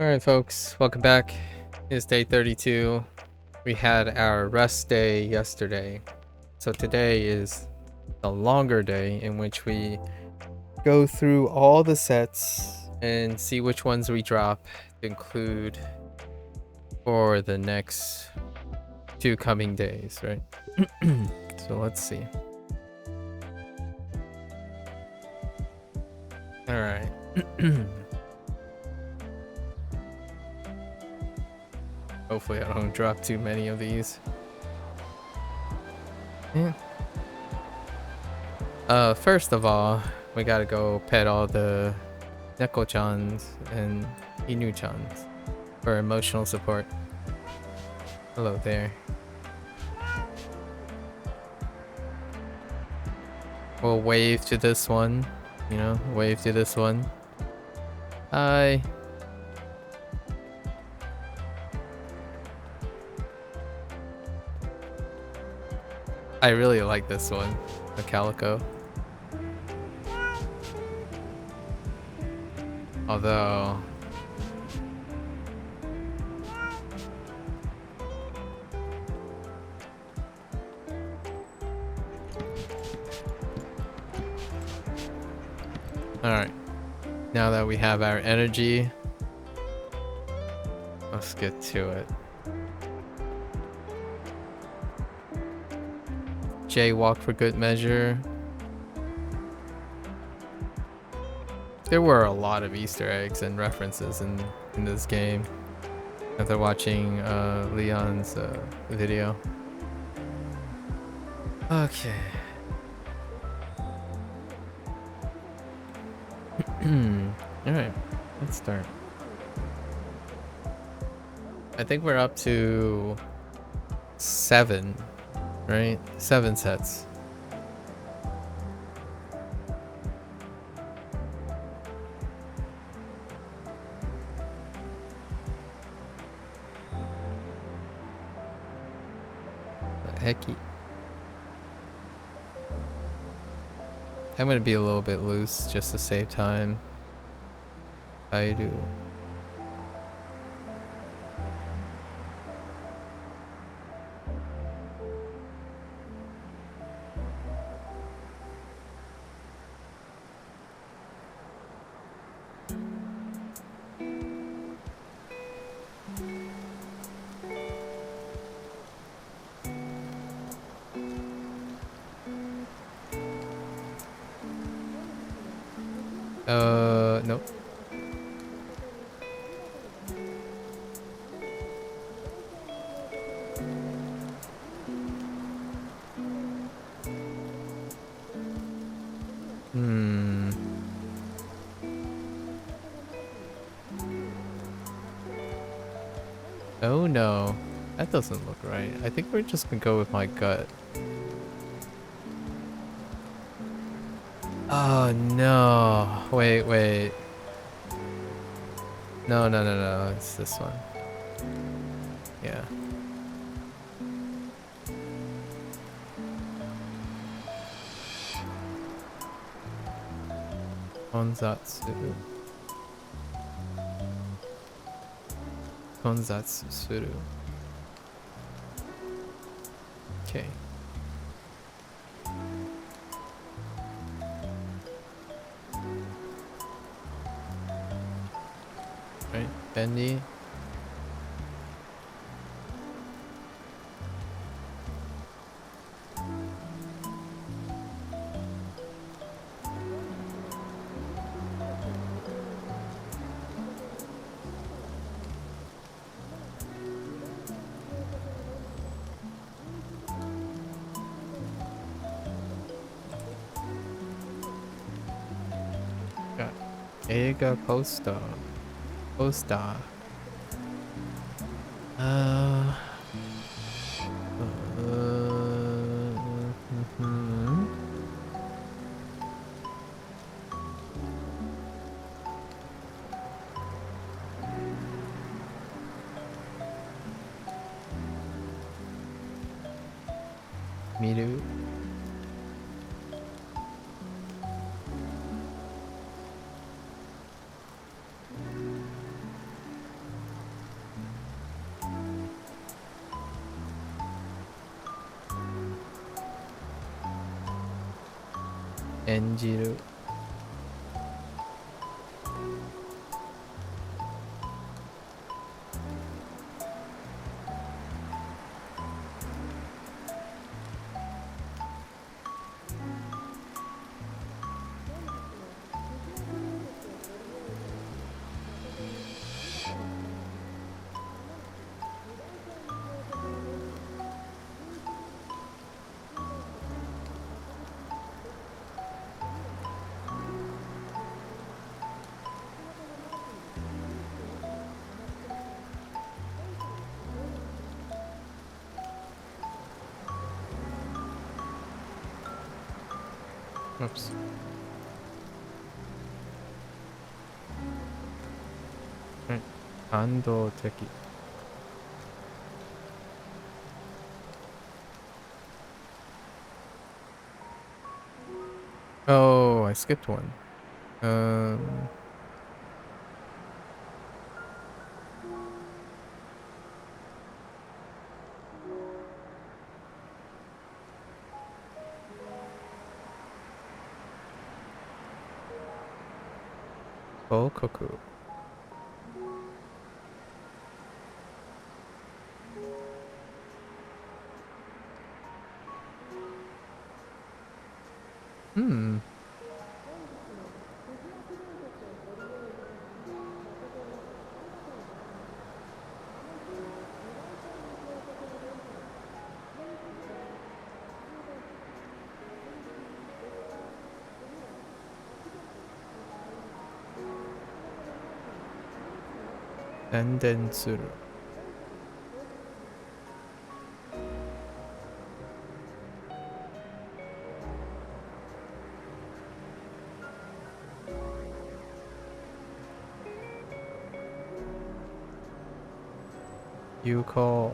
Alright folks, welcome back. It's day 32. We had our rest day yesterday. So today is a longer day in which we go through all the sets and see which ones we drop to include for the next 2 coming days, right? So let's see. Alright. Hopefully I don't drop too many of these. Yeah. First of all, we gotta go pet all the Neko-chans and Inu-chans for emotional support. Hello there. We'll wave to this one, you know, wave to this one. Hi. I really like this one, the calico. Although alright. Now that we have our energy, let's get to it. Jaywalk for good measure. There were a lot of Easter eggs and references in this game after watching Leon's video. Okay. Alright, let's start. I think we're up to 7, right? 7 sets. Hecky. I'm gonna be a little bit loose just to save time. I do. Nope. Oh no, that doesn't look right. I think we're just gonna go with my gut. Oh no, wait. No, it's this one. Yeah. Konzatsu. Konzatsu. Okay. Right, bendy. Got Eiga Posta. Miru. 演じる。Oops. Right. 感動的。Oh, I skipped one. Bokoku. Hmm. Suru. Yuko.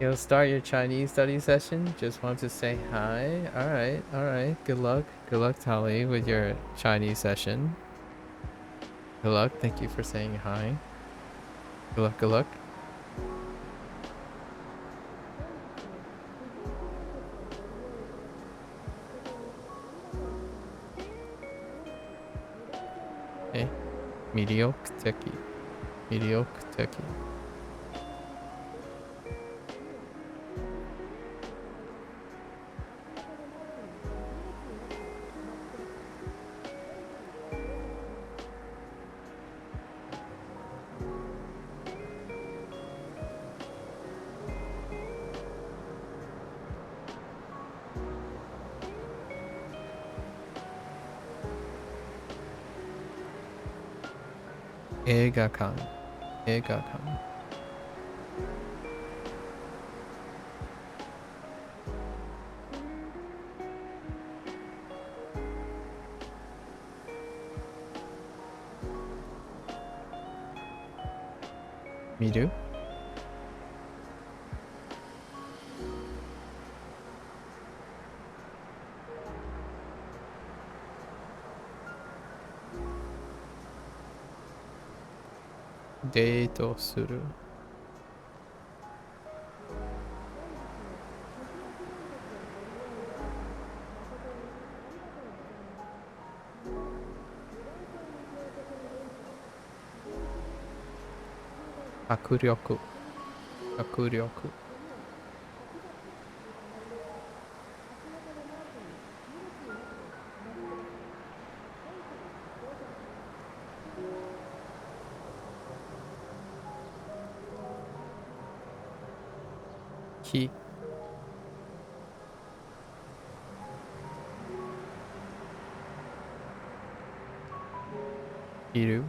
You'll start your Chinese study session. Just want to say hi. All right. Good luck. Good luck, Tali, with your Chinese session. Good luck. Thank you for saying hi. Good luck. Good luck. Okay. Mediocre techie. Mediocre techie. Eigakan. Eigakan. Miru? Date suru. Akuryoku. Akuryoku. Ki. Hiru.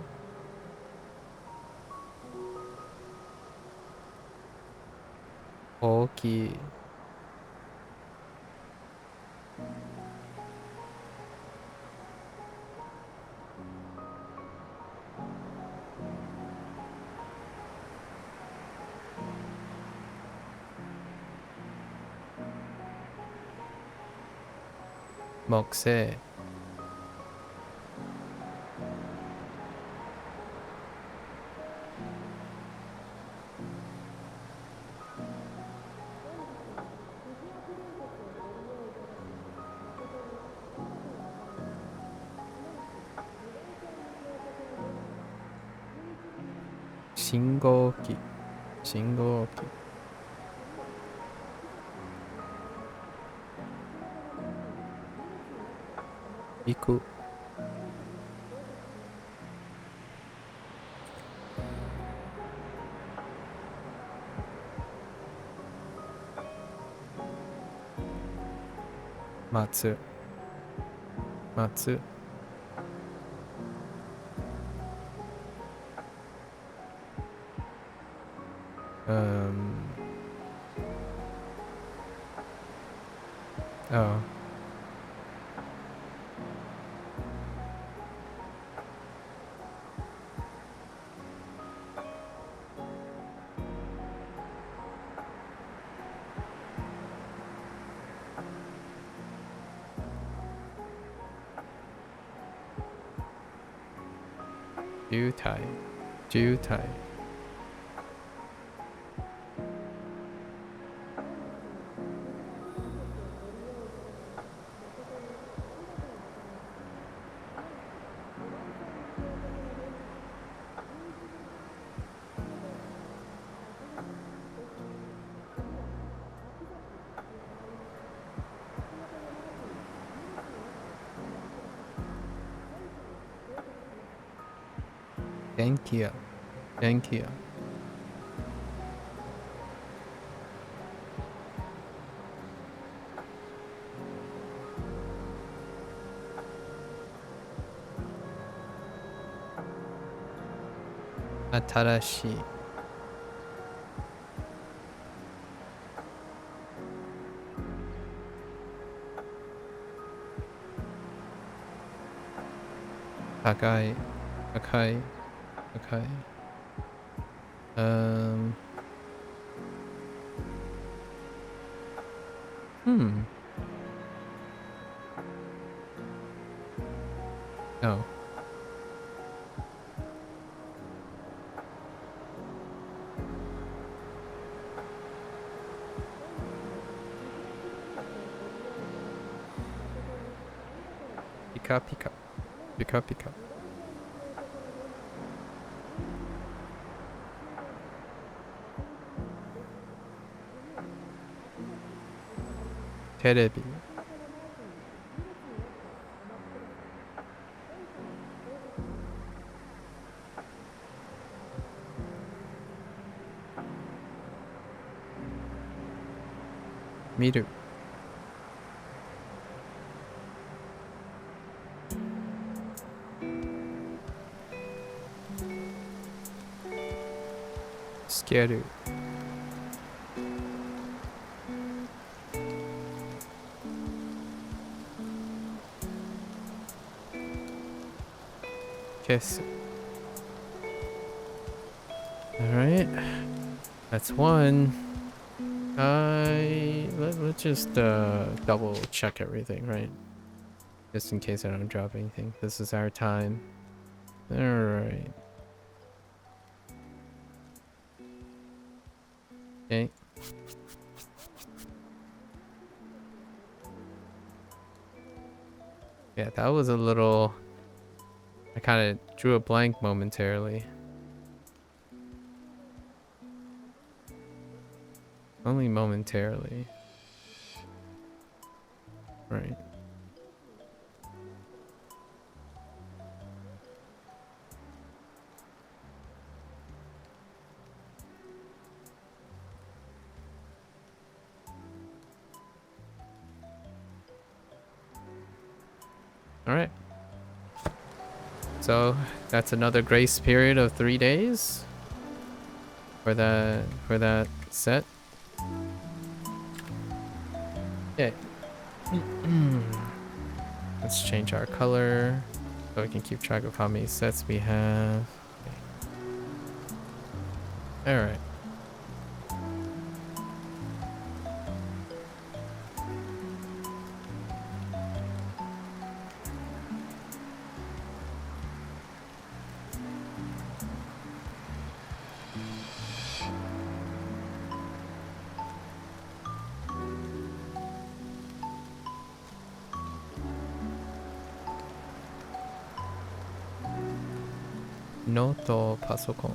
Oki. 먹새. 신고기. 신고기. 이쿠. 마츠. 마츠. Oh. Jutai. Jutai. Thank you. Thank you. Atarashi. Akai. Akai. Okay. Oh. Pika pika. Pika pika. 테레비. 미르. 스케르. Kiss. Alright. That's one. Let's just double check everything, right? Just in case I don't drop anything. This is our time. Alright. Okay. Yeah, that was a little... I kind of drew a blank momentarily. Only momentarily. Right. Alright. So that's another grace period of 3 days for that set. Okay. Let's change our color so we can keep track of how many sets we have. Okay. All right. ノートパソコン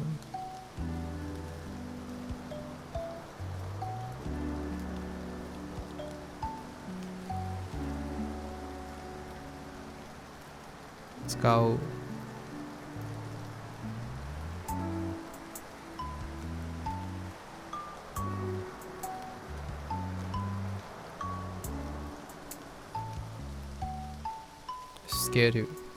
使うスケール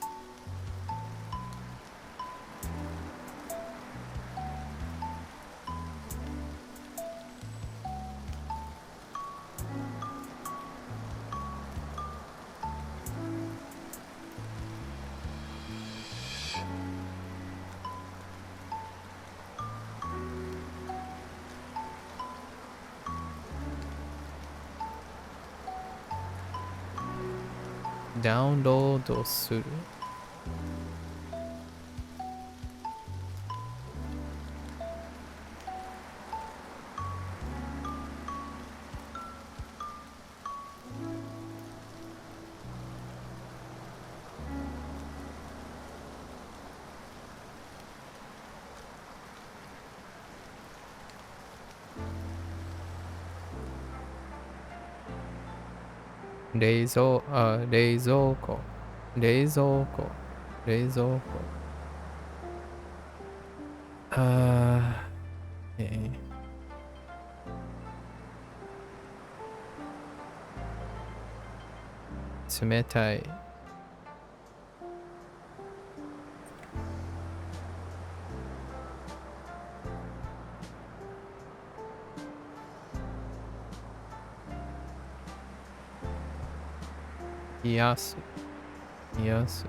ダウンロードする冷蔵冷蔵庫冷蔵庫冷蔵庫冷たい冷やす冷やす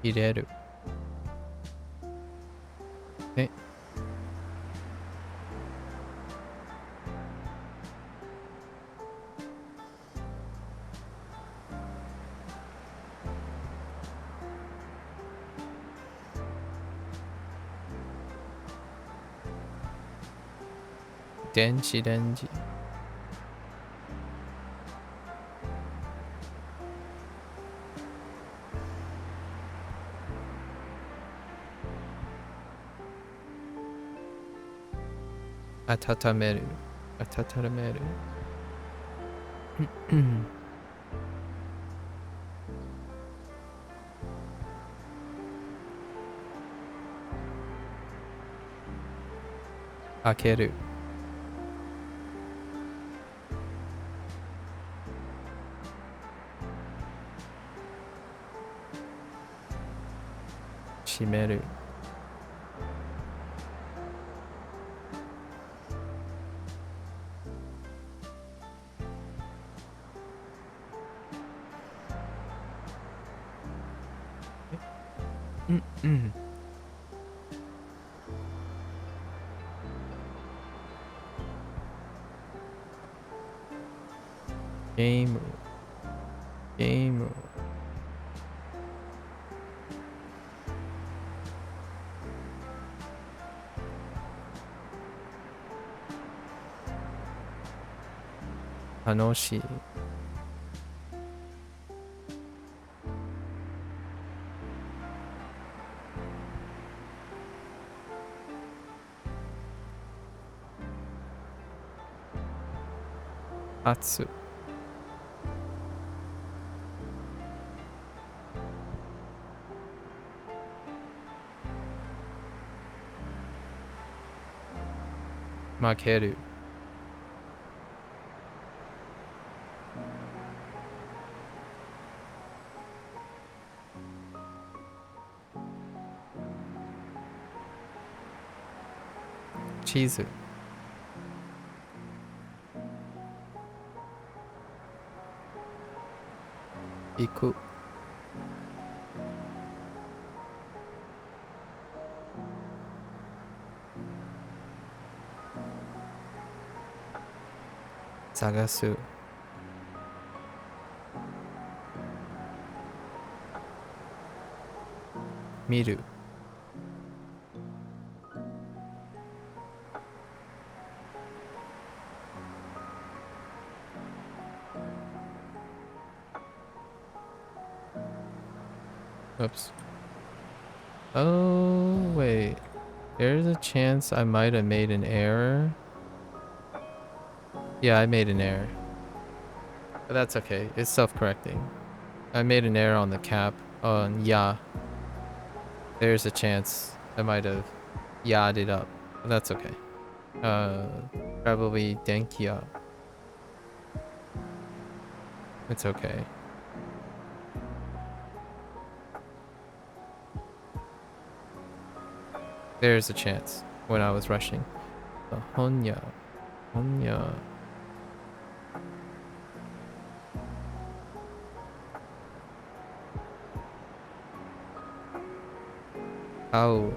入れる電子レンジ温める温める開ける閉めるゲームゲーム楽しい熱負けるチーズ行く探す見る Oops. Oh, wait. There's a chance I might have made an error. Yeah, I made an error. But that's okay. It's self-correcting. I made an error on the cap. On ya. There's a chance I might have ya'd it up. But that's okay. Probably denkia. It's okay. There's a chance when I was rushing. Honya. Honya. Ow.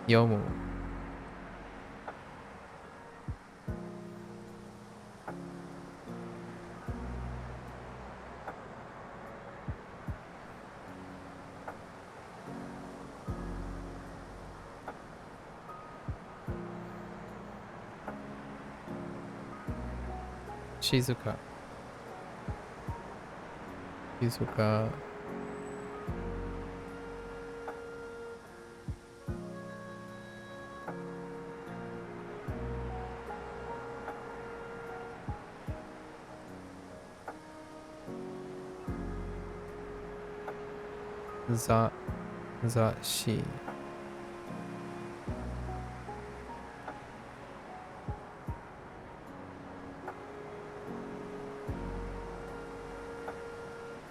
Yomu. Shizuka. Shizuka. Zashi.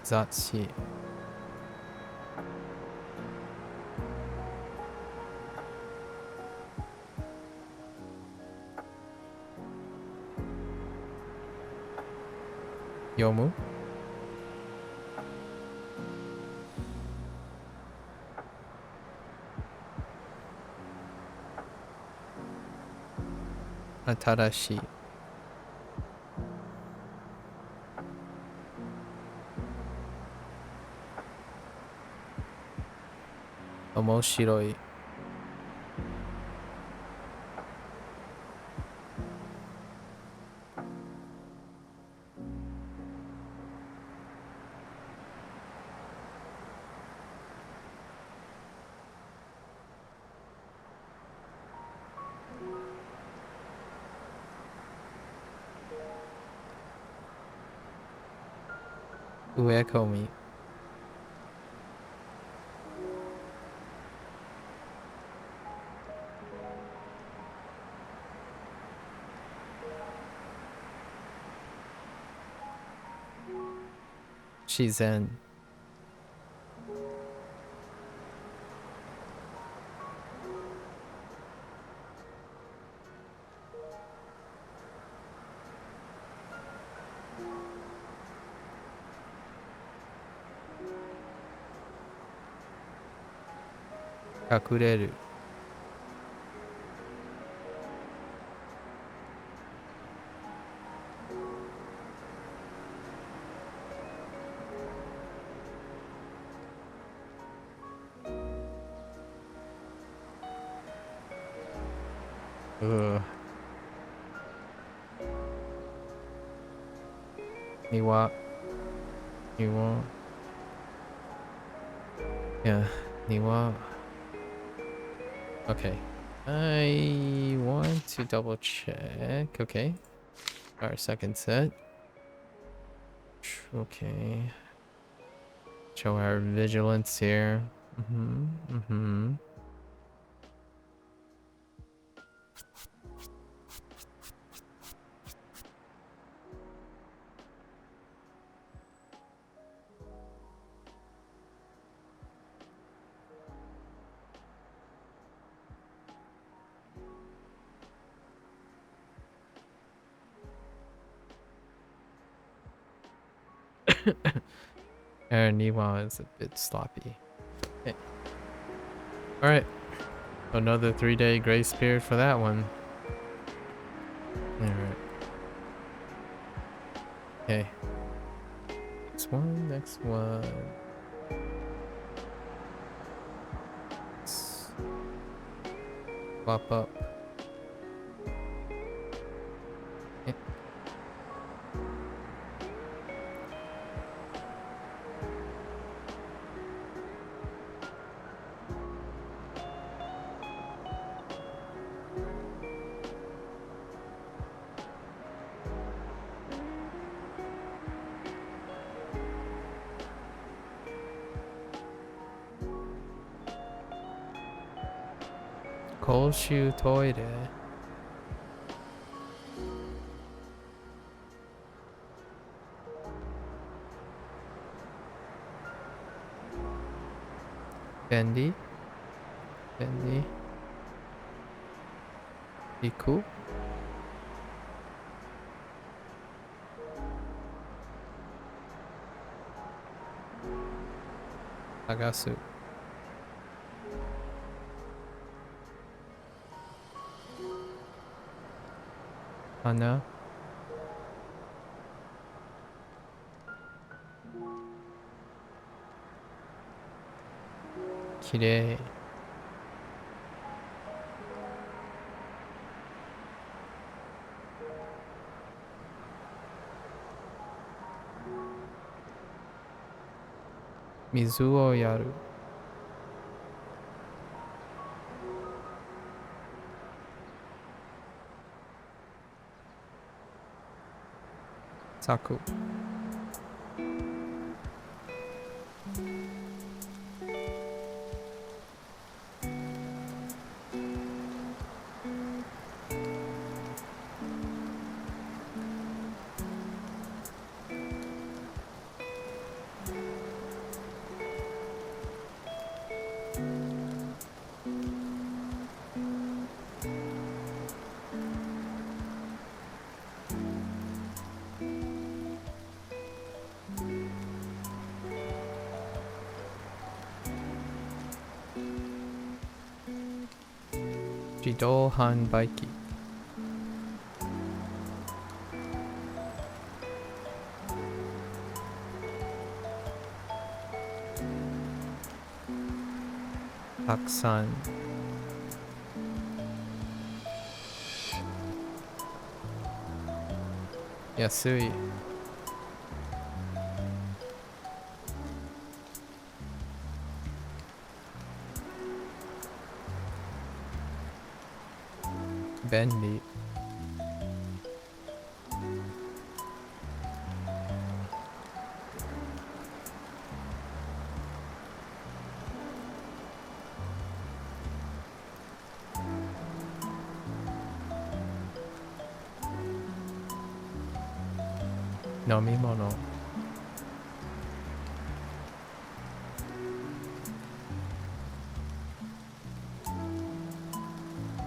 Zashi. Yomu. Atarashi. Omoshiroi. Uekomi. Shizen. Kakureru. Ugh. Niwa. Niwa. Yeah. Niwa. Okay. I want to double check. Okay. Our second set. Okay. Show our vigilance here. Our Niwa is a bit sloppy. Okay. Alright. Another 3-day grace period for that one. Alright. Okay. Next one, next one. Pop up. Eh, Koushu toire. Bendy. Bendy. Iku. Tagasu. Hana. Kirei. Mizu o yaru. Saku. Jidou Hanbaiki. Takusan. Yasui. Bendy. Nomimono.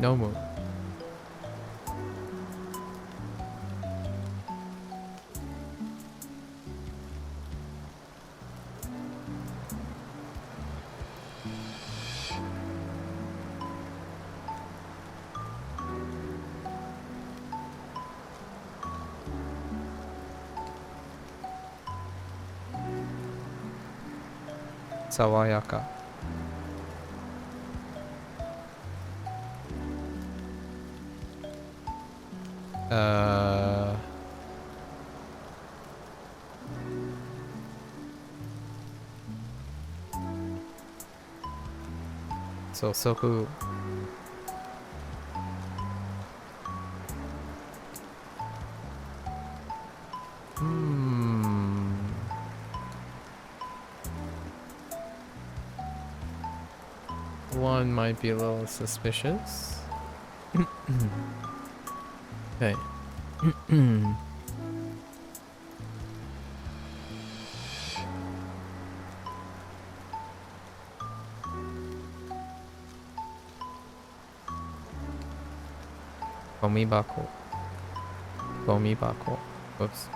Nomu. Sawayaka. Sosoku. One might be a little suspicious. Okay. Gomibako. Gomibako. Oops.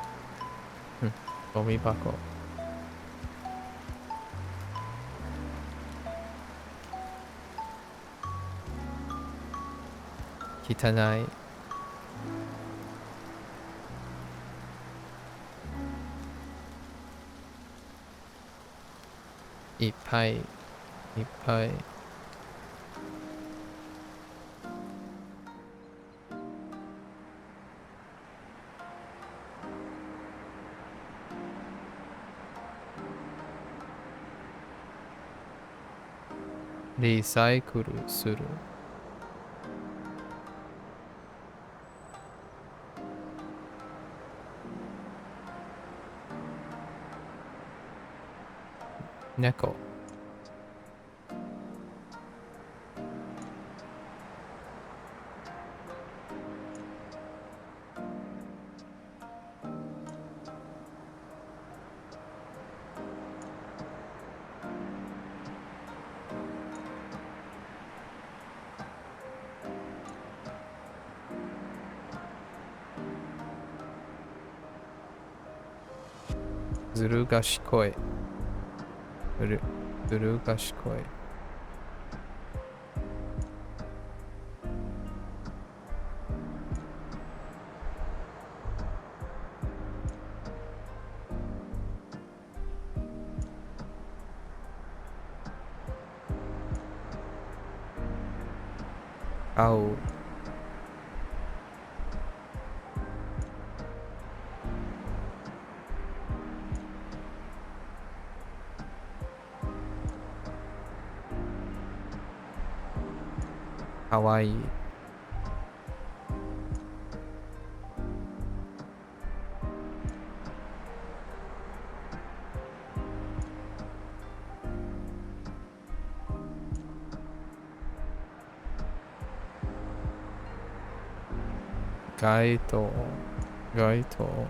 Gomibako. Kitanai. Ippai. Ippai. リサイクルする。猫。ずる賢い。ずる賢い。青。かわいい。街灯。街灯。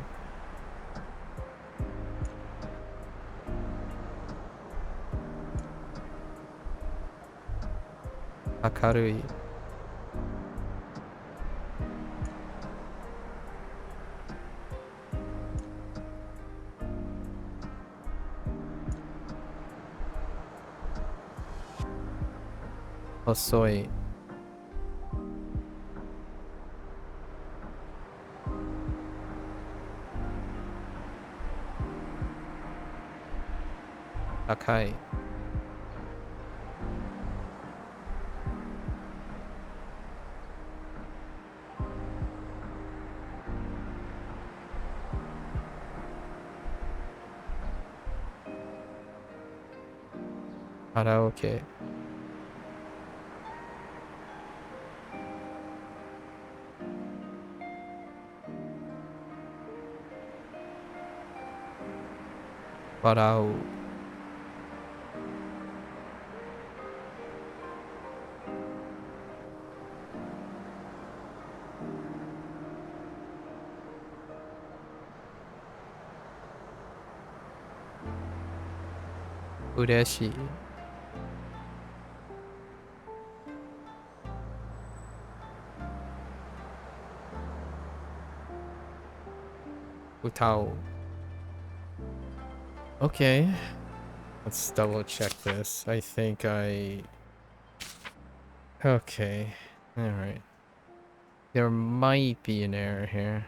明るい。細い。赤い。カラオケ。笑う。嬉しい。歌う。Okay. Let's double check this. I think I... Okay. Alright. There might be an error here.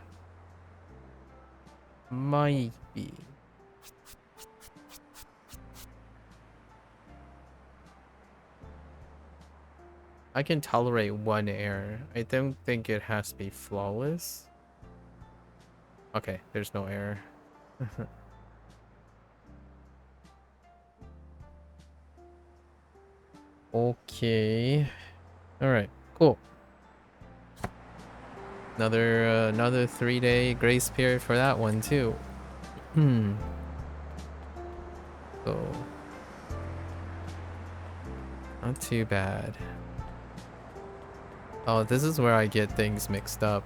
Might be. I can tolerate one error. I don't think it has to be flawless. Okay, there's no error. Okay. Alright, cool. Another 3-day grace period for that one too. So not too bad. Oh, this is where I get things mixed up.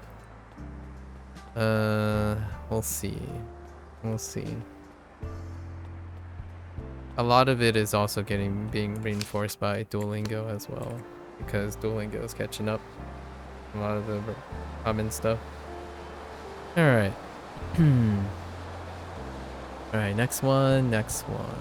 We'll see. We'll see. A lot of it is also being reinforced by Duolingo as well, because Duolingo is catching up a lot of the common stuff. All right. All right, next one. Next one.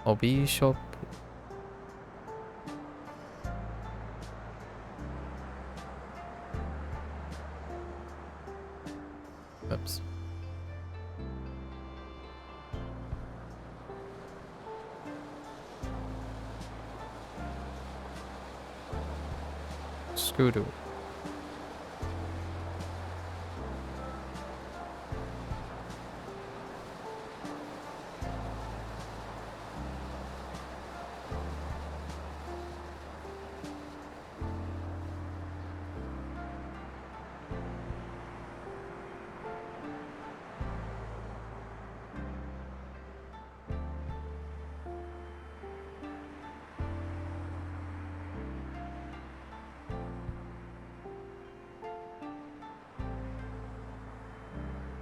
Hobby shop. Oops. Scooter.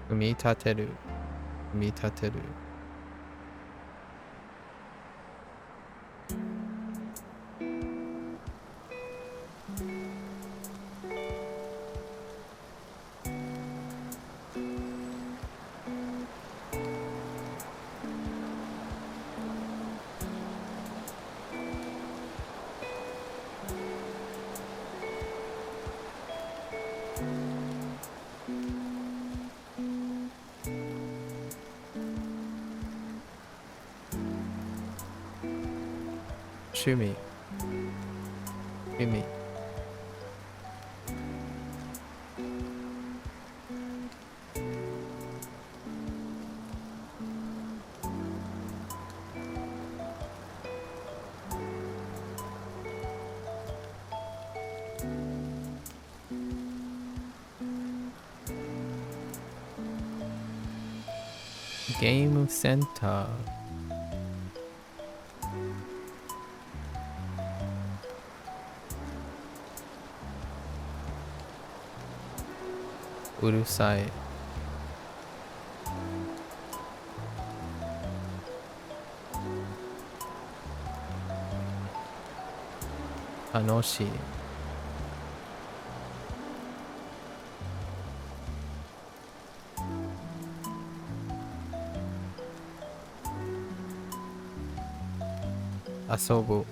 Umitateru. Umitateru. Shumi. Shumi. Game of Santa. Urusai. Anoshi. Asobu.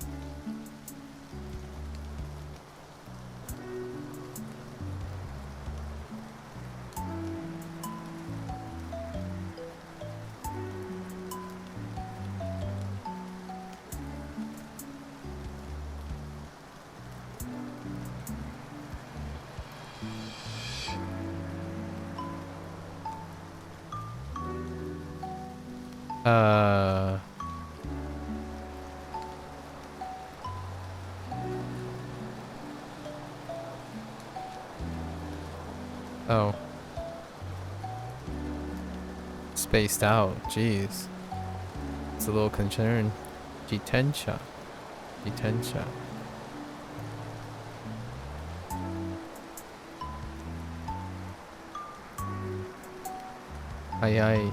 Oh. Spaced out. Jeez. It's a little concerned. Jitensha. Jitensha. Hayai.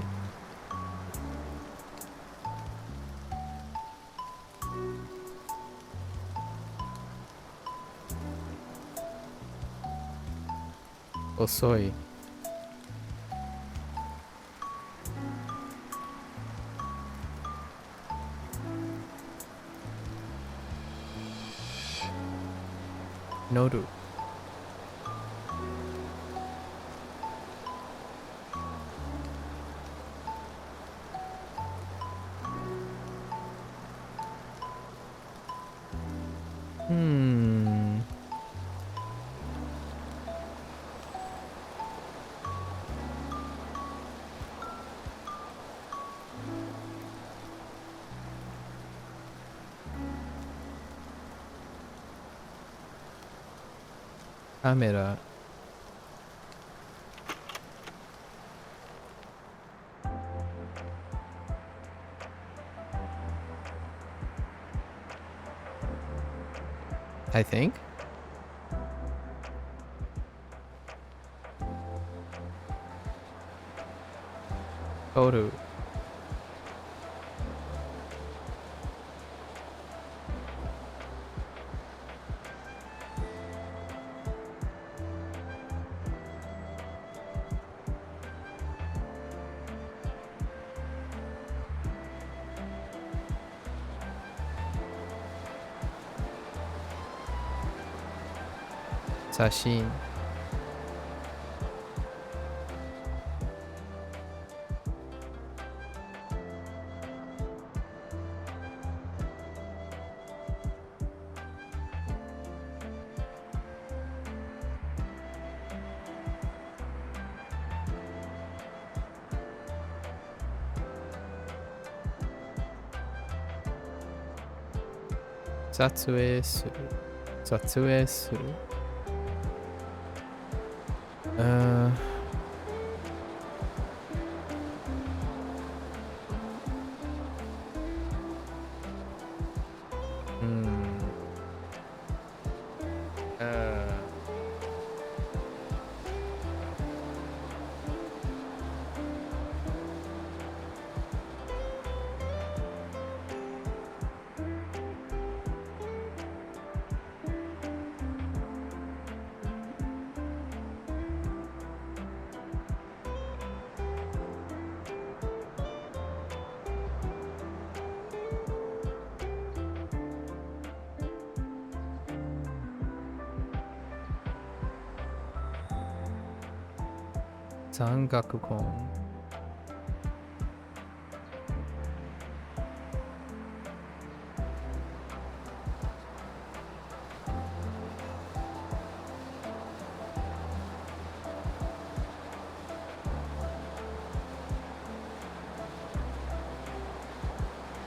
Osoi. Noru. Camera. I think. Toru. Shashin. 撮影する。撮影する。残学婚。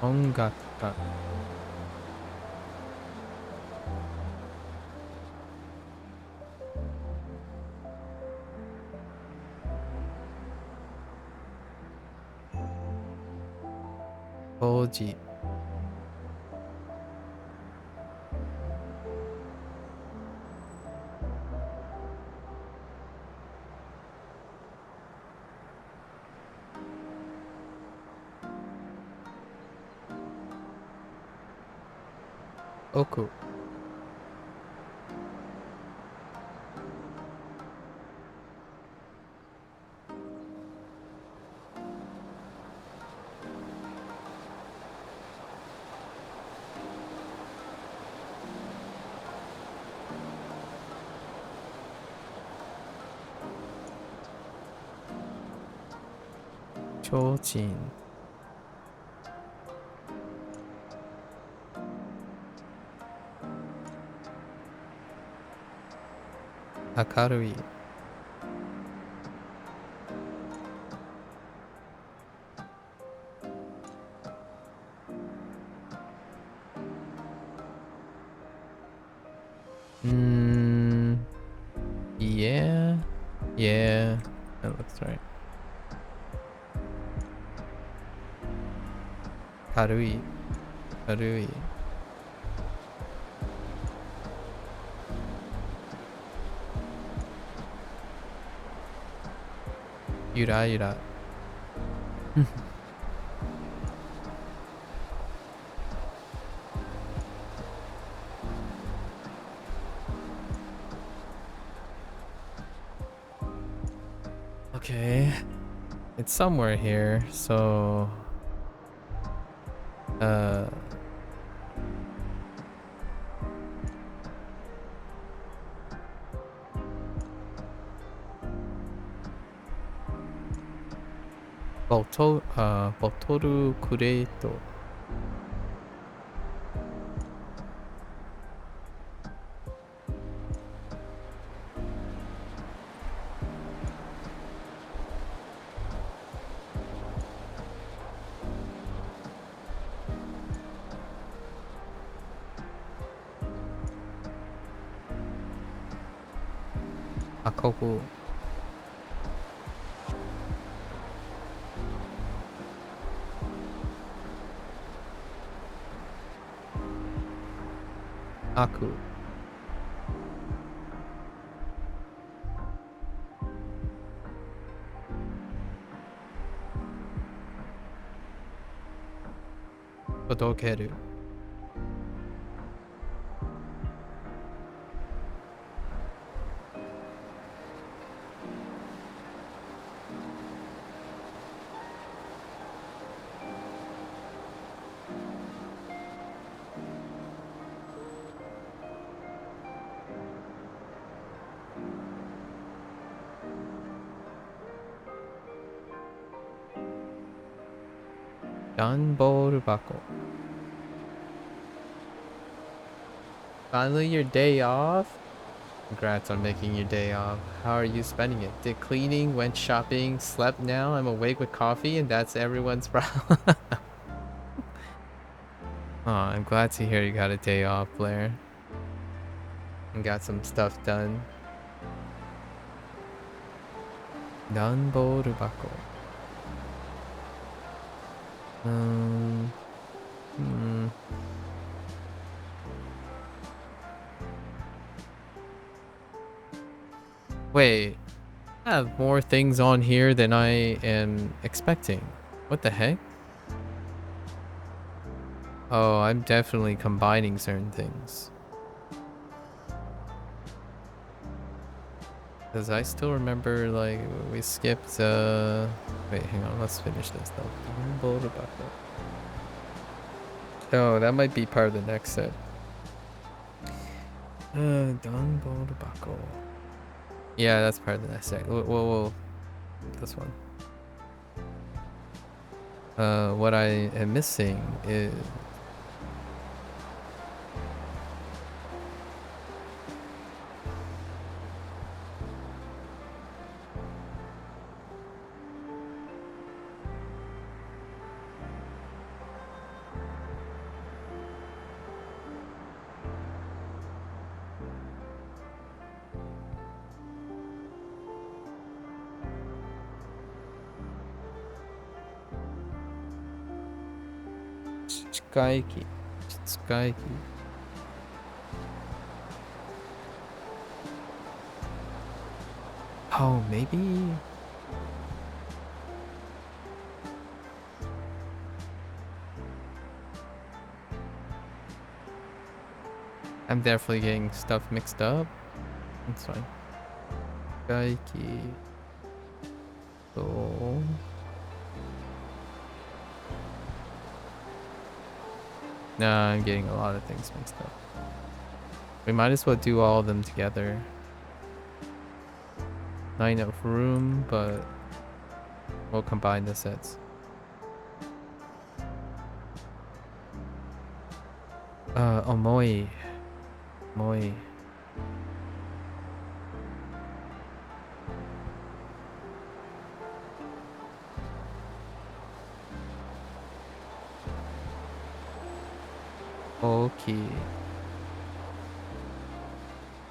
音楽家。当時。奥。提灯。明るい。Yeah. Yeah. That looks right. 軽い。軽い。ゆらゆら。Okay. It's somewhere here, so...ボトルクレート。ここ。MAKU。届ける。段ボール箱。Finally your day off? Congrats on making your day off. How are you spending it? Did cleaning, went shopping, slept now? I'm awake with coffee and that's everyone's problem. Oh, I'm glad to hear you got a day off, Blair. And got some stuff done. Danboru bako. Hmm. Wait, I have more things on here than I am expecting. What the heck? Oh, I'm definitely combining certain things. Because I still remember, like, we skipped, Wait, hang on, let's finish this, though. Oh, that might be part of the next set. Danboru bako. Yeah, that's part of the next set. We'll this one. What I am missing is... Chitsukaiki. Chitsukaiki. Oh, maybe... I'm definitely getting stuff mixed up. That's fine. Chitsukaiki. So... Nah, I'm getting a lot of things mixed up. We might as well do all of them together. Not enough room, but we'll combine the sets. Omoi. Moi. Okay.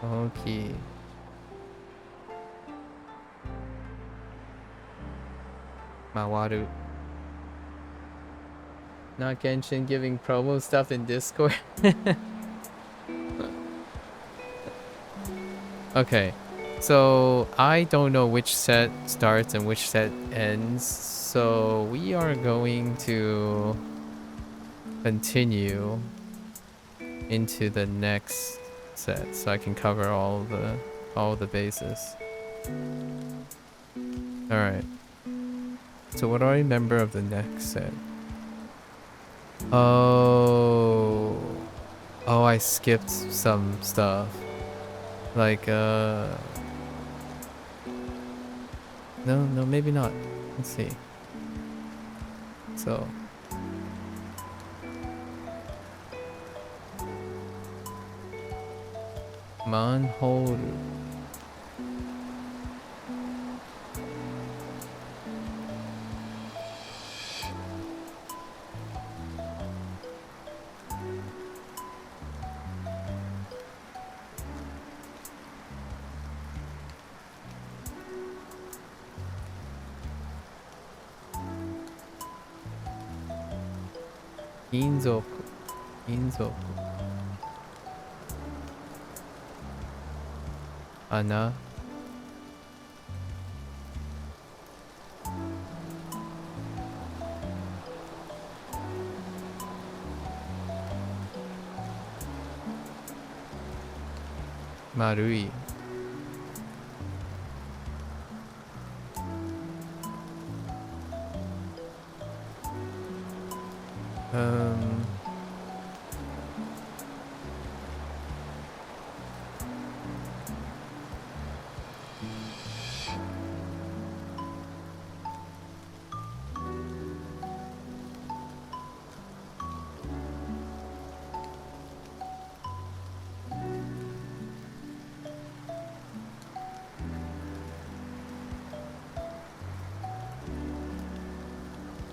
Okay. Mawaru. Not Genshin giving promo stuff in Discord. Okay. So I don't know which set starts and which set ends. So we are going to continue into the next set so I can cover all the bases. All right. So what do I remember of the next set? Oh, I skipped some stuff. Like no, maybe not. Let's see. So manhole. Inzoku. Ana. Marui.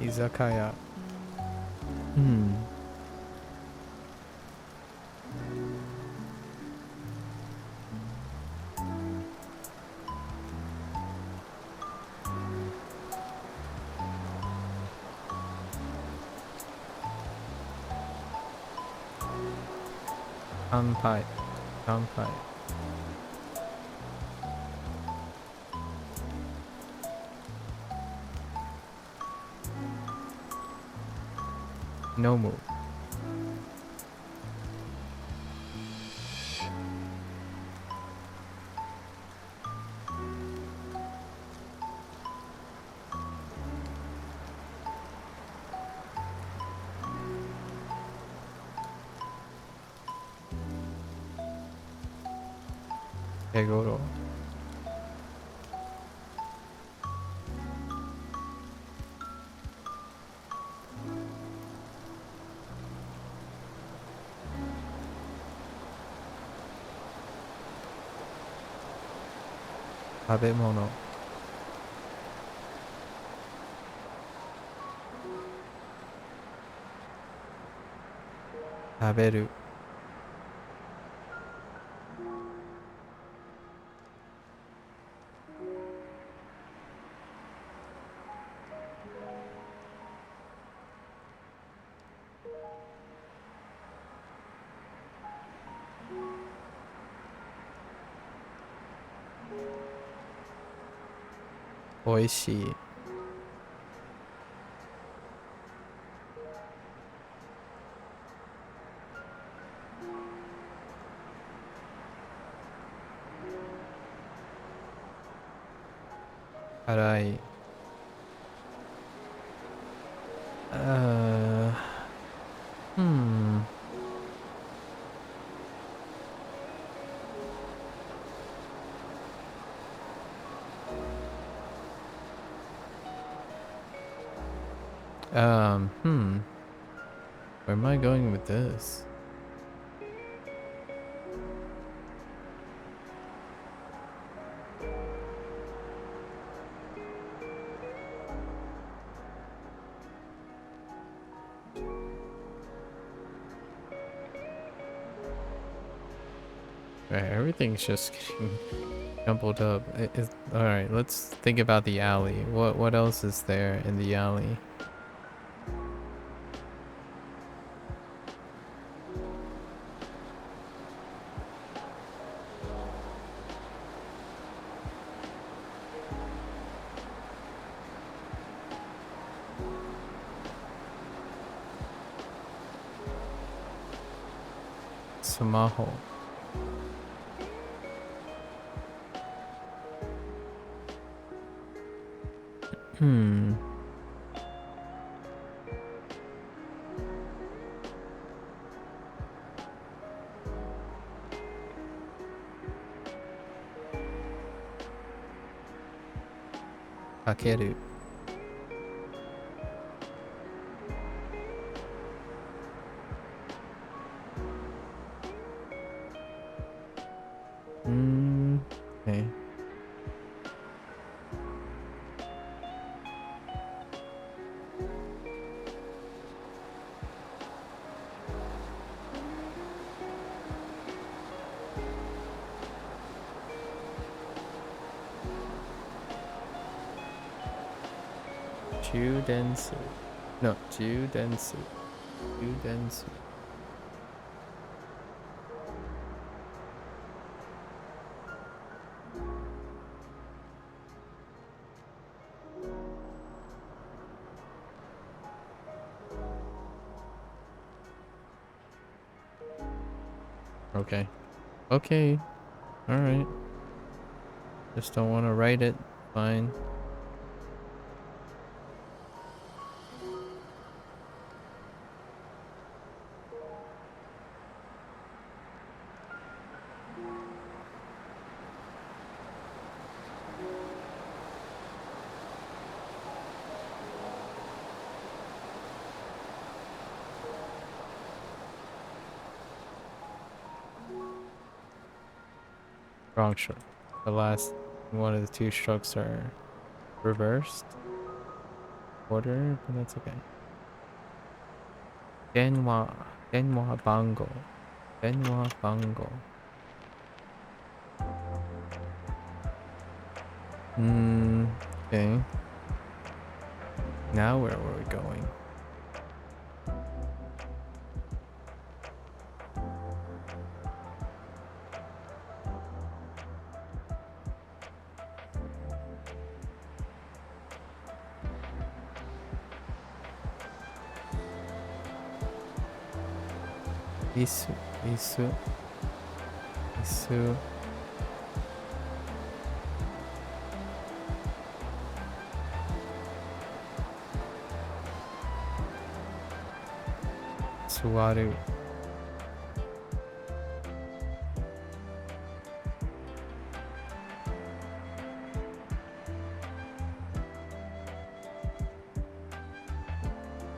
Izakaya. Kanpai. Kanpai. Nomu. Tegoro. Tabemono. Taberu. Oishii. Arai. Hmm. Where am I going with this? Right, everything's just getting jumbled up. All right, let's think about the alley. What else is there in the alley? Samaho. Hmm. Kakeru. Okay. Judensu. No, Judensu. Judensu. Okay. Okay. Alright. Just don't want to write it. Fine. Wrong stroke. The last one of the two strokes are reversed. Order, but that's okay. Denwa. Denwa Bango. Denwa Bango. Okay. Now where were we going? Isu, isu, isu. Suwaru.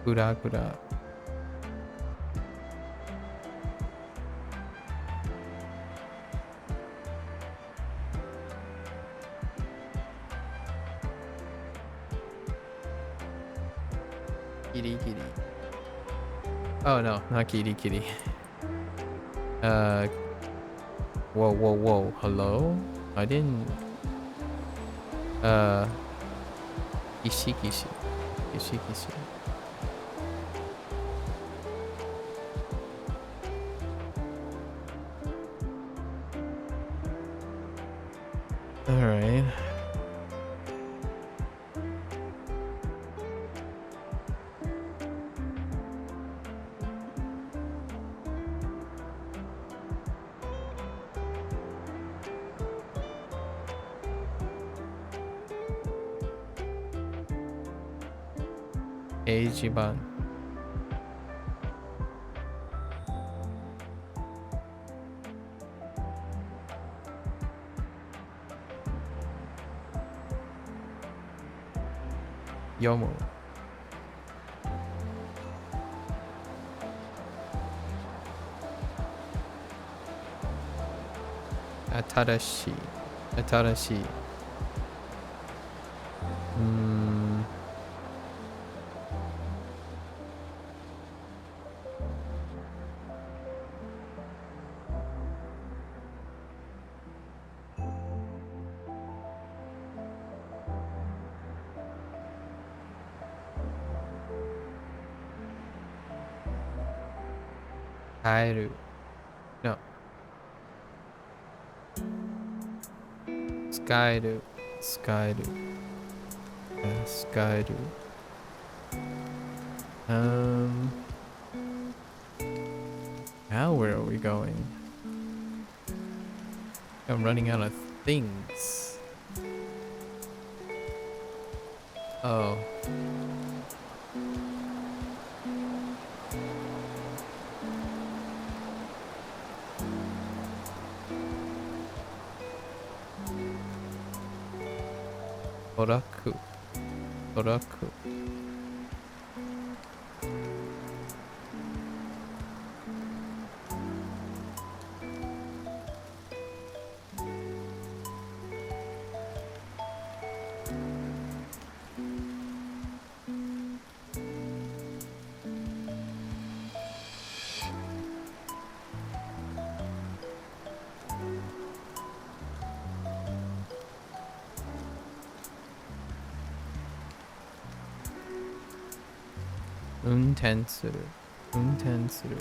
Gura gura. Kitty kitty. Oh no, not kitty kitty. Whoa whoa whoa. Hello? I didn't. Kishi kishi. Kishi kishi. Alright. Eijiban. Yomo. Atarashi. Atarashi. Kairu. No. Skyru. Skyru. Skyru. Now where are we going? I'm running out of things. Oh. Oraku. Oraku. Untensuru. Untensuru.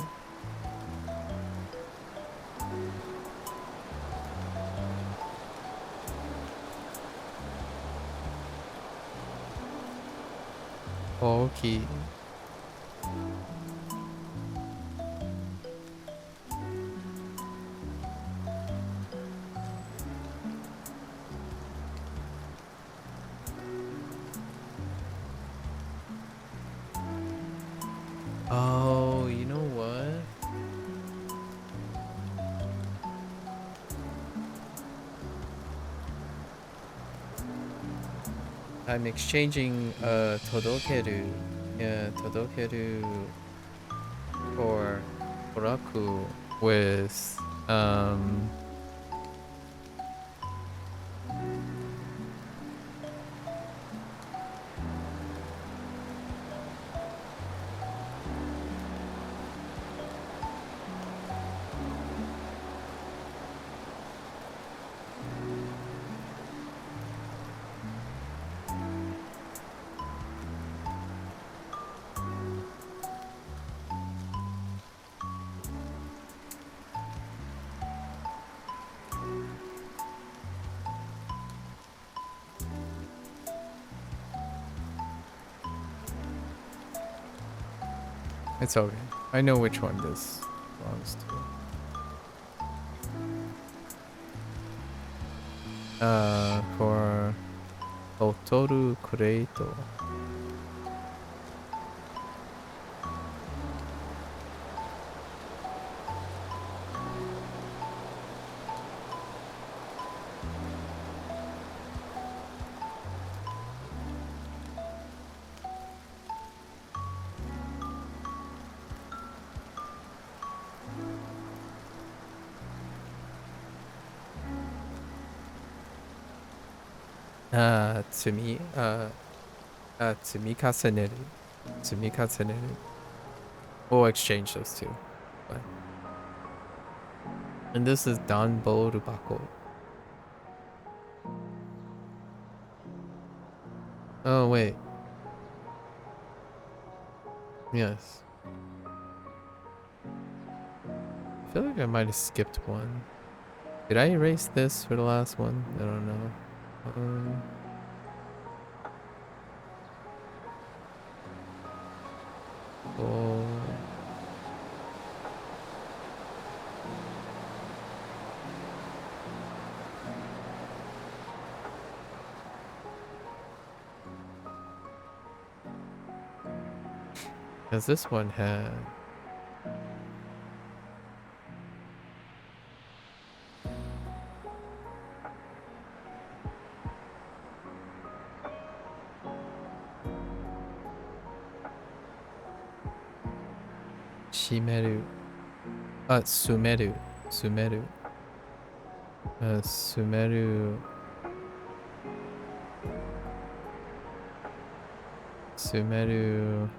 Okay. Oh, you know what? I'm exchanging Todokeru. Yeah, Todokeru for Oraku with it's okay. I know which one this one. those two. For Otoru Kureito. Tsumikaze Neru. Tsumikaze Neru. We'll exchange those two. But. And this is Danbo Rubako. Oh, wait. Yes. I feel like I might have skipped one. Did I erase this for the last one? I don't know. Oh. Because this one had... Shimeru. Sumeru. Sumeru. Sumeru. Sumeru.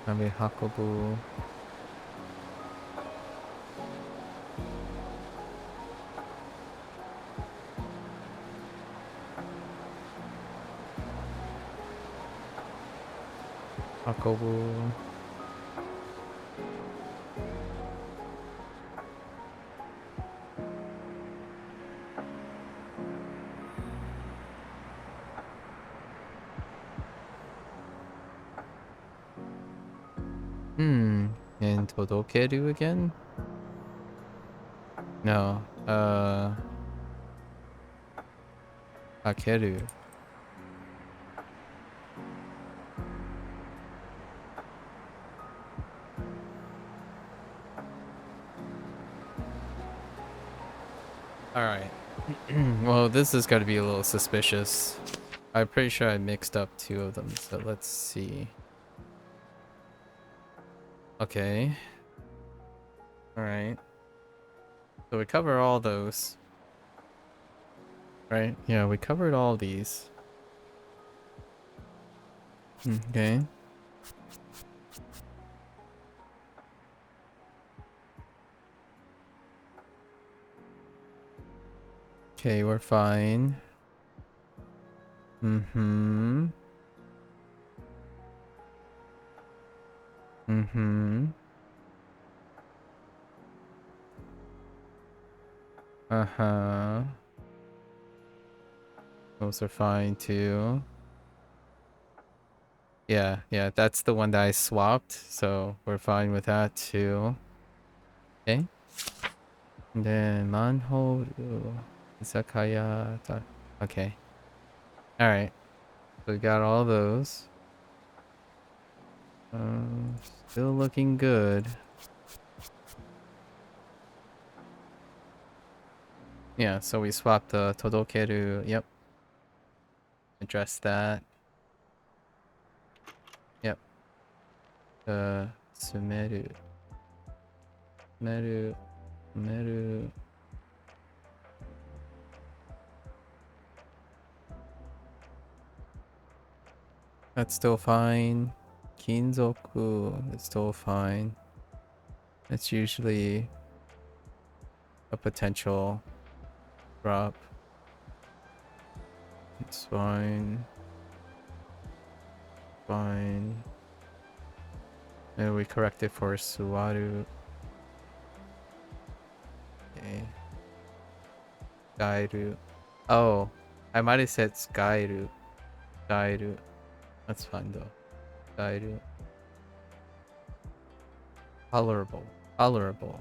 Nami Hakobu. Hakobu. And Todokeru again? No. Akeru. Alright. Well, this is gotta be a little suspicious. I'm pretty sure I mixed up two of them, so let's see. Okay. Alright. So we cover all those. Right? Yeah, we covered all these. Okay. Okay, we're fine. Mm-hmm. Uh-huh. Those are fine too. Yeah, that's the one that I swapped, so we're fine with that too. Okay. And then Manhole, Izakaya. Okay. Alright. So we got all those. Still looking good. Yeah, so we swapped the Todokeru. Yep. Address that. Yep. Sumeru. Meru. That's still fine. Kinzoku is still fine. It's usually a potential drop. It's fine. Fine. And we corrected for Suwaru. Okay. Gairu. Oh, I might have said Skairu. Gairu. That's fine though. Gairu. Tolerable. Tolerable.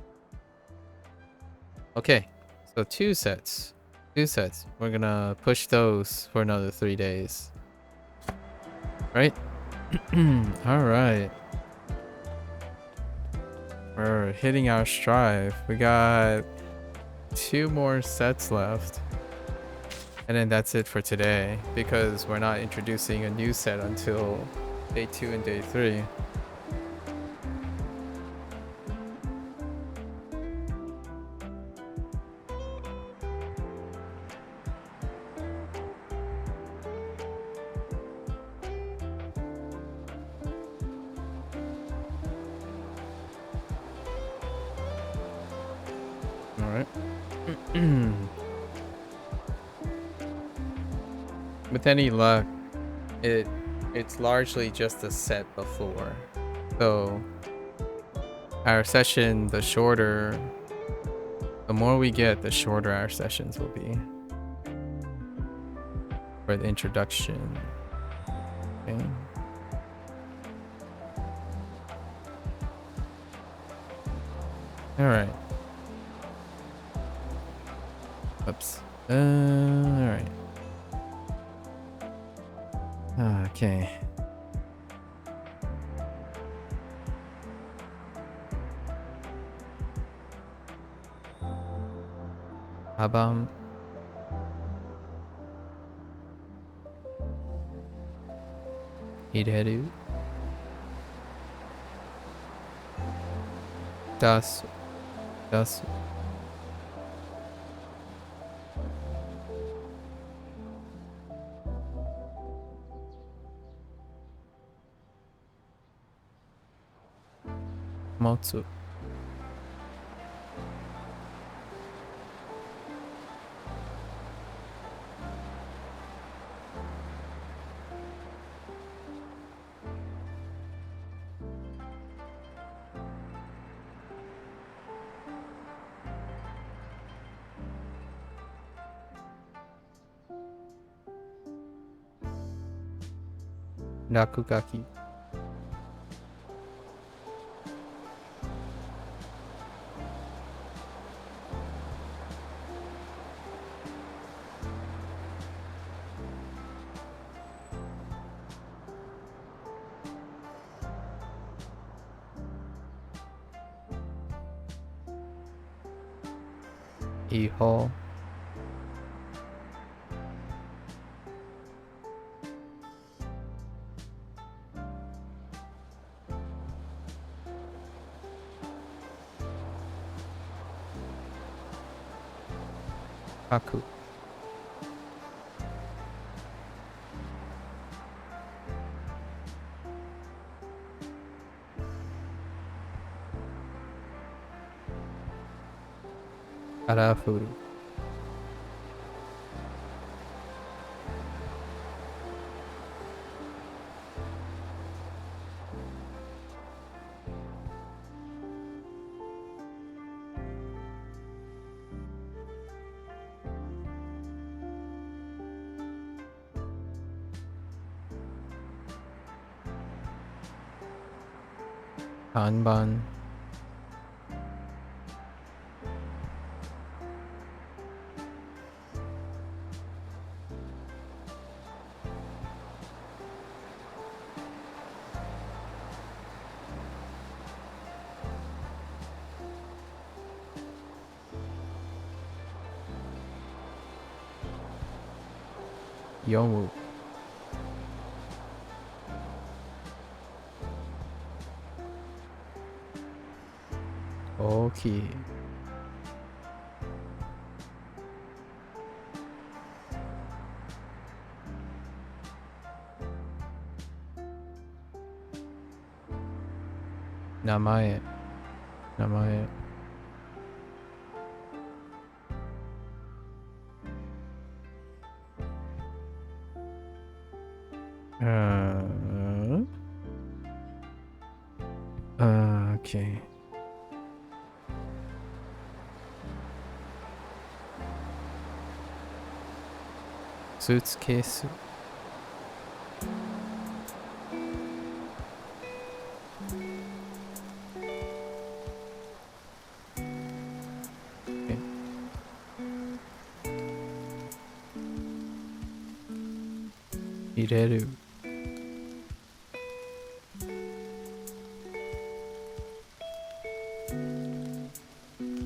Okay. So 2 sets. 2 sets. We're gonna push those for another 3 days. Right? Alright. We're hitting our stride. We got 2 more sets left. And then that's it for today, because we're not introducing a new set until day 2 and day 3. Alright. With any luck, it's largely just a set before. So our session, the more we get, the shorter our sessions will be. For the introduction. Okay. Alright. Oops. Alright. Okay. Habam. Hideru. Das. Motsu. Nakugaki. Iho. Kaku. Arafuru. Kanban. Yomu. Okay. Namae. Okay. Suitcase. 入れる。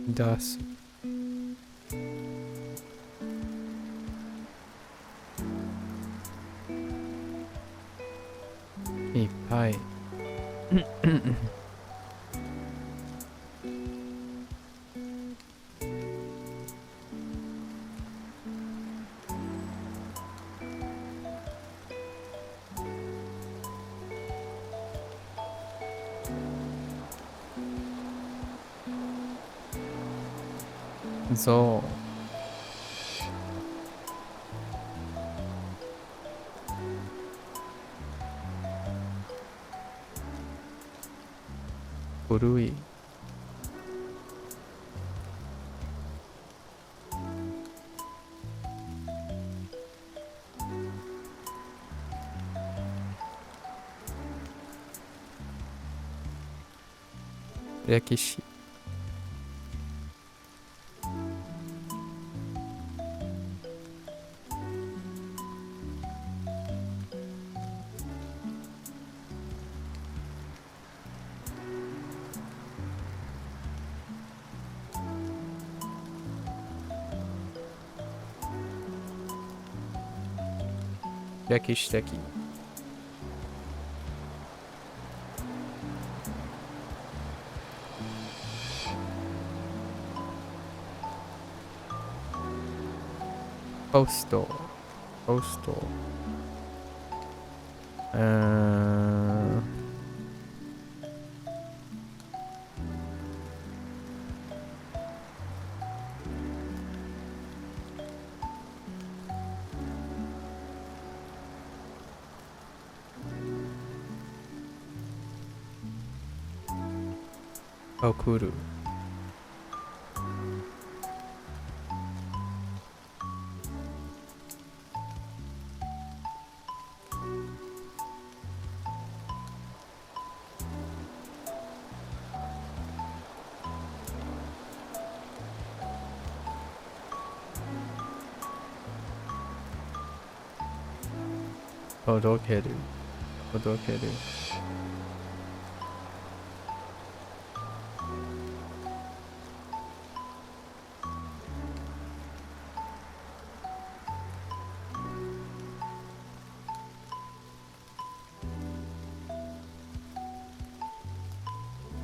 出す。いっぱい。そう。古い。歴史。歴史的。ポスト。ポスト。送る。届ける。届ける。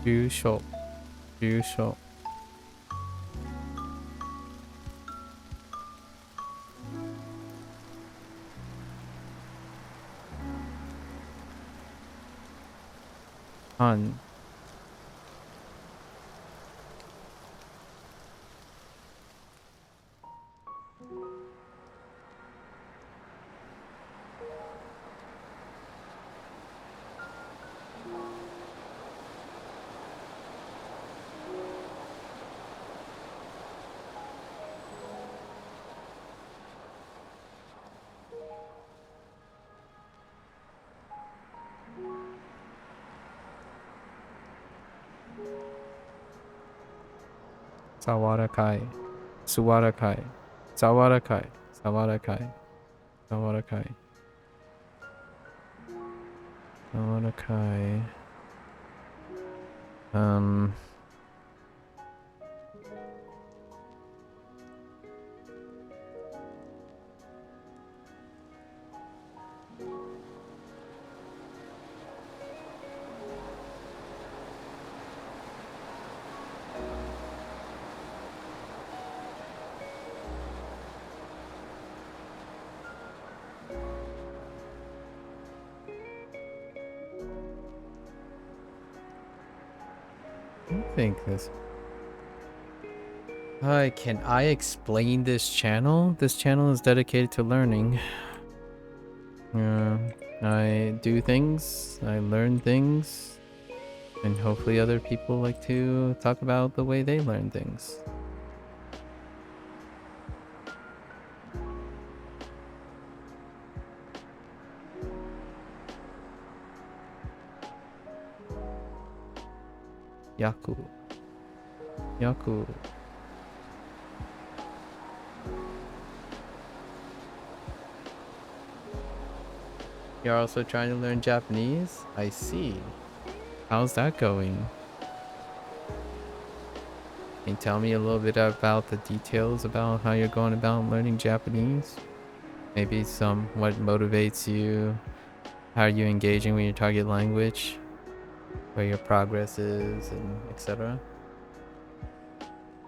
住所。住所。班。柔らかい。柔らかい。柔らかい。柔らかい。柔らかい。柔らかい。I think this. Hi, can I explain this channel? This channel is dedicated to learning. I do things, I learn things, and hopefully other people like to talk about the way they learn things. Yaku. Yaku. You're also trying to learn Japanese? I see. How's that going? Can you tell me a little bit about the details about how you're going about learning Japanese? Maybe some what motivates you, how are you engaging with your target language, where your progress is, and etc.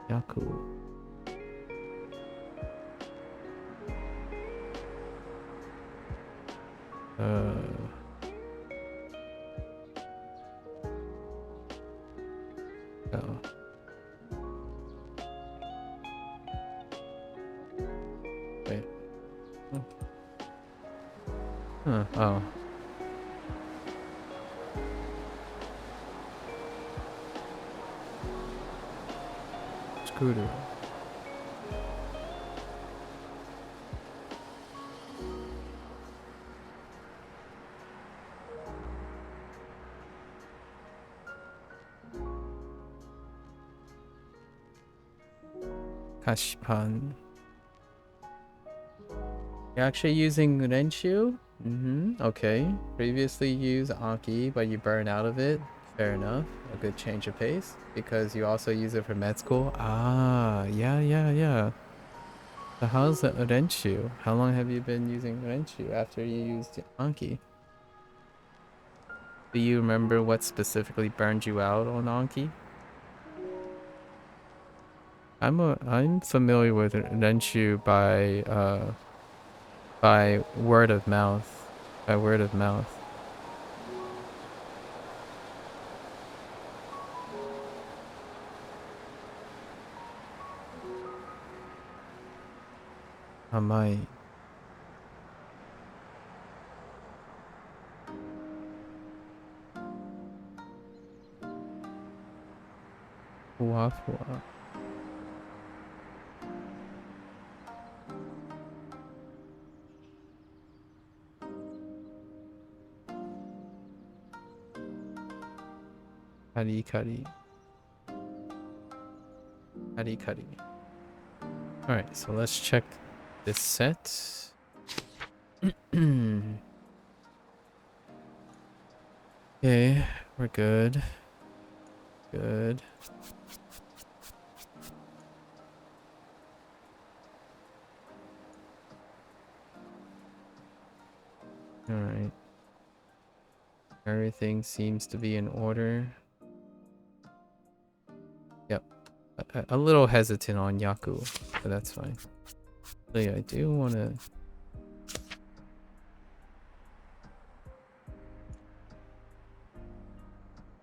MAKU. Oh. Wait. Huh. Oh. Scooter. Kashipan. You're actually using Renshu? Okay. Previously used Anki, but you burn out of it. Fair enough. A good change of pace. Because you also use it for med school. Ah, yeah. So how's the Renshu? How long have you been using Renshu after you used Anki? Do you remember what specifically burned you out on Anki? I'm familiar with Renshu by word of mouth. By word of mouth. I might. Fua fua. Kari kari. Kari kari. Alright, so let's check this set. Okay, we're good. Good. Alright. Everything seems to be in order. Yep. A little hesitant on Yaku, but that's fine. So yeah, I do want to...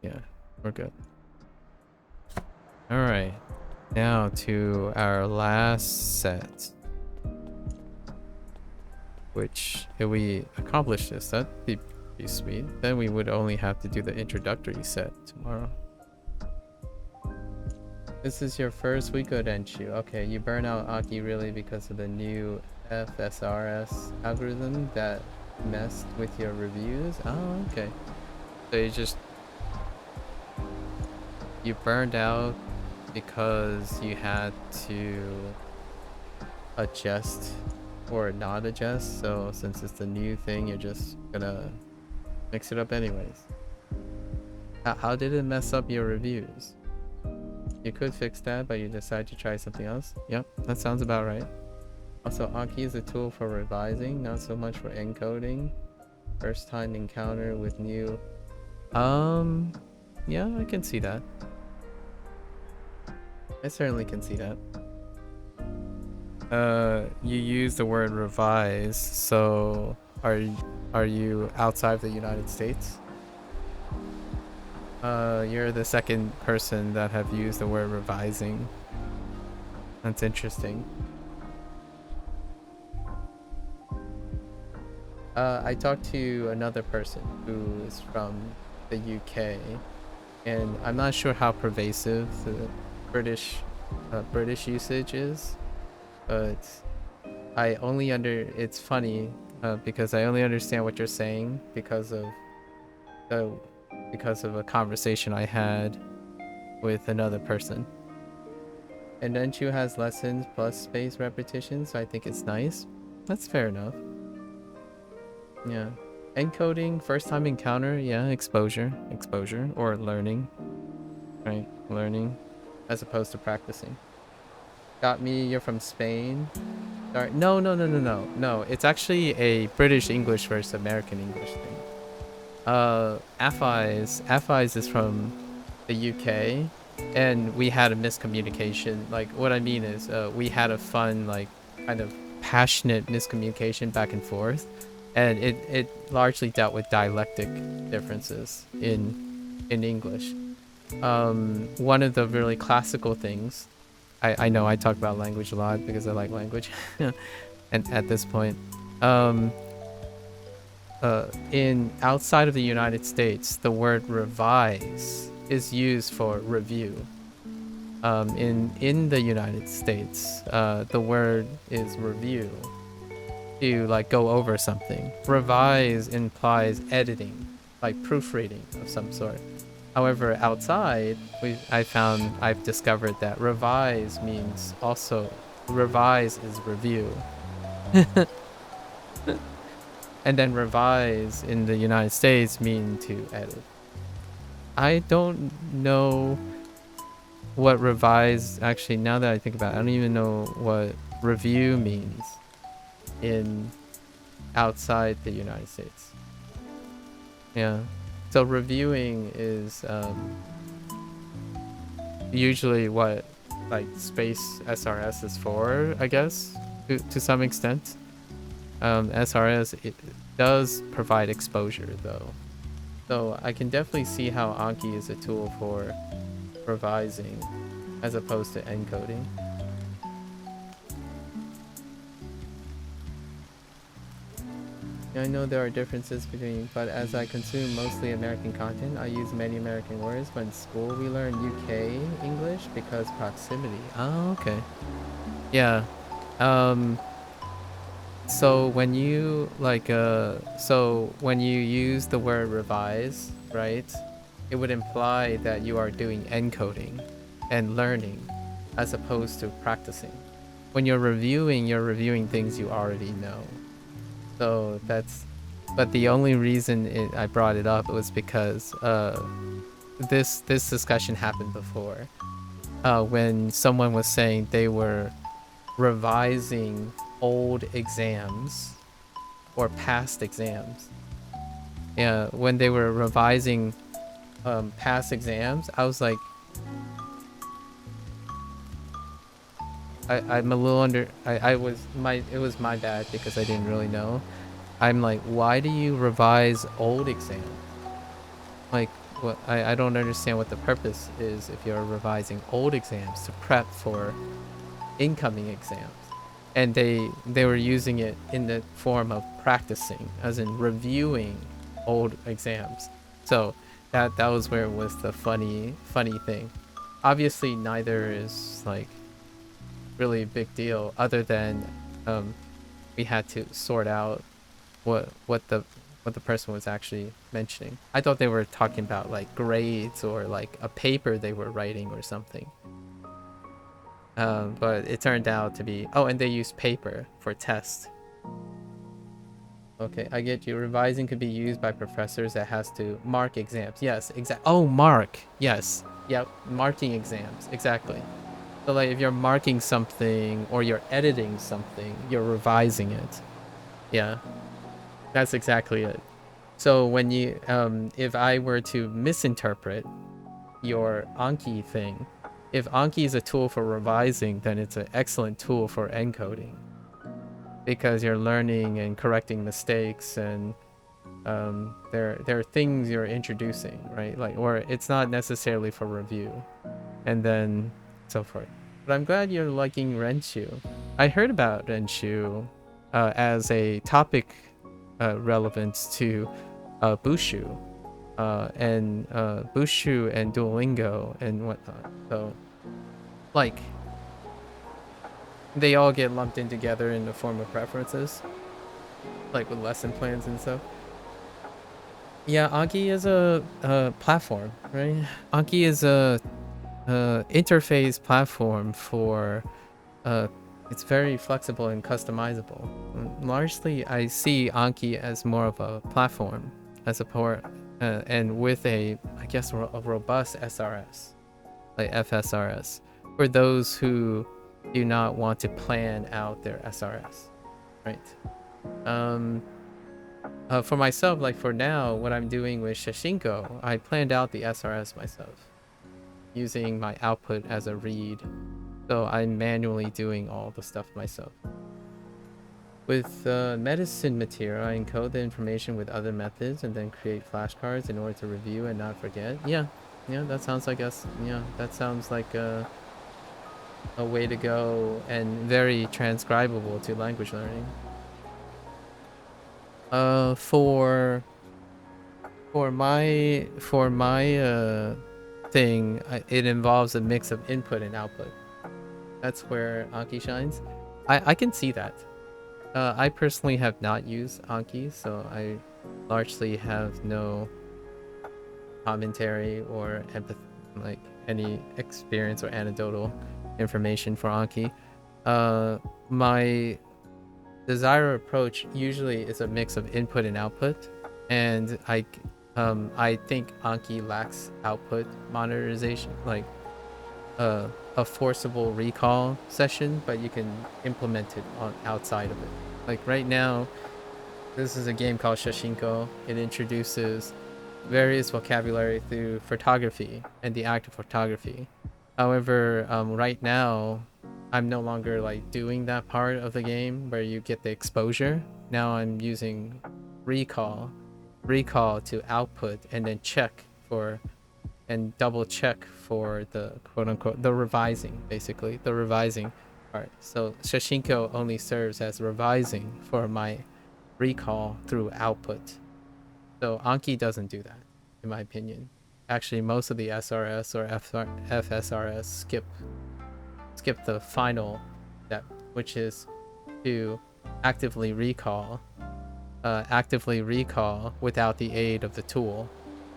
Yeah, we're good. Alright. Now to our last set. Which, if we accomplish this, that'd be pretty sweet. Then we would only have to do the introductory set tomorrow. This is your first week of Denshu. Okay, you burn out Aki really because of the new FSRS algorithm that messed with your reviews? Oh, okay. So you burned out because you had to adjust or not adjust. So since it's the new thing, you're just gonna mix it up anyways. How did it mess up your reviews? You could fix that, but you decide to try something else. Yep, that sounds about right. Also, Anki is a tool for revising, not so much for encoding. First time encounter with new... Yeah, I can see that. I certainly can see that. You use the word revise, so are you outside of the United States? You're the second person that have used the word revising. That's interesting. I talked to another person who is from the UK, and I'm not sure how pervasive the British usage is, but it's funny because I only understand what you're saying because of a conversation I had with another person. And then Chu has lessons plus space repetition, so I think it's nice. That's fair enough. Yeah. Encoding, first time encounter, yeah, exposure, or learning, right? Learning, as opposed to practicing. Got me, you're from Spain. Sorry, no. It's actually a British English versus American English thing. Affis is from the UK, and we had a miscommunication. Like, what I mean is, we had a fun, like, kind of passionate miscommunication back and forth, and it largely dealt with dialectic differences in English. One of the really classical things, I know I talk about language a lot because I like language, and at this point, um, in outside of the United States, the word revise is used for review. In the United States, the word is review, to like go over something. Revise implies editing, like proofreading of some sort. However, outside, I've discovered that revise means also, revise is review. And then revise in the United States mean to edit. I don't know what revise, actually, now that I think about it, I don't even know what review means in outside the United States. Yeah. So reviewing is usually what like space SRS is for, I guess, to some extent. SRS, it does provide exposure though. So I can definitely see how Anki is a tool for revising as opposed to encoding. I know there are differences between, but as I consume mostly American content, I use many American words. But in school, we learn UK English because proximity. Oh, okay. Yeah. So when you when you use the word revise, right, it would imply that you are doing encoding and learning as opposed to practicing. When you're reviewing things you already know. So that's, but the only reason I brought it up was because this discussion happened before, when someone was saying they were revising old exams or past exams. Yeah, when they were revising past exams, I was like, I'm a little under, it was my bad because I didn't really know. I'm like, why do you revise old exams? Like, what? I don't understand what the purpose is if you're revising old exams to prep for incoming exams. And they were using it in the form of practicing, as in reviewing old exams. So that was where it was the funny thing. Obviously, neither is like really a big deal, other than we had to sort out what the person was actually mentioning. I thought they were talking about like grades or like a paper they were writing or something. But it turned out to be, oh, and they use paper for tests. Okay, I get you. Revising could be used by professors that has to mark exams. Yes, oh, mark. Yes. Yep, marking exams. Exactly. So like if you're marking something or you're editing something, you're revising it. Yeah. That's exactly it. So when you if I were to misinterpret your Anki thing, if Anki is a tool for revising, then it's an excellent tool for encoding, because you're learning and correcting mistakes, and there are things you're introducing, right? Like, or it's not necessarily for review, and then so forth. But I'm glad you're liking Renshu. I heard about Renshu as a topic relevant to Bushu, and Bushu and Duolingo and whatnot. So, like, they all get lumped in together in the form of preferences, like with lesson plans and stuff. Yeah, Anki is a platform, right? Anki is a interface platform for it's very flexible and customizable. Largely, I see Anki as more of a platform, as a port, and with a, I guess, a robust SRS, like FSRS, for those who do not want to plan out their SRS, right? For myself, like for now, what I'm doing with Shashingo, I planned out the SRS myself, using my output as a read. So I'm manually doing all the stuff myself. With medicine material, I encode the information with other methods and then create flashcards in order to review and not forget. Yeah, that sounds like us. Yeah, that sounds like a way to go and very transcribable to language learning. For my thing, it involves a mix of input and output. That's where Anki shines. I can see that. I personally have not used Anki, so I largely have no commentary or empathy, like any experience or anecdotal information for Anki. My desired approach usually is a mix of input and output, and I think Anki lacks output monitorization, like a forcible recall session, but you can implement it on outside of it. Like right now, this is a game called Shashingo. It introduces various vocabulary through photography and the act of photography. However, right now, I'm no longer like doing that part of the game where you get the exposure. Now I'm using recall to output and then check for and double check for the quote unquote the revising, basically the revising part. So Shashinko only serves as revising for my recall through output. So Anki doesn't do that, in my opinion. Actually, most of the SRS or FSRS skip the final step, which is to actively recall without the aid of the tool.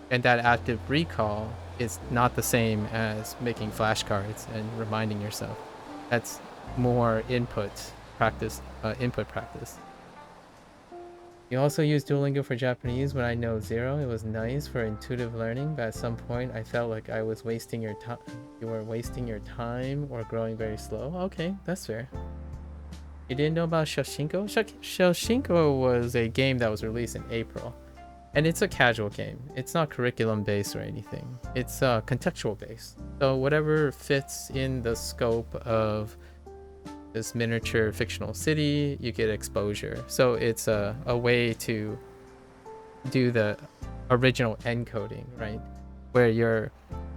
And that active recall is not the same as making flashcards and reminding yourself. That's more input practice. You also use Duolingo for Japanese when I know zero. It was nice for intuitive learning, but at some point I felt like I was wasting your time. You were wasting your time or growing very slow. Okay, that's fair. You didn't know about Shashingo? Shashingo was a game that was released in April. And it's a casual game. It's not curriculum based or anything. It's contextual based. So whatever fits in the scope of this miniature fictional city, you get exposure. So it's a way to do the original encoding, right? Where you're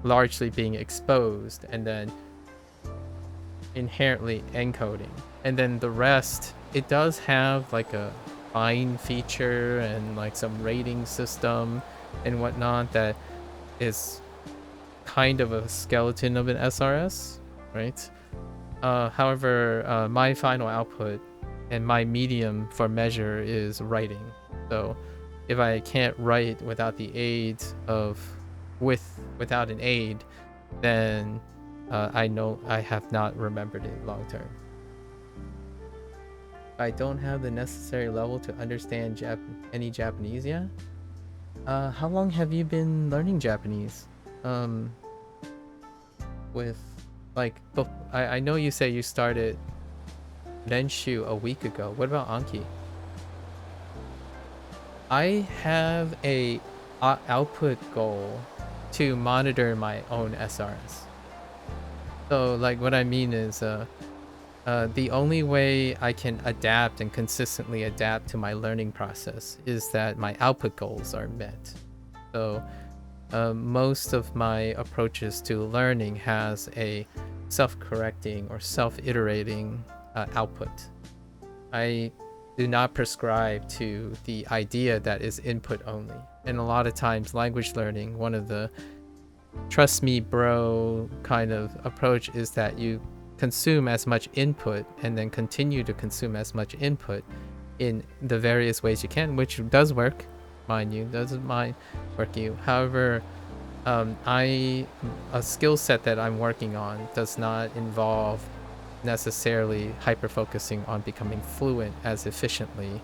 largely being exposed and then inherently encoding. And then the rest, it does have like a fine feature and like some rating system and whatnot that is kind of a skeleton of an SRS, right? However, my final output and my medium for measure is writing. So if I can't write without the aid without an aid, then I know I have not remembered it long term. I don't have the necessary level to understand any Japanese yet. How long have you been learning Japanese? With like, I know you say you started Renshu a week ago. What about Anki? I have a output goal to monitor my own SRS. So like what I mean is the only way I can adapt and consistently adapt to my learning process is that my output goals are met. So most of my approaches to learning has a self-correcting or self-iterating output. I do not prescribe to the idea that is input only. And a lot of times language learning, one of the trust me bro kind of approach is that you consume as much input and then continue to consume as much input in the various ways you can, which does work, mind you, doesn't mind work you. However, a skill set that I'm working on does not involve necessarily hyper focusing on becoming fluent as efficiently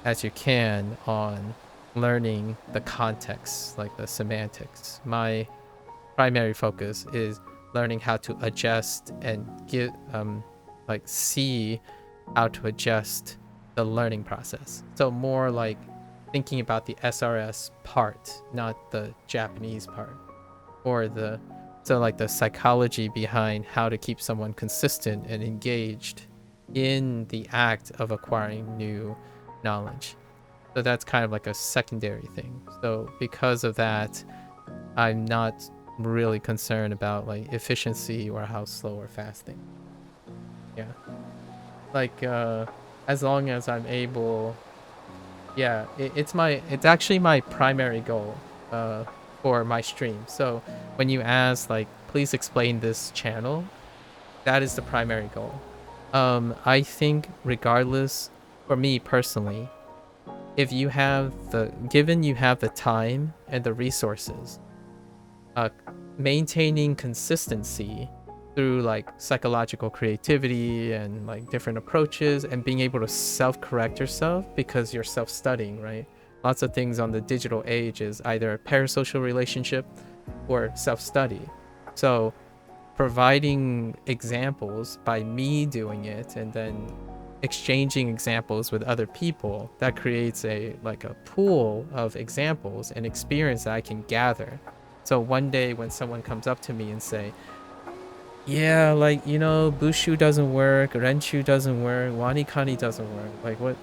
as you can on learning the context, like the semantics. My primary focus is learning how to adjust and get like see how to adjust the learning process. So more like thinking about the SRS part, not the Japanese part, or the so like the psychology behind how to keep someone consistent and engaged in the act of acquiring new knowledge. So that's kind of like a secondary thing. So because of that, I'm not really concerned about like efficiency or how slow or fast things. Yeah. Like as long as I'm able, yeah, it's actually my primary goal for my stream. So when you ask like please explain this channel, that is the primary goal. I think regardless, for me personally, if you have the time and the resources, maintaining consistency through like psychological creativity and like different approaches and being able to self-correct yourself because you're self-studying, right? Lots of things on the digital age is either a parasocial relationship or self-study. So providing examples by me doing it and then exchanging examples with other people, that creates a pool of examples and experience that I can gather. So one day when someone comes up to me and say, yeah, like, Bushu doesn't work, Renshu doesn't work, Wanikani doesn't work, like, what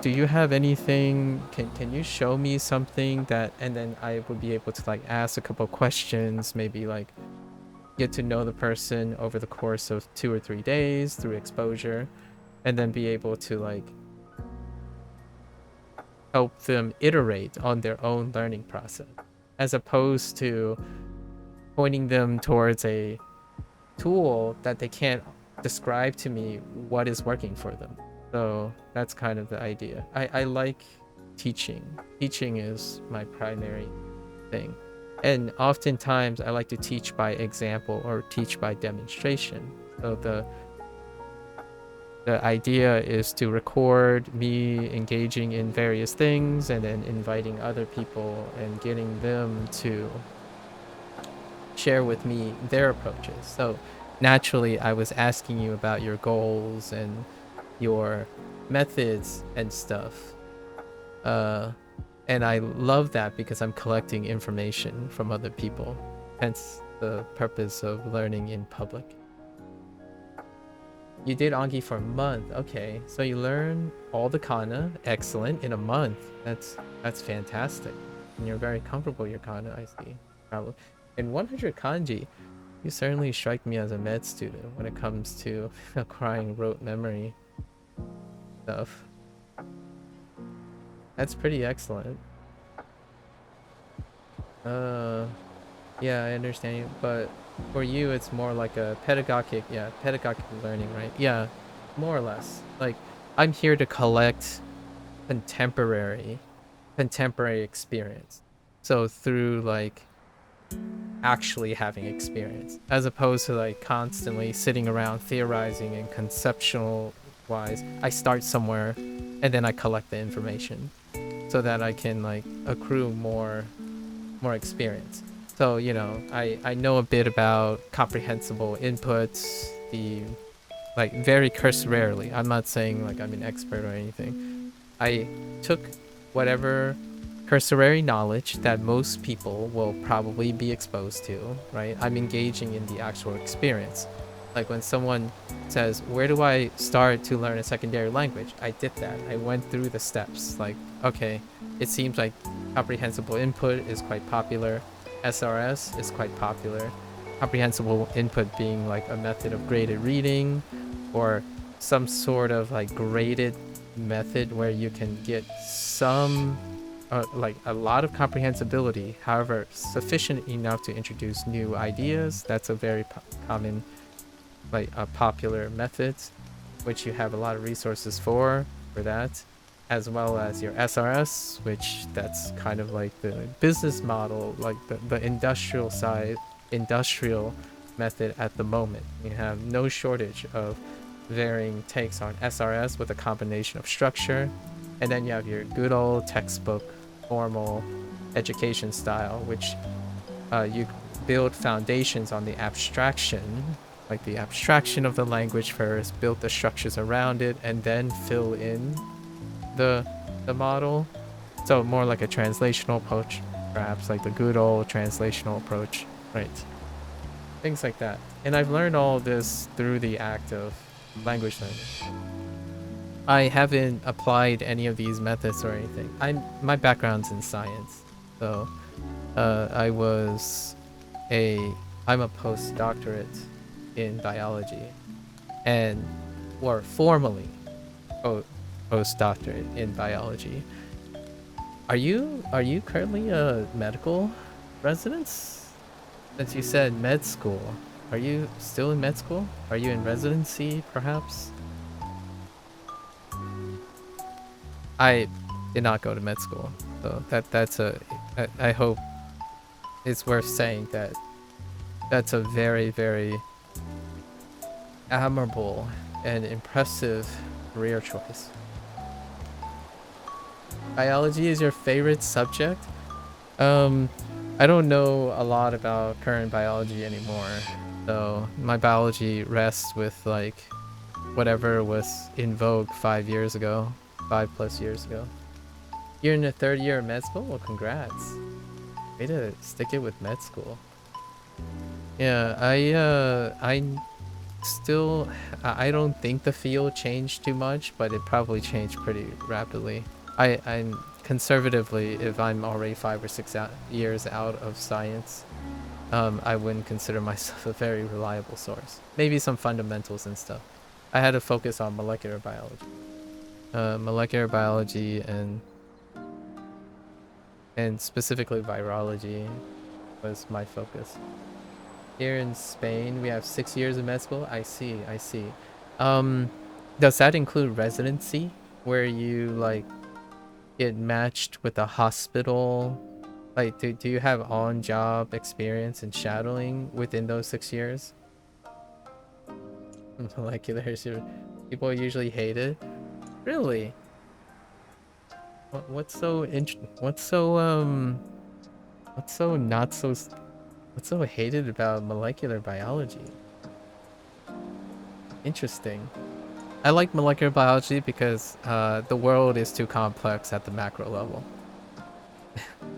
do you have anything, can you show me something that, and then I would be able to like ask a couple questions, maybe like get to know the person over the course of 2 or 3 days through exposure, and then be able to like help them iterate on their own learning process, as opposed to pointing them towards a tool that they can't describe to me what is working for them. So that's kind of the idea. I like teaching. Teaching is my primary thing. And oftentimes I like to teach by example or teach by demonstration. So the idea is to record me engaging in various things and then inviting other people and getting them to share with me their approaches. So naturally, I was asking you about your goals and your methods and stuff. And I love that because I'm collecting information from other people. Hence the purpose of learning in public. You did Anki for a month. Okay, so you learn all the kana. Excellent. In a month. That's fantastic. And you're very comfortable with your kana, I see. Probably. In 100 kanji, you certainly strike me as a med student when it comes to acquiring rote memory stuff. That's pretty excellent. Yeah, I understand you, but for you it's more like a pedagogic learning, right? Yeah, more or less. Like, I'm here to collect contemporary experience. So through like actually having experience, as opposed to like constantly sitting around theorizing and conceptual wise, I start somewhere and then I collect the information so that I can like accrue more experience. So I know a bit about comprehensible inputs, the like very cursorily. I'm not saying like I'm an expert or anything. I took whatever cursory knowledge that most people will probably be exposed to, right? I'm engaging in the actual experience. Like when someone says, where do I start to learn a secondary language? I did that. I went through the steps. Like, okay, it seems like comprehensible input is quite popular. SRS is quite popular. Comprehensible input being like a method of graded reading or some sort of like graded method where you can get some like a lot of comprehensibility, however sufficient enough to introduce new ideas. That's a very common like a popular method, which you have a lot of resources for that, as well as your SRS, which that's kind of like the business model, like the industrial side, industrial method at the moment. You have no shortage of varying takes on SRS with a combination of structure, and then you have your good old textbook formal education style, which you build foundations on the abstraction, like the abstraction of the language first, build the structures around it, and then fill in the model. So more like a translational approach, perhaps like the good old translational approach, right? Things like that. And I've learned all this through the act of language learning. I haven't applied any of these methods or anything. My background's in science, so I'm a postdoctorate in biology, and or formally postdoctorate in biology. Are you currently a medical resident? Since you said med school, are you still in med school? Are you in residency, perhaps? I did not go to med school, so I hope it's worth saying that that's a very, very admirable and impressive career choice. Biology is your favorite subject? I don't know a lot about current biology anymore, so my biology rests with like whatever was in vogue 5 years ago, 5+ years ago. You're in the 3rd year of med school? Well, congrats. Way to stick it with med school. Yeah, I don't think the field changed too much, but it probably changed pretty rapidly. I'm conservatively, if I'm already 5 or 6 years out of science, I wouldn't consider myself a very reliable source. Maybe some fundamentals and stuff. I had to focus on molecular biology. Molecular biology and specifically virology was my focus. Here in Spain, we have 6 years of med school. I see. Does that include residency, where you like get matched with a hospital? Like, do you have on-job experience and shadowing within those 6 years? Molecular, people usually hate it. Really? What's so hated about molecular biology? Interesting. I like molecular biology because the world is too complex at the macro level.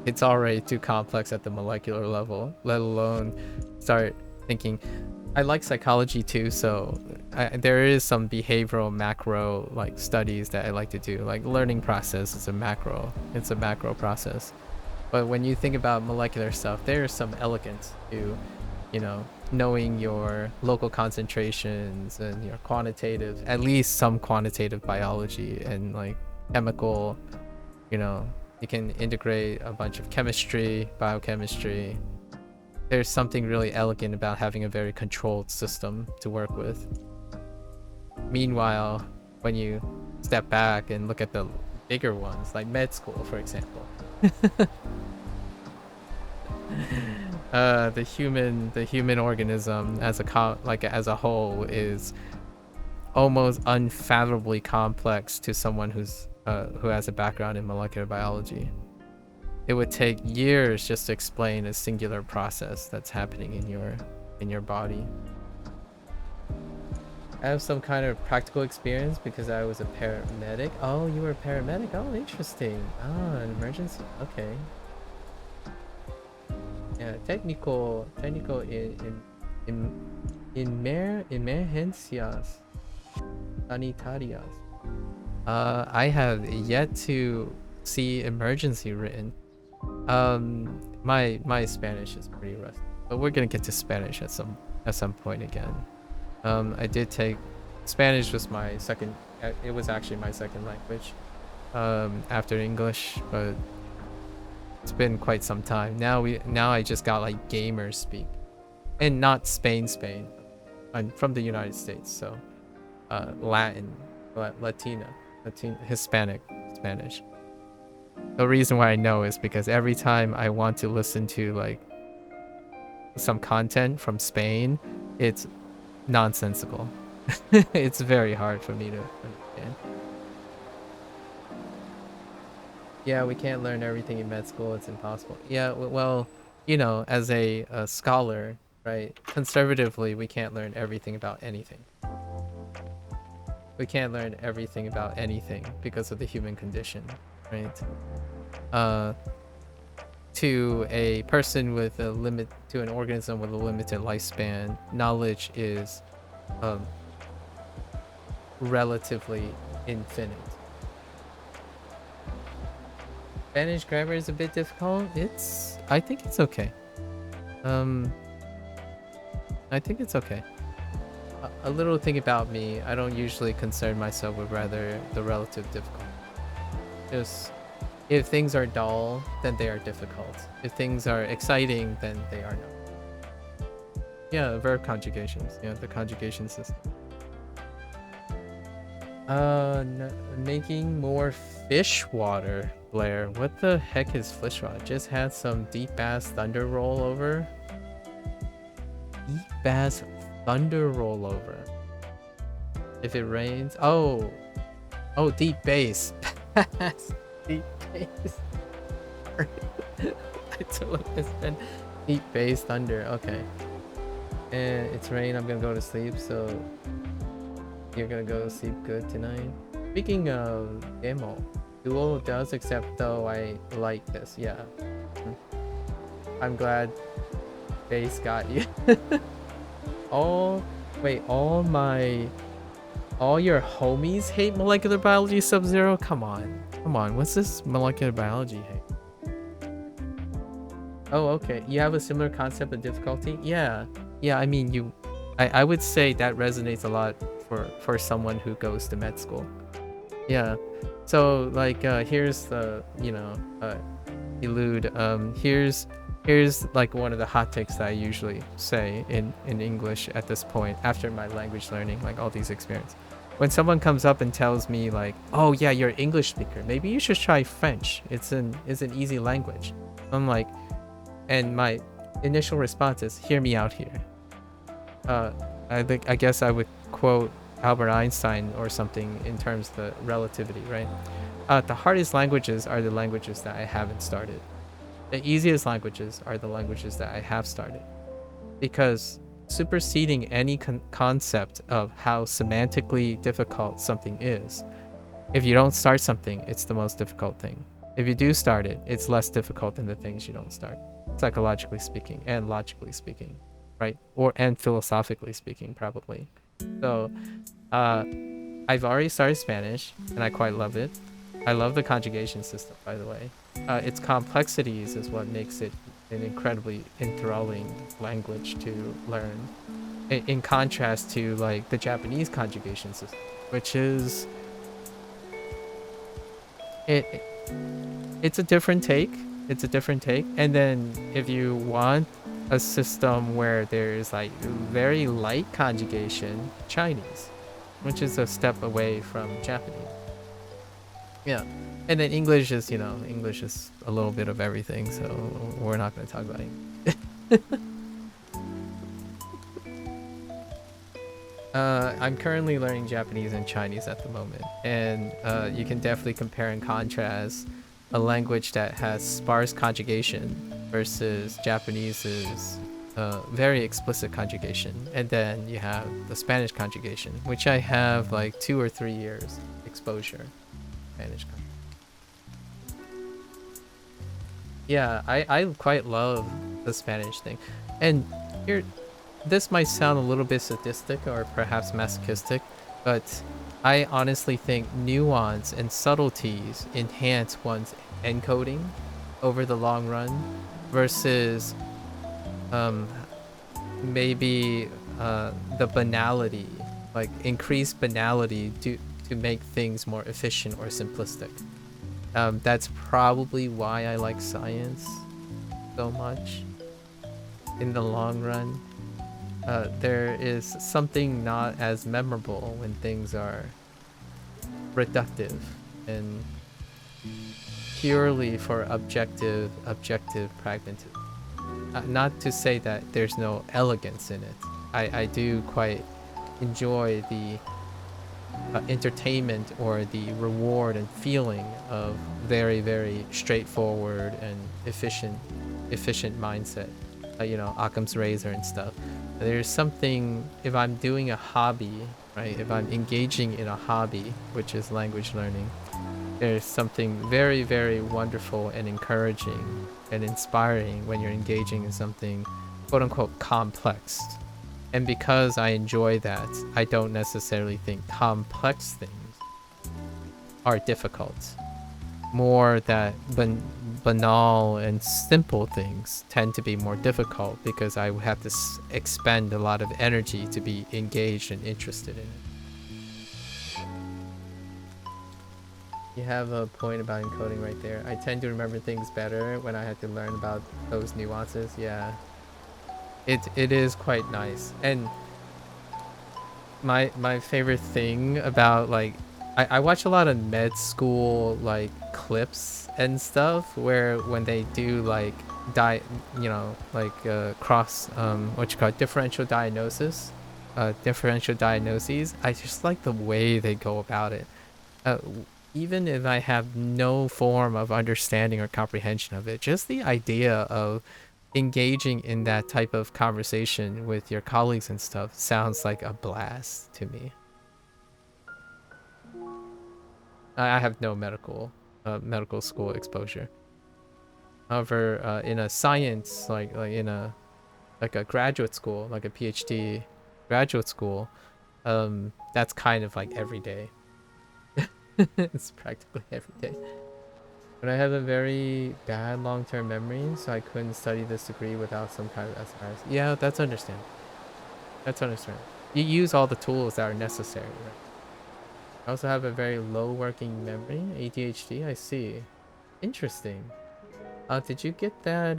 It's already too complex at the molecular level, let alone start thinking. I like psychology too, so there is some behavioral macro like studies that I like to do. Like learning process is a macro. It's a macro process. But when you think about molecular stuff, there's some elegance to, knowing your local concentrations and your quantitative, at least some quantitative biology and like chemical, you can integrate a bunch of chemistry, biochemistry. There's something really elegant about having a very controlled system to work with. Meanwhile, when you step back and look at the bigger ones, like med school, for example, the human organism as a whole is almost unfathomably complex to someone who has a background in molecular biology. It would take years just to explain a singular process that's happening in your body. I have some kind of practical experience because I was a paramedic. Oh, you were a paramedic? Oh, interesting. Ah, an emergency. Okay. Yeah, técnico en emergencias sanitarias. I have yet to see emergency written. My Spanish is pretty rusty, but we're gonna get to Spanish at some point again. I did take Spanish was my second. It was actually my second language after English, but it's been quite some time. Now I just got like gamer speak, and not Spain. I'm from the United States, so Latina, Hispanic Spanish. The reason why I know is because every time I want to listen to like some content from Spain, it's nonsensical. It's very hard for me to understand. Yeah, we can't learn everything in med school. It's impossible. Yeah, well, you know, as a scholar, right? Conservatively, we can't learn everything about anything. We can't learn everything about anything because of the human condition, right? Uh, to a person with a limit, to an organism with a limited lifespan, knowledge is relatively infinite. Spanish grammar is a bit difficult. I think it's okay. I think it's okay. A little thing about me, I don't usually concern myself with rather the relative difficulty. Just if things are dull, then they are difficult. If things are exciting, then they are not. Yeah, verb conjugations. Yeah, the conjugation system. Making more fish water, Blair. What the heck is fish water? Just had some deep bass thunder rollover. Deep bass thunder rollover. If it rains, oh, deep bass. Deep bass. I totally understand. Deep bass thunder. Okay. And it's rain. I'm gonna go to sleep. So you're gonna go to sleep good tonight. Speaking of demo, Duo does accept though. I like this. Yeah. I'm glad bass got you. all your homies hate molecular biology Sub-Zero? Come on. What's this molecular biology hate? Oh, okay. You have a similar concept of difficulty? Yeah. I mean, I would say that resonates a lot for someone who goes to med school. Yeah. So like here's the, elude. Here's like one of the hot takes that I usually say in English at this point after my language learning, like all these experiences. When someone comes up and tells me like, oh yeah, you're an English speaker, maybe you should try French. It's an easy language. I'm like, and my initial response is, hear me out here. I guess I would quote Albert Einstein or something in terms of the relativity, right? The hardest languages are the languages that I haven't started. The easiest languages are the languages that I have started. Because superseding any concept of how semantically difficult something is, if you don't start something, it's the most difficult thing. If you do start it, it's less difficult than the things you don't start, psychologically speaking and logically speaking, right? And philosophically speaking, probably. So I've already started Spanish and I quite love it. I love the conjugation system, by the way. Its complexities is what makes it an incredibly enthralling language to learn, in contrast to like the Japanese conjugation system, which is it's a different take. And then if you want a system where there's like very light conjugation, Chinese, which is a step away from Japanese. Yeah. And then English is a little bit of everything, so we're not going to talk about it. I'm currently learning Japanese and Chinese at the moment, and you can definitely compare and contrast a language that has sparse conjugation versus Japanese's very explicit conjugation. And then you have the Spanish conjugation, which I have like 2 or 3 years exposure. Spanish conjugation. Yeah, I quite love the Spanish thing. And here, this might sound a little bit sadistic or perhaps masochistic, but I honestly think nuance and subtleties enhance one's encoding over the long run versus maybe the banality, like increased banality to make things more efficient or simplistic. That's probably why I like science so much in the long run. There is something not as memorable when things are reductive and purely for objective pragmatism. not to say that there's no elegance in it. I do quite enjoy the entertainment or the reward and feeling of very, very straightforward and efficient mindset. You know, Occam's razor and stuff. There's something, if I'm doing a hobby, right? If I'm engaging in a hobby, which is language learning, there's something very, very wonderful and encouraging and inspiring when you're engaging in something quote unquote complex. And because I enjoy that, I don't necessarily think complex things are difficult. More that banal and simple things tend to be more difficult because I would have to expend a lot of energy to be engaged and interested in it. You have a point about encoding right there. I tend to remember things better when I had to learn about those nuances. Yeah. It is quite nice. And my favorite thing about, like, I watch a lot of med school like clips and stuff where when they do like cross what you call it, differential diagnoses. I just like the way they go about it. uh, Even if I have no form of understanding or comprehension of it, just the idea of engaging in that type of conversation with your colleagues and stuff sounds like a blast to me. I have no medical school exposure. However, in a science, like in a graduate school, like a PhD graduate school, that's kind of like every day. It's practically every day. But I have a very bad long-term memory, so I couldn't study this degree without some kind of SRS. Yeah, that's understandable. That's understandable. You use all the tools that are necessary, right? I also have a very low working memory, ADHD. I see. Interesting. Did you get that?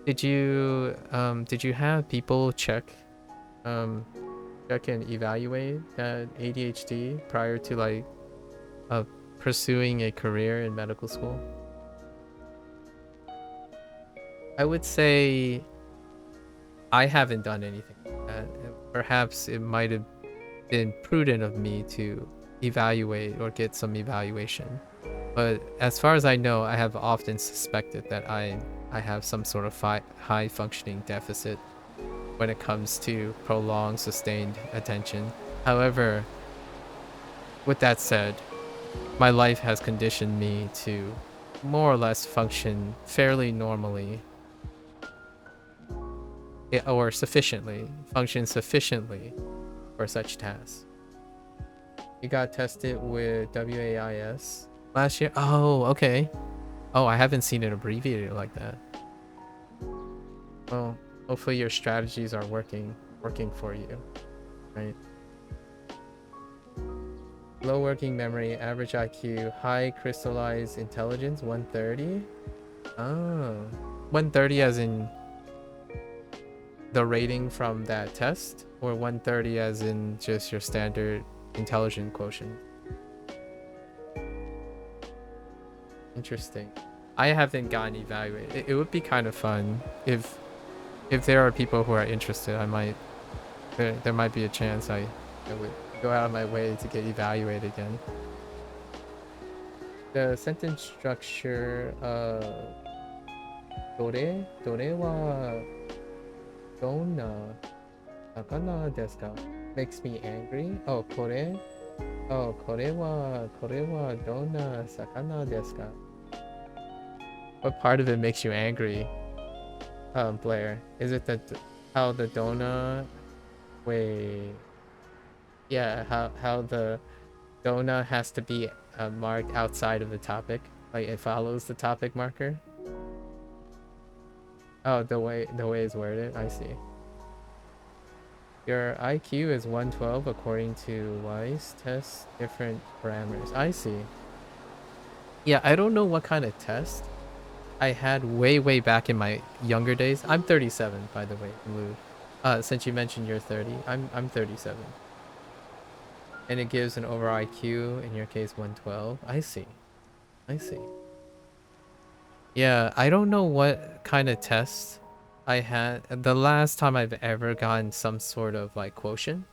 Did you have people um, check and evaluate that ADHD prior to like uh, pursuing a career in medical school? I would say I haven't done anything like that. Perhaps it might have been prudent of me to evaluate or get some evaluation. But as far as I know, I have often suspected that I have some sort of high functioning deficit when it comes to prolonged sustained attention. However, with that said, my life has conditioned me to more or less function fairly normally, or function sufficiently for such tasks. You got tested with WAIS last year? Oh, okay. Oh, I haven't seen it abbreviated like that. Well, hopefully your strategies are working for you, right? Low working memory, average IQ, high crystallized intelligence, 130. Oh, 130 as in the rating from that test, or 130 as in just your standard intelligence quotient? Interesting. I haven't gotten evaluated. It would be kind of fun if there are people who are interested. There might be a chance I would go out of my way to get evaluated again. The sentence structure, どれはどんな魚ですか? Makes me angry. Oh, これはどんな魚ですか? What part of it makes you angry, Blair? Is it how the donut? Wait. Yeah, how the donut has to be marked outside of the topic, like it follows the topic marker. Oh, the way it's worded. I see. Your IQ is 112 according to Weiss test different parameters. I see. Yeah, I don't know what kind of test I had way back in my younger days. I'm 37, by the way, Lou. Since you mentioned you're 30, I'm 37. And it gives an overall IQ, in your case 112. I see. Yeah, I don't know what kind of test I had. The last time I've ever gotten some sort of like quotient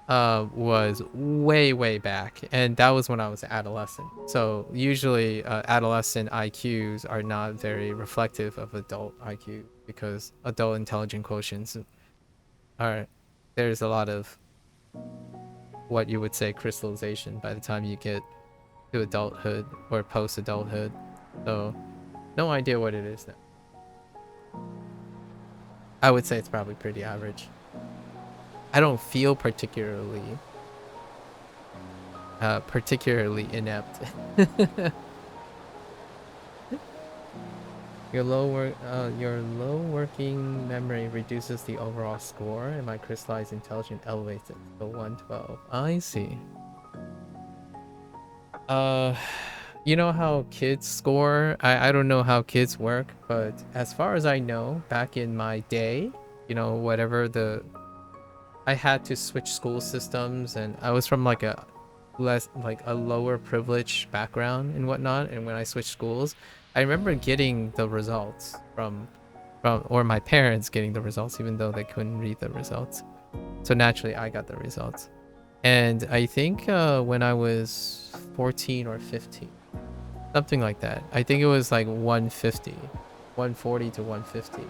was way back, and that was when I was adolescent. So usually adolescent IQs are not very reflective of adult IQ because adult intelligence quotients are, there's a lot of what you would say crystallization by the time you get to adulthood or post adulthood. So no idea what it is now. I would say it's probably pretty average. I don't feel particularly inept. Your low working memory reduces the overall score, and my crystallized intelligence elevates it to 112. I see. Uh, you know how kids score? I don't know how kids work, but as far as I know, back in my day, you know, whatever the I had to switch school systems, and I was from like a lower privileged background and whatnot. And when I switched schools, I remember getting the results from or my parents getting the results, even though they couldn't read the results. So naturally, I got the results. And I think when I was 14 or 15, something like that. I think it was like 150, 140 to 150.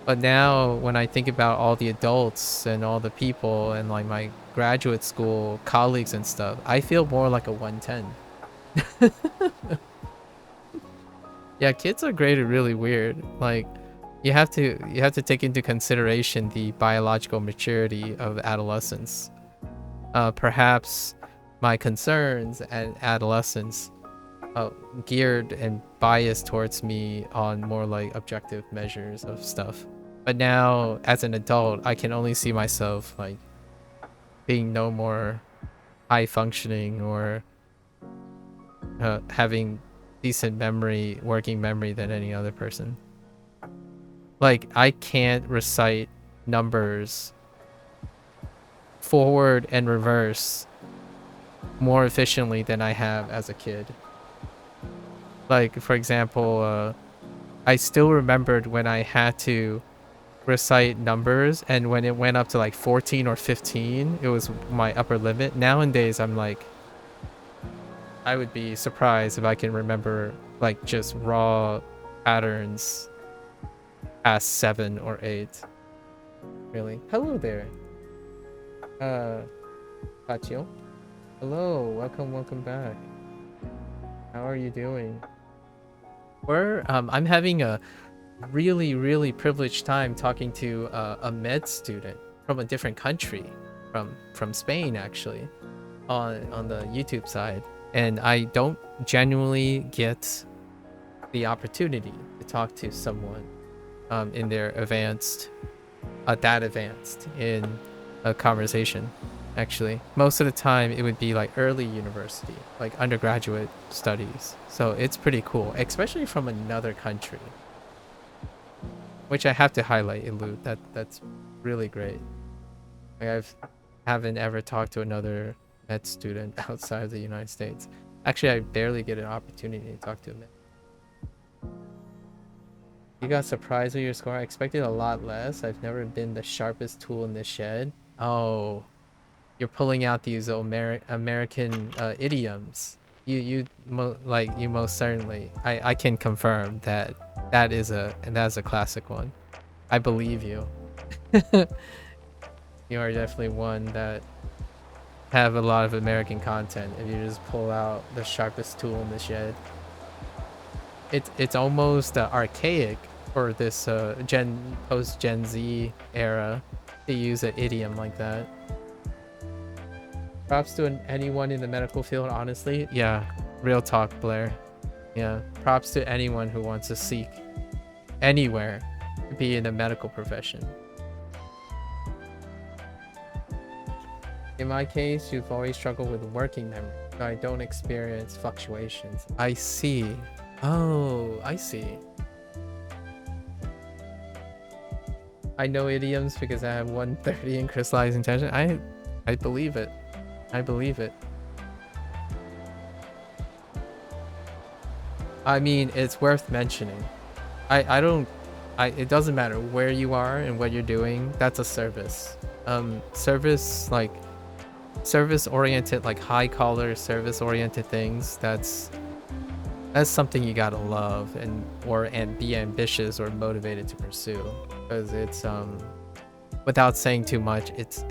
But now when I think about all the adults and all the people and like my graduate school colleagues and stuff, I feel more like a 110. Yeah, kids are graded really weird. Like you have to take into consideration the biological maturity of adolescence. Perhaps my concerns at adolescence geared and biased towards me on more like objective measures of stuff. But now, as an adult, I can only see myself like being no more high functioning or having decent memory, working memory than any other person. Like, I can't recite numbers forward and reverse more efficiently than I have as a kid. Like, for example, I still remembered when I had to recite numbers, and when it went up to like 14 or 15, it was my upper limit. Nowadays, I'm like, I would be surprised if I can remember like just raw patterns past 7 or 8. Really? Hello there. Pachio. Hello, welcome back. How are you doing? I'm having a really privileged time talking to a med student from a different country, from Spain actually, on the YouTube side, and I don't genuinely get the opportunity to talk to someone in their that advanced in a conversation. Actually, most of the time it would be like early university, like undergraduate studies. So it's pretty cool, especially from another country, which I have to highlight, Elude. That's really great. Like haven't ever talked to another med student outside of the United States. Actually, I barely get an opportunity to talk to a med. You got surprised with your score? I expected a lot less. I've never been the sharpest tool in the shed. Oh, you're pulling out these American idioms. You most certainly. I can confirm that that's a classic one. I believe you. You are definitely one that have a lot of American content if you just pull out the sharpest tool in the shed. It's almost archaic for this post Gen Z era to use an idiom like that. Props to anyone in the medical field, honestly. Yeah, real talk, Blair. Yeah, props to anyone who wants to seek anywhere to be in the medical profession. In my case, you've always struggled with working memory, so I don't experience fluctuations. I see. Oh, I see. I know idioms because I have 130 in crystallized intelligence. I believe it. I believe it. I mean, it's worth mentioning. I don't, it doesn't matter where you are and what you're doing. That's a service. Service, like, service oriented, like high collar service oriented things. That's something you gotta love and be ambitious or motivated to pursue, because it's without saying too much, it's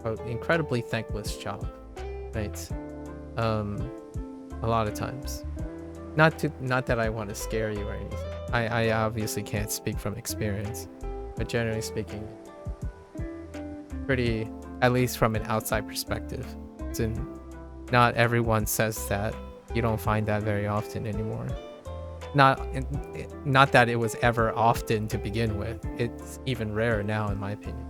an incredibly thankless job, right? A lot of times. Not that I want to scare you or anything. I obviously can't speak from experience, but generally speaking, pretty, at least from an outside perspective, not everyone says that. You don't find that very often anymore. Not that it was ever often to begin with. It's even rarer now, in my opinion.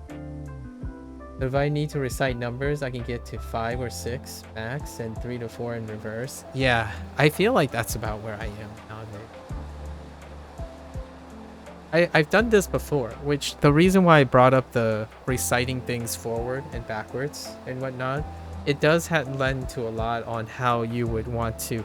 But if I need to recite numbers, I can get to 5 or 6 max and 3 to 4 in reverse. Yeah, I feel like that's about where I am nowadays. I've done this before, which the reason why I brought up the reciting things forward and backwards and whatnot, it does lend to a lot on how you would want to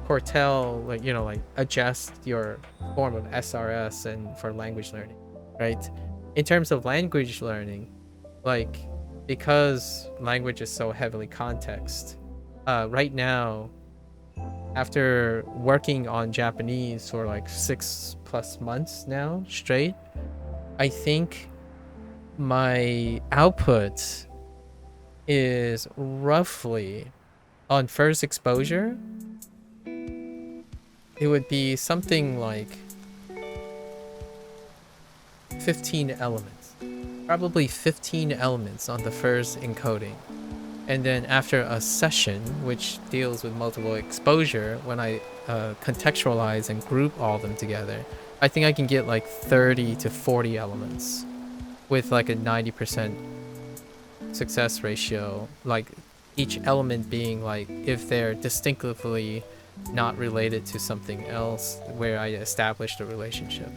cortel, like, you know, like adjust your form of SRS and for language learning, right? In terms of language learning, like, because language is so heavily context, right now, after working on Japanese for like 6+ months now straight, I think my output is roughly, on first exposure, it would be something like 15 elements. Probably 15 elements on the first encoding. And then after a session, which deals with multiple exposure, when I contextualize and group all of them together, I think I can get like 30 to 40 elements with like a 90% success ratio. Like each element being like, if they're distinctively not related to something else where I established a relationship.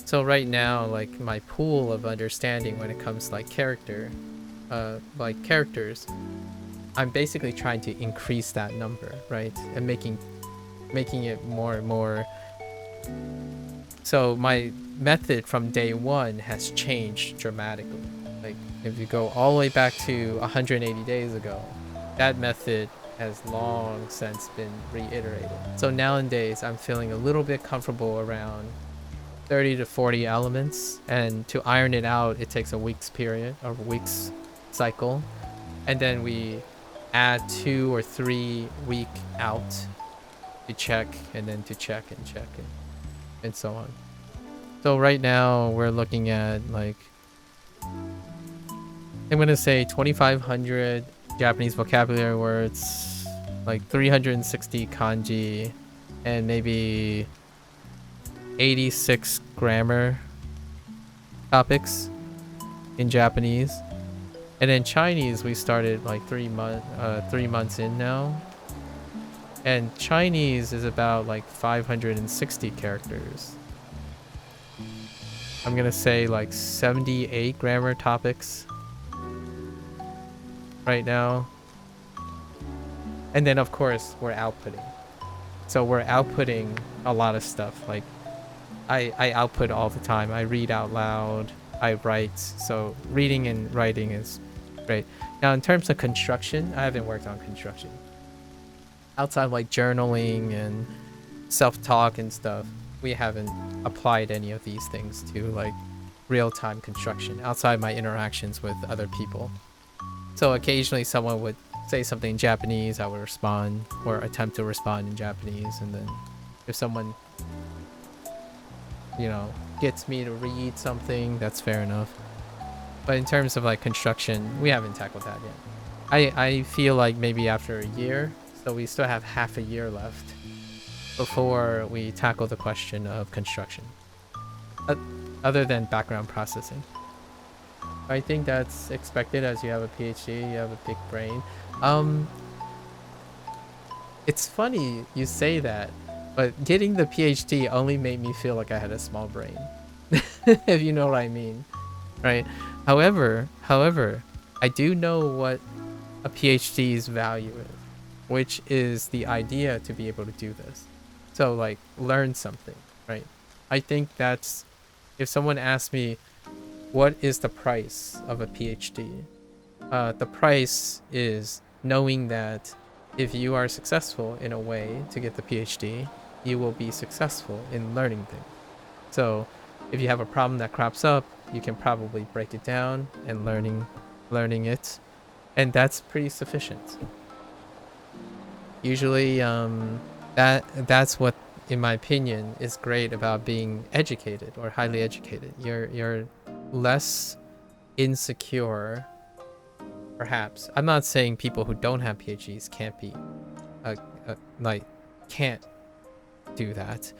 So right now, like, my pool of understanding when it comes to like characters, I'm basically trying to increase that number, right? And making it more and more. So my method from day one has changed dramatically. Like, if you go all the way back to 180 days ago, that method has long since been reiterated. So nowadays, I'm feeling a little bit comfortable around 30 to 40 elements, and to iron it out, it takes a week's period, or week's cycle, and then we add 2 or 3 week out to check, and then to check and so on. So right now we're looking at, like, I'm gonna say 2,500 Japanese vocabulary words, like 360 kanji, and maybe 86 grammar topics in Japanese. And then Chinese, we started like 3 months in now. And Chinese is about like 560 characters. I'm gonna say like 78 grammar topics right now. And then of course we're outputting. So we're outputting a lot of stuff. Like I output all the time. I read out loud, I write. So reading and writing is great. Now in terms of construction, I haven't worked on construction. Outside of like journaling and self-talk and stuff, we haven't applied any of these things to like real-time construction outside my interactions with other people. So occasionally someone would say something in Japanese, I would respond or attempt to respond in Japanese, and then if someone, you know, gets me to read something, that's fair enough. But in terms of like construction, we haven't tackled that yet. I feel like maybe after a year, so we still have half a year left before we tackle the question of construction, other than background processing. I think that's expected as you have a PhD, you have a big brain. It's funny you say that, but getting the PhD only made me feel like I had a small brain, if you know what I mean, right? However, I do know what a PhD's value is. which is the idea to be able to do this. So like learn something, right? I think that's, if someone asks me what is the price of a PhD, the price is knowing that if you are successful in a way to get the PhD, you will be successful in learning things. So if you have a problem that crops up, you can probably break it down and learning it, and that's pretty sufficient. Usually, that's what, in my opinion, is great about being educated or highly educated. You're less insecure. Perhaps I'm not saying people who don't have PhDs can't be, like, can't do that.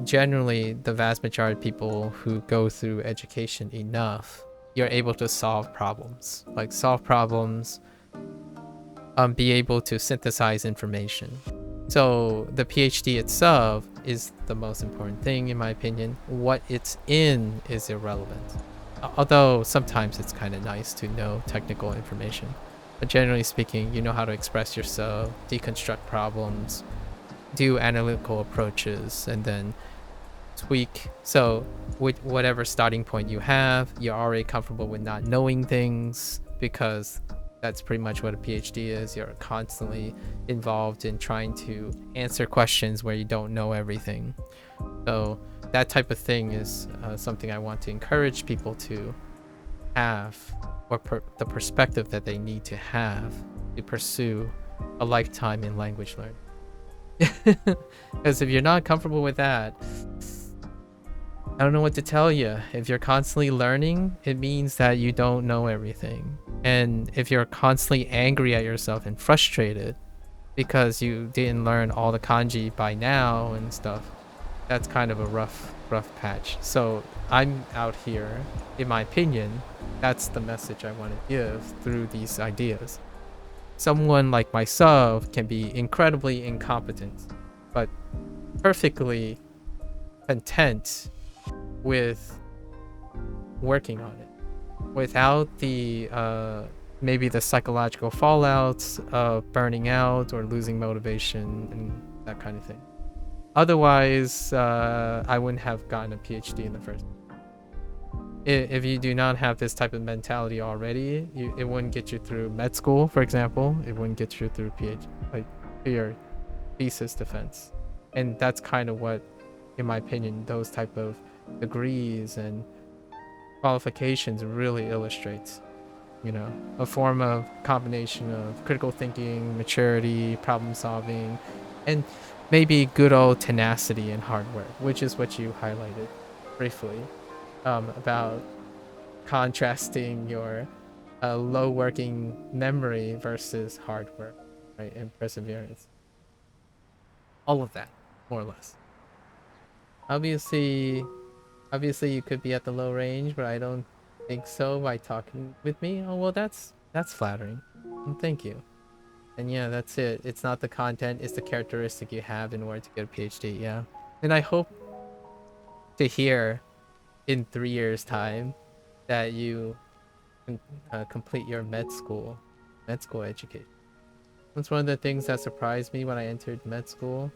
Generally, the vast majority of people who go through education enough, you're able to solve problems. Like solve problems, be able to synthesize information. So the PhD itself is the most important thing, in my opinion. What it's in is irrelevant. Although sometimes it's kind of nice to know technical information. But generally speaking, you know how to express yourself, deconstruct problems, do analytical approaches, and then tweak. So with whatever starting point you have, you're already comfortable with not knowing things, because that's pretty much what a PhD is. You're constantly involved in trying to answer questions where you don't know everything. So that type of thing is something I want to encourage people to have, or the perspective that they need to have to pursue a lifetime in language learning. Because if you're not comfortable with that, I don't know what to tell you. If you're constantly learning, it means that you don't know everything. And if you're constantly angry at yourself and frustrated because you didn't learn all the kanji by now and stuff, that's kind of a rough patch. So I'm out here, in my opinion, that's the message I want to give through these ideas. Someone like myself can be incredibly incompetent, but perfectly content with working on it without the maybe the psychological fallouts of burning out or losing motivation and that kind of thing. Otherwise, I wouldn't have gotten a PhD in the first place. If you do not have this type of mentality already, it wouldn't get you through med school, for example. It wouldn't get you through PhD, like your thesis defense. And that's kind of what, in my opinion, those type of degrees and qualifications really illustrates. You know, a form of combination of critical thinking, maturity, problem solving, and maybe good old tenacity and hard work, which is what you highlighted briefly, about contrasting your low working memory versus hard work, right, and perseverance. All of that, more or less. Obviously, you could be at the low range, but I don't think so by talking with me. Oh well, that's flattering. Thank you. And yeah, that's it. It's not the content, it's the characteristic you have in order to get a PhD. Yeah. And I hope to hear in 3 years time that you complete your med school education. That's one of the things that surprised me when I entered med school.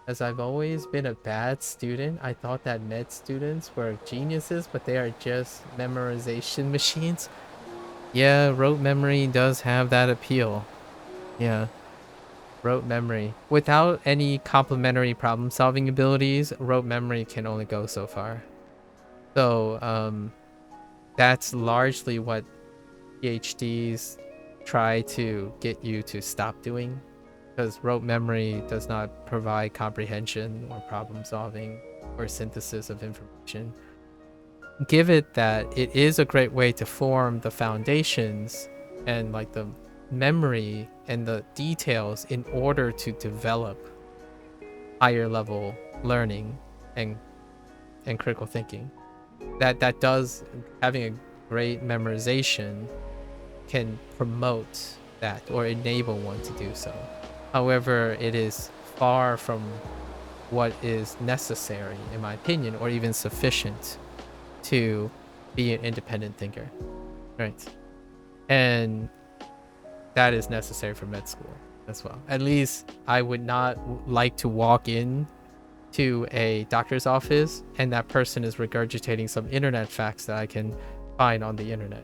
As I've always been a bad student, I thought that med students were geniuses, but they are just memorization machines. Yeah, rote memory does have that appeal. Yeah, rote memory. Without any complementary problem solving abilities, rote memory can only go so far. So, that's largely what PhDs try to get you to stop doing, because rote memory does not provide comprehension or problem solving or synthesis of information. Give it that it is a great way to form the foundations and like the memory and the details in order to develop higher level learning and critical thinking. That does, having a great memorization can promote that or enable one to do so. However, it is far from what is necessary, in my opinion, or even sufficient to be an independent thinker, right? And that is necessary for med school. as well. At least I would not like to walk in to a doctor's office and that person is regurgitating some internet facts that I can find on the internet.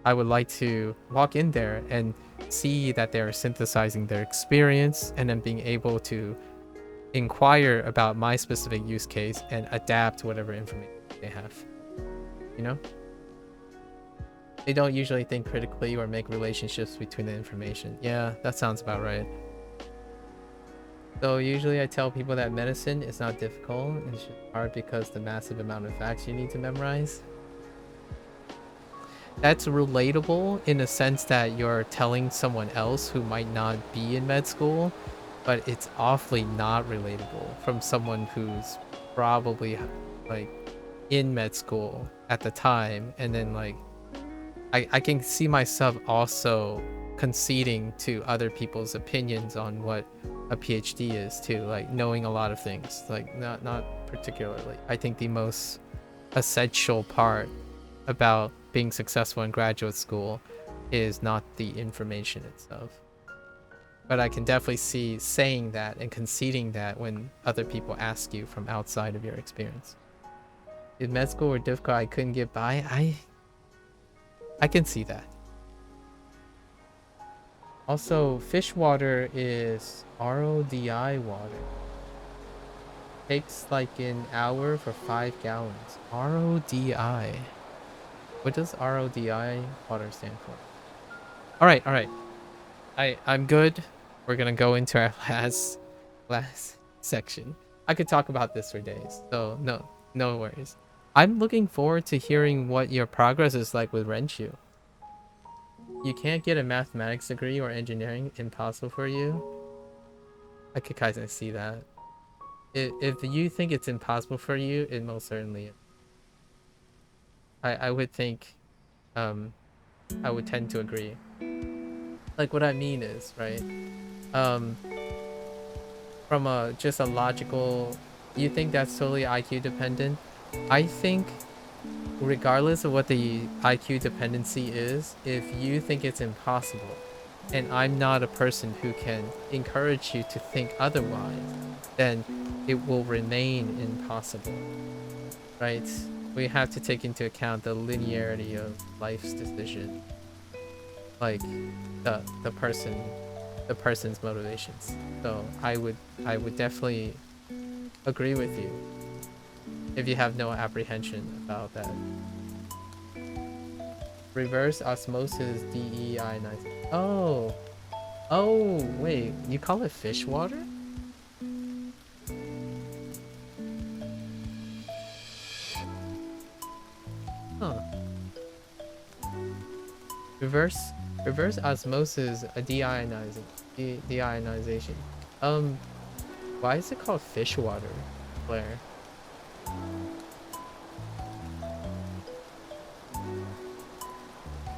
I would like to walk in there and see that they're synthesizing their experience and then being able to inquire about my specific use case and adapt whatever information they have. You know? They don't usually think critically or make relationships between the information. Yeah, that sounds about right. So usually I tell people that medicine is not difficult. It's just hard because the massive amount of facts you need to memorize. That's relatable in the sense that you're telling someone else who might not be in med school, but it's awfully not relatable from someone who's probably like in med school at the time. And then like, I can see myself also conceding to other people's opinions on what a PhD is too, like knowing a lot of things, like not particularly. I think the most essential part about being successful in graduate school is not the information itself. But I can definitely see saying that and conceding that when other people ask you from outside of your experience. If med school were difficult, I couldn't get by. I can see that. Also, fish water is RODI water. Takes like an hour for 5 gallons. RODI. What does RODI water stand for? Alright. I'm good. We're gonna go into our last section. I could talk about this for days, so no worries. I'm looking forward to hearing what your progress is like with Renshu. You can't get a mathematics degree or engineering, impossible for you. I could kind of see that. If you think it's impossible for you, it most certainly is. I would think, I would tend to agree. Like what I mean is, right? From just a logical, you think that's totally IQ dependent? I think regardless of what the IQ dependency is, if you think it's impossible, and I'm not a person who can encourage you to think otherwise, then it will remain impossible, right? We have to take into account the linearity of life's decision, like the person's motivations. So I would definitely agree with you if you have no apprehension about that. Reverse osmosis deionization. Oh, wait, you call it fish water? Huh. Reverse osmosis deionization. Why is it called fish water, Claire?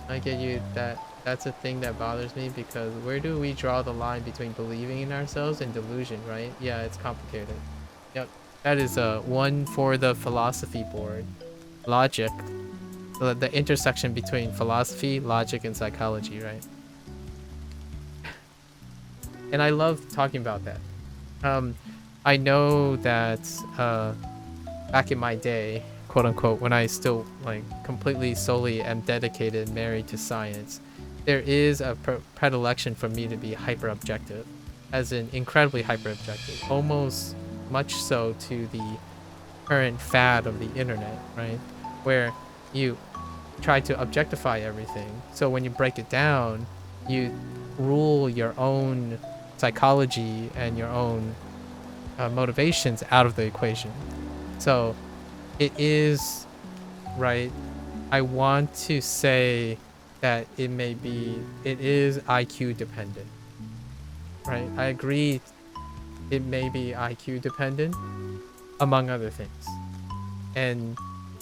I get you. That's a thing that bothers me, because where do we draw the line between believing in ourselves and delusion, right? Yeah, it's complicated. Yep. That is one for the philosophy board. Logic. The intersection between philosophy, logic, and psychology, right? And I love talking about that. I know that back in my day, quote unquote, when I still like completely solely am dedicated, married to science, there is a predilection for me to be hyper objective, as in incredibly hyper objective, almost much so to the current fad of the internet, right? Where you try to objectify everything. So when you break it down, you rule your own psychology and your own motivations out of the equation. So it is, right, I want to say that it is IQ dependent, right? I agree it may be IQ dependent, among other things. And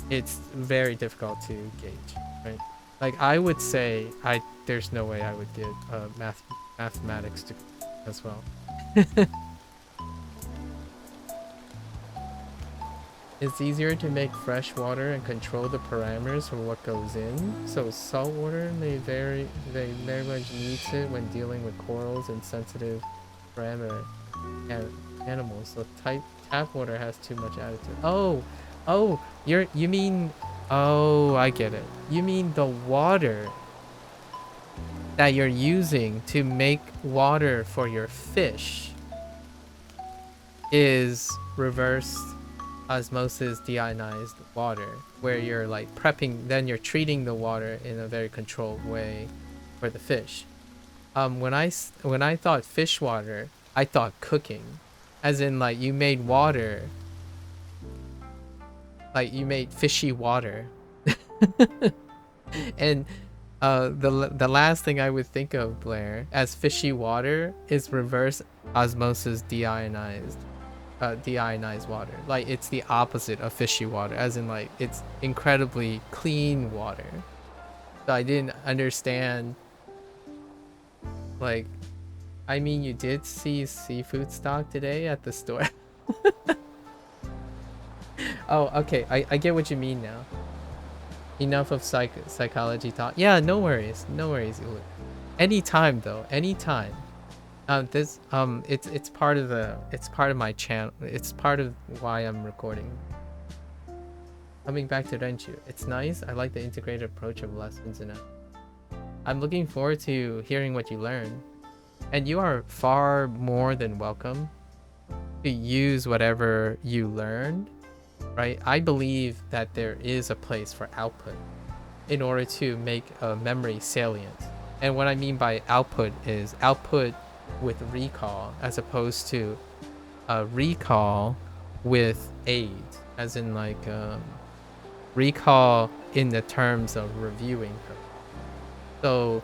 it's very difficult to gauge, right? Like I would say there's no way I would get a mathematics degree as well. It's easier to make fresh water and control the parameters for what goes in. So salt water they very much needs it when dealing with corals and sensitive parameter animals. So tap water has too much additive. Oh, you mean, oh, I get it. You mean the water that you're using to make water for your fish is reverse osmosis deionized water, where you're like prepping, then you're treating the water in a very controlled way for the fish. When I thought fish water, I thought cooking, as in like you made water, like you made fishy water. And the last thing I would think of, Blair, as fishy water is reverse osmosis deionized water. Like it's the opposite of fishy water, as in like it's incredibly clean water. So I didn't understand, like, I mean, you did see seafood stock today at the store. Oh, okay, I get what you mean now. Enough of psychology talk. Yeah, no worries, Ulu. Anytime though, anytime. It's part of my channel. It's part of why I'm recording. Coming back to Renchu, it's nice. I like the integrated approach of lessons, and I'm looking forward to hearing what you learn. And you are far more than welcome to use whatever you learned, right? I believe that there is a place for output in order to make a memory salient. And what I mean by output is output with recall, as opposed to recall with aid, as in like recall in the terms of reviewing her. So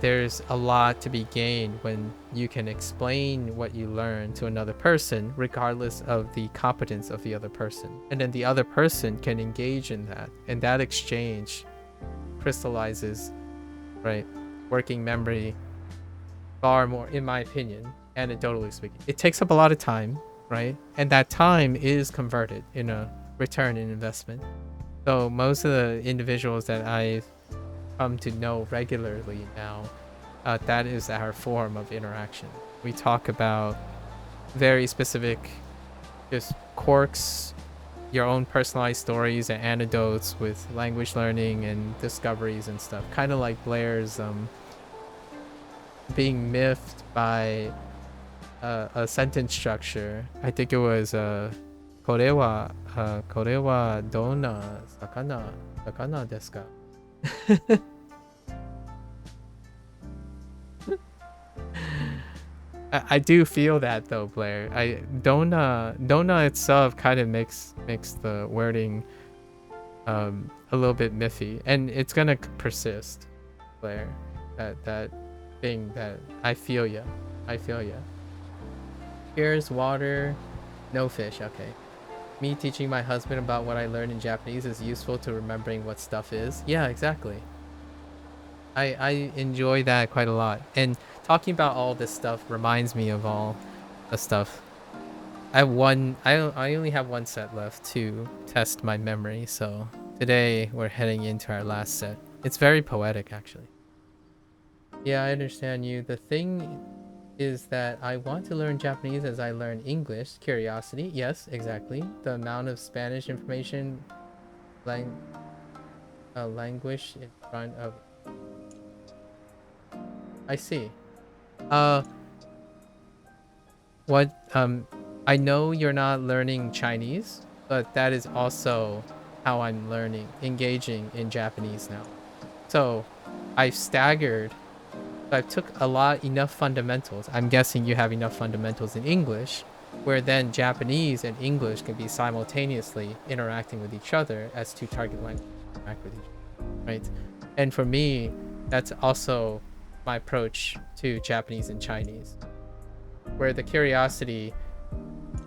there's a lot to be gained when you can explain what you learn to another person, regardless of the competence of the other person. And then the other person can engage in that. And that exchange crystallizes, right, working memory far more, in my opinion, anecdotally speaking. It takes up a lot of time, right? And that time is converted in a return in investment. So most of the individuals that I've come to know regularly now, that is our form of interaction. We talk about very specific just quirks, your own personalized stories and anecdotes with language learning and discoveries and stuff. Kind of like Blair's being miffed by a sentence structure. I think it was これはどんな魚ですか? I do feel that though, Blair. Dona itself kind of makes the wording a little bit miffy, and it's gonna persist, Blair. That thing that I feel ya. Here's water, no fish. Okay. Me teaching my husband about what I learned in Japanese is useful to remembering what stuff is. Yeah, exactly. I enjoy that quite a lot. And talking about all this stuff reminds me of all the stuff. I only have one set left to test my memory, so today we're heading into our last set. It's very poetic, actually. Yeah, I understand you. The thing is that I want to learn Japanese as I learn English. Curiosity, yes, exactly. The amount of Spanish information, language in front of. I see. I know you're not learning Chinese, but that is also how I'm engaging in Japanese now. So I've staggered. So I took enough fundamentals. I'm guessing you have enough fundamentals in English, where then Japanese and English can be simultaneously interacting with each other as two target languages interact with each other, right? And for me, that's also my approach to Japanese and Chinese, where the curiosity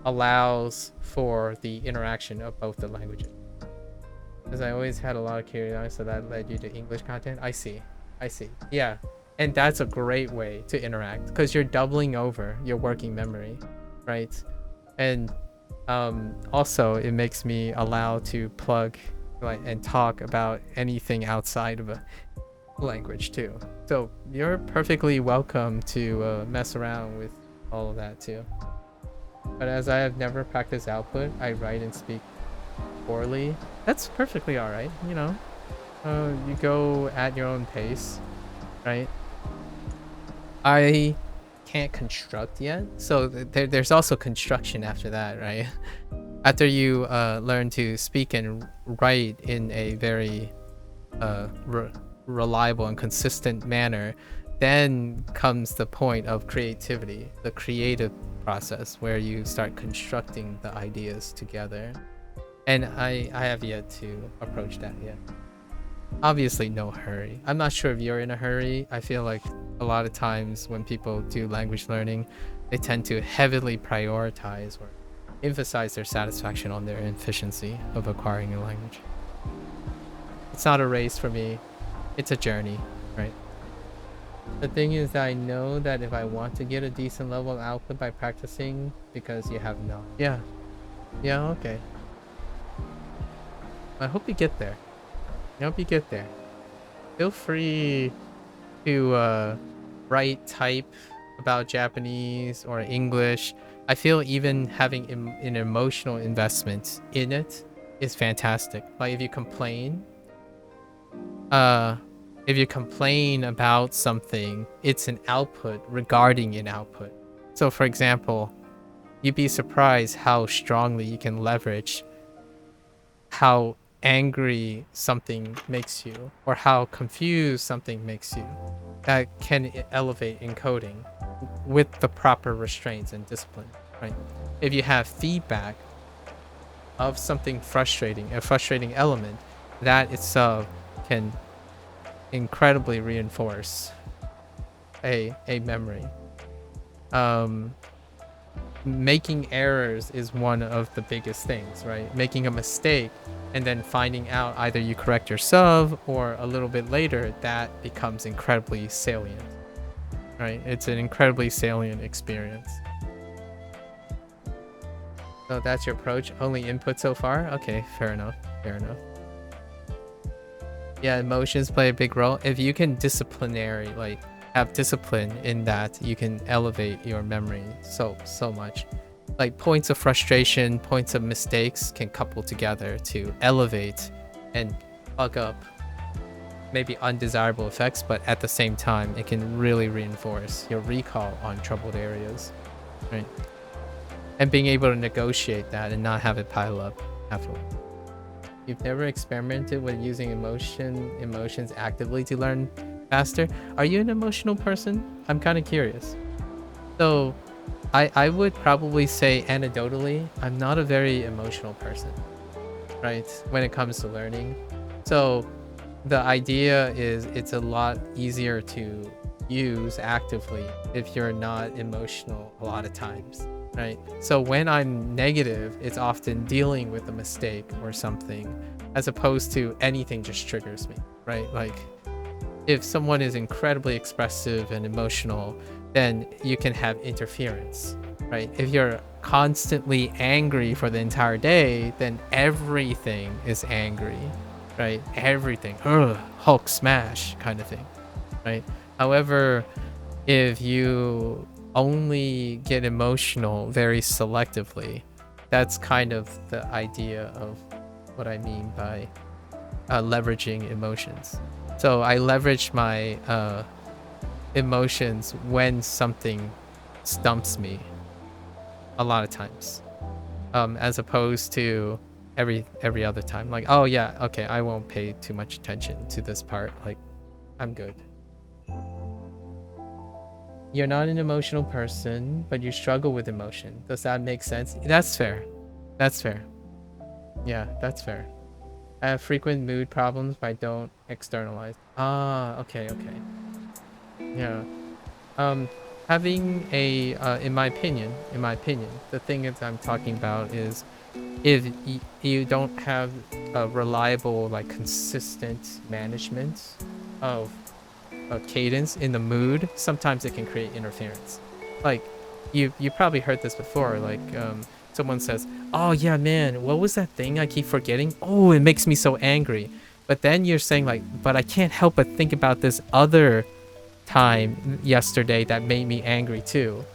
allows for the interaction of both the languages. Because I always had a lot of curiosity, so that led you to English content. I see. Yeah. And that's a great way to interact, because you're doubling over your working memory, right? And Also, it makes me allow to plug and talk about anything outside of a language too. So you're perfectly welcome to mess around with all of that too. But as I have never practiced output, I write and speak poorly. That's perfectly all right. You go at your own pace, right? I can't construct yet, so there's also construction after that, right? After you learn to speak and write in a very reliable and consistent manner, then comes the point of creativity, the creative process where you start constructing the ideas together. And I have yet to approach that yet. Obviously, no hurry. I'm not sure if you're in a hurry. I feel like a lot of times when people do language learning, they tend to heavily prioritize or emphasize their satisfaction on their efficiency of acquiring a language. It's not a race for me. It's a journey, right? The thing is that I know that if I want to get a decent level of output by practicing, because you have no... Yeah. Yeah, okay. I hope you get there. I hope you get there. Feel free to write, type about Japanese or English. I feel even having an emotional investment in it is fantastic. Like if you complain about something, it's an output regarding an output. So for example, you'd be surprised how strongly you can leverage how angry something makes you or how confused something makes you. That can elevate encoding with the proper restraints and discipline, right? If you have feedback of something frustrating, a frustrating element, that itself can incredibly reinforce a memory. Making errors is one of the biggest things, right? Making a mistake and then finding out either you correct yourself or a little bit later, that becomes incredibly salient, right? It's an incredibly salient experience. So that's your approach. Only input so far? Okay, fair enough. Fair enough. Yeah, emotions play a big role. If you can have discipline in that, you can elevate your memory so much. Like points of frustration, points of mistakes can couple together to elevate and plug up maybe undesirable effects, but at the same time, it can really reinforce your recall on troubled areas, right? And being able to negotiate that and not have it pile up afterward. You've never experimented with using emotions actively to learn faster? Are you an emotional person? I'm kind of curious. So I would probably say anecdotally, I'm not a very emotional person, right? When it comes to learning. So the idea is it's a lot easier to use actively if you're not emotional a lot of times, right? So when I'm negative, it's often dealing with a mistake or something, as opposed to anything just triggers me, right? Like if someone is incredibly expressive and emotional, then you can have interference, right? If you're constantly angry for the entire day, then everything is angry, right? Everything, Hulk smash kind of thing, right? However, if you only get emotional very selectively, that's kind of the idea of what I mean by leveraging emotions. So I leverage my emotions when something stumps me a lot of times, as opposed to every other time. Like, oh yeah, okay, I won't pay too much attention to this part. Like, I'm good. You're not an emotional person, but you struggle with emotion. Does that make sense? That's fair. That's fair. Yeah, that's fair. I have frequent mood problems, but I don't externalize. Ah, okay. Yeah. Having a, in my opinion, the thing that I'm talking about is if you don't have a reliable, like consistent management of a cadence in the mood, sometimes it can create interference. Like you probably heard this before, like someone says, oh yeah man, what was that thing I keep forgetting? Oh, it makes me so angry. But then you're saying like, but I can't help but think about this other time yesterday that made me angry too.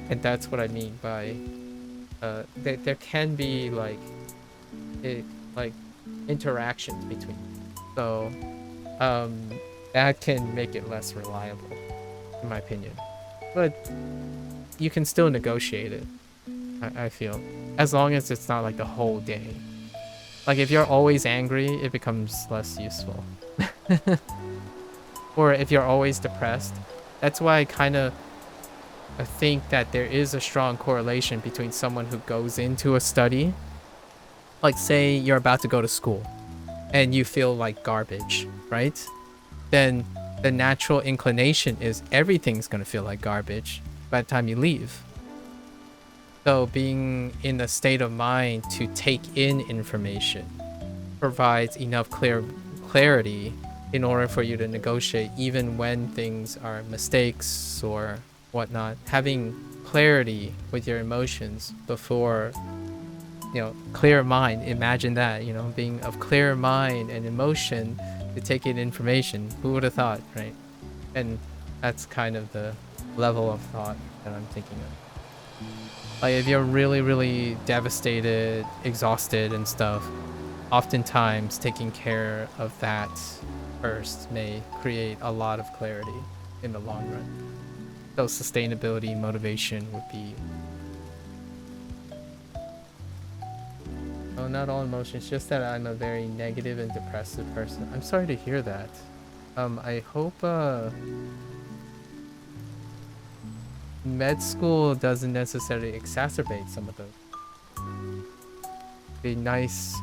And that's what I mean by there can be like like interactions between, so um that can make it less reliable in my opinion, but you can still negotiate it. I feel, as long as it's not like the whole day. Like if you're always angry, it becomes less useful. Or if you're always depressed, that's why I kind of think that there is a strong correlation between someone who goes into a study, like say you're about to go to school and you feel like garbage, right? Then the natural inclination is everything's going to feel like garbage by the time you leave. So being in a state of mind to take in information provides enough clarity in order for you to negotiate even when things are mistakes or whatnot. Having clarity with your emotions before, clear mind, imagine that, being of clear mind and emotion to take in information. Who would have thought, right? And that's kind of the level of thought that I'm thinking of. Like if you're really, really devastated, exhausted and stuff, oftentimes taking care of that first may create a lot of clarity in the long run. So sustainability, motivation would be... Oh, not all emotions, just that I'm a very negative and depressive person. I'm sorry to hear that. I hope med school doesn't necessarily exacerbate some of those. Be nice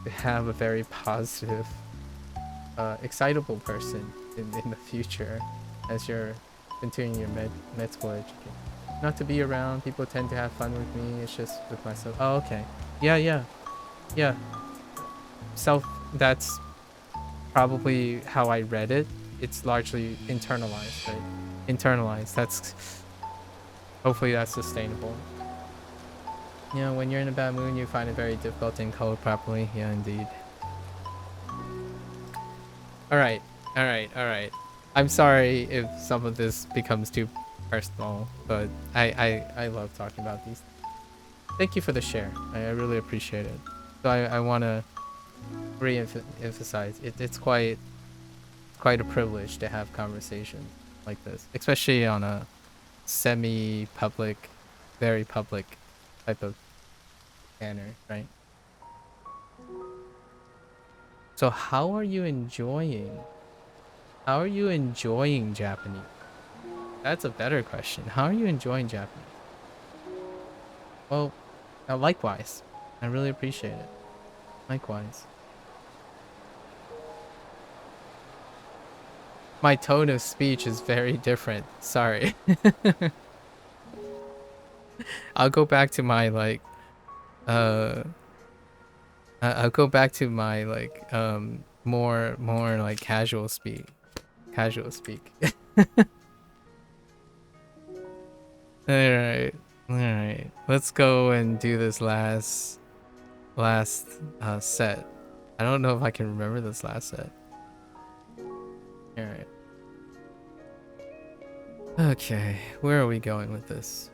to have a very positive, excitable person in the future as you're continuing your med school education. Not to be around, people tend to have fun with me, it's just with myself. Oh, okay. Yeah. That's probably how I read it. It's largely internalized, right? Internalized. Hopefully that's sustainable. When you're in a bad mood, you find it very difficult to encode properly. Yeah, indeed. All right. I'm sorry if some of this becomes too personal, but I love talking about these. Thank you for the share. I really appreciate it. So I want to re-emphasize it's quite a privilege to have conversations like this, especially on a semi-public, very public type of manner, right? So how are you enjoying Japanese? That's a better question. How are you enjoying Japanese? Well, likewise. I really appreciate it. Likewise. My tone of speech is very different. Sorry. I'll go back to my I'll go back to my more like casual speak. All right. Let's go and do this last set. I don't know if I can remember this last set. All right. Okay, where are we going with this?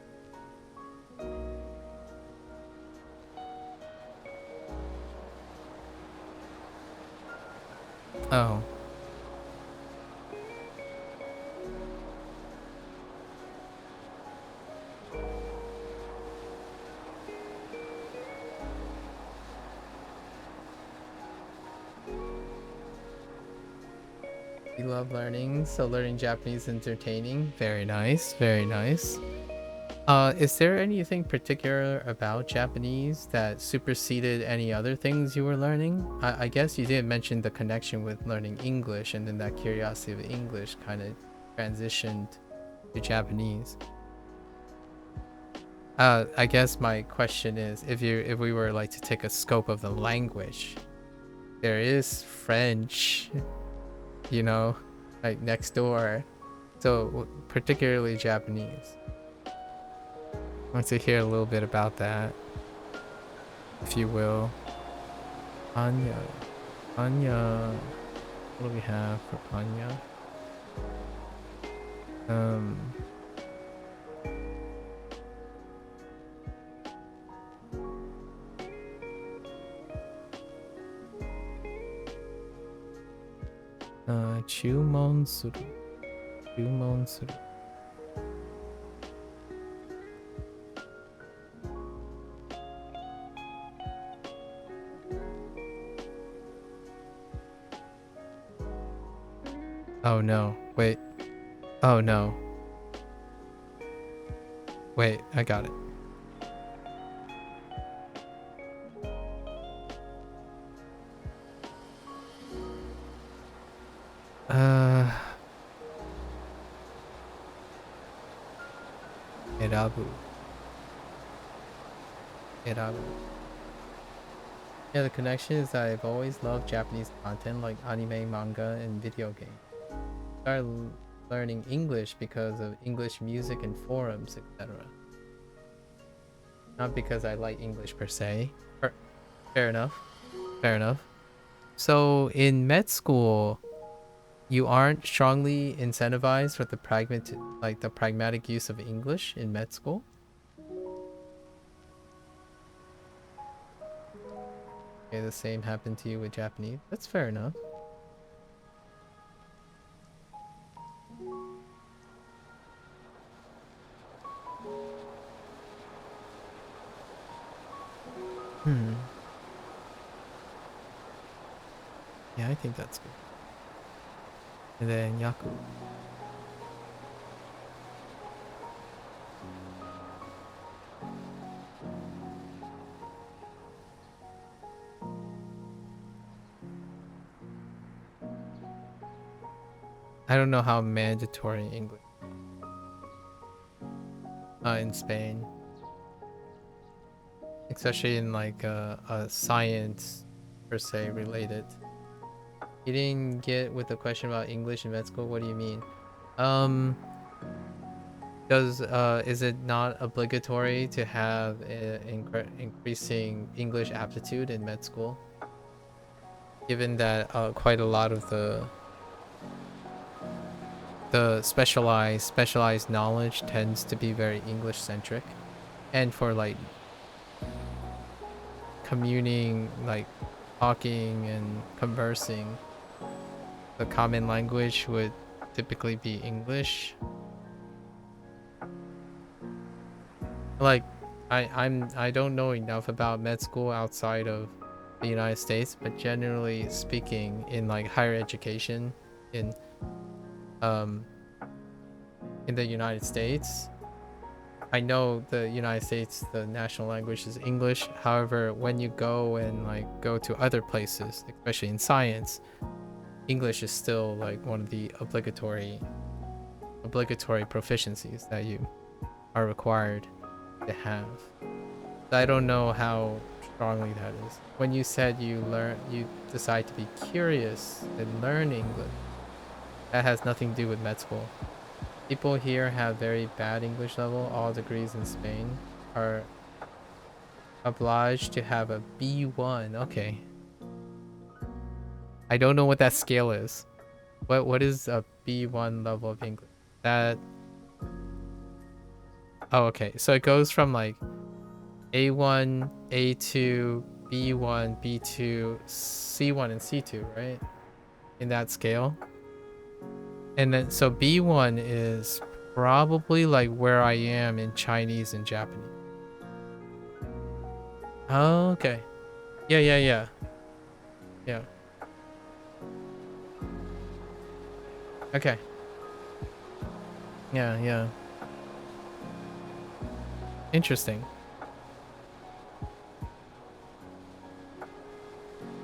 Oh. You love learning, so learning Japanese is entertaining. Very nice, very nice. Is there anything particular about Japanese that superseded any other things you were learning? I guess you did mention the connection with learning English, and then that curiosity of English kind of transitioned to Japanese. I guess my question is, if we were like to take a scope of the language, there is French, like next door. So particularly Japanese. want to hear a little bit about that, if you will. Anya. Anya. What do we have for Anya? Chumon suru. Chumon suru. Oh no. Wait. Oh no. Wait, I got it. Erabu. Erabu. Yeah, the connection is that I've always loved Japanese content like anime, manga, and video games. Started learning English because of English music and forums, etc. Not because I like English per se. Fair enough. Fair enough. So in med school, you aren't strongly incentivized for the pragmatic use of English in med school? Okay, the same happened to you with Japanese. That's fair enough. Yeah, I think that's good. And then Yaku. I don't know how mandatory English in Spain, especially in like a science per se related. You didn't get with the question about English in med school. What do you mean? Is it not obligatory to have increasing English aptitude in med school? Given that quite a lot of the specialized knowledge tends to be very English centric, and for like communing, like talking and conversing, the common language would typically be English. Like I don't know enough about med school outside of the United States, but generally speaking, in like higher education in the United States, I know the United States, the national language is English. However, when you go and like go to other places, especially in science, English is still like one of the obligatory proficiencies that you are required to have. I don't know how strongly that is. When you said you decide to be curious and learn English, that has nothing to do with med school. People here have very bad English level. All degrees in Spain are obliged to have a B1. Okay. I don't know what that scale is. What is a B1 level of English? That... Oh, okay. So it goes from like A1, A2, B1, B2, C1, and C2, right? In that scale. And then, so B1 is probably like where I am in Chinese and Japanese. Oh, okay. Yeah. Okay. Yeah. Interesting.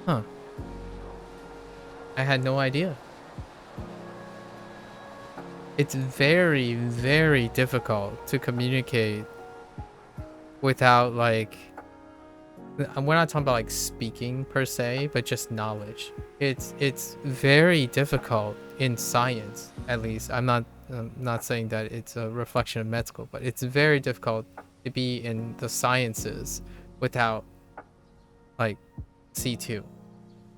Huh. I had no idea. It's very, very difficult to communicate without like... We're not talking about like speaking per se, but just knowledge. It's very difficult in science, at least. I'm not saying that it's a reflection of med school, but it's very difficult to be in the sciences without like C2.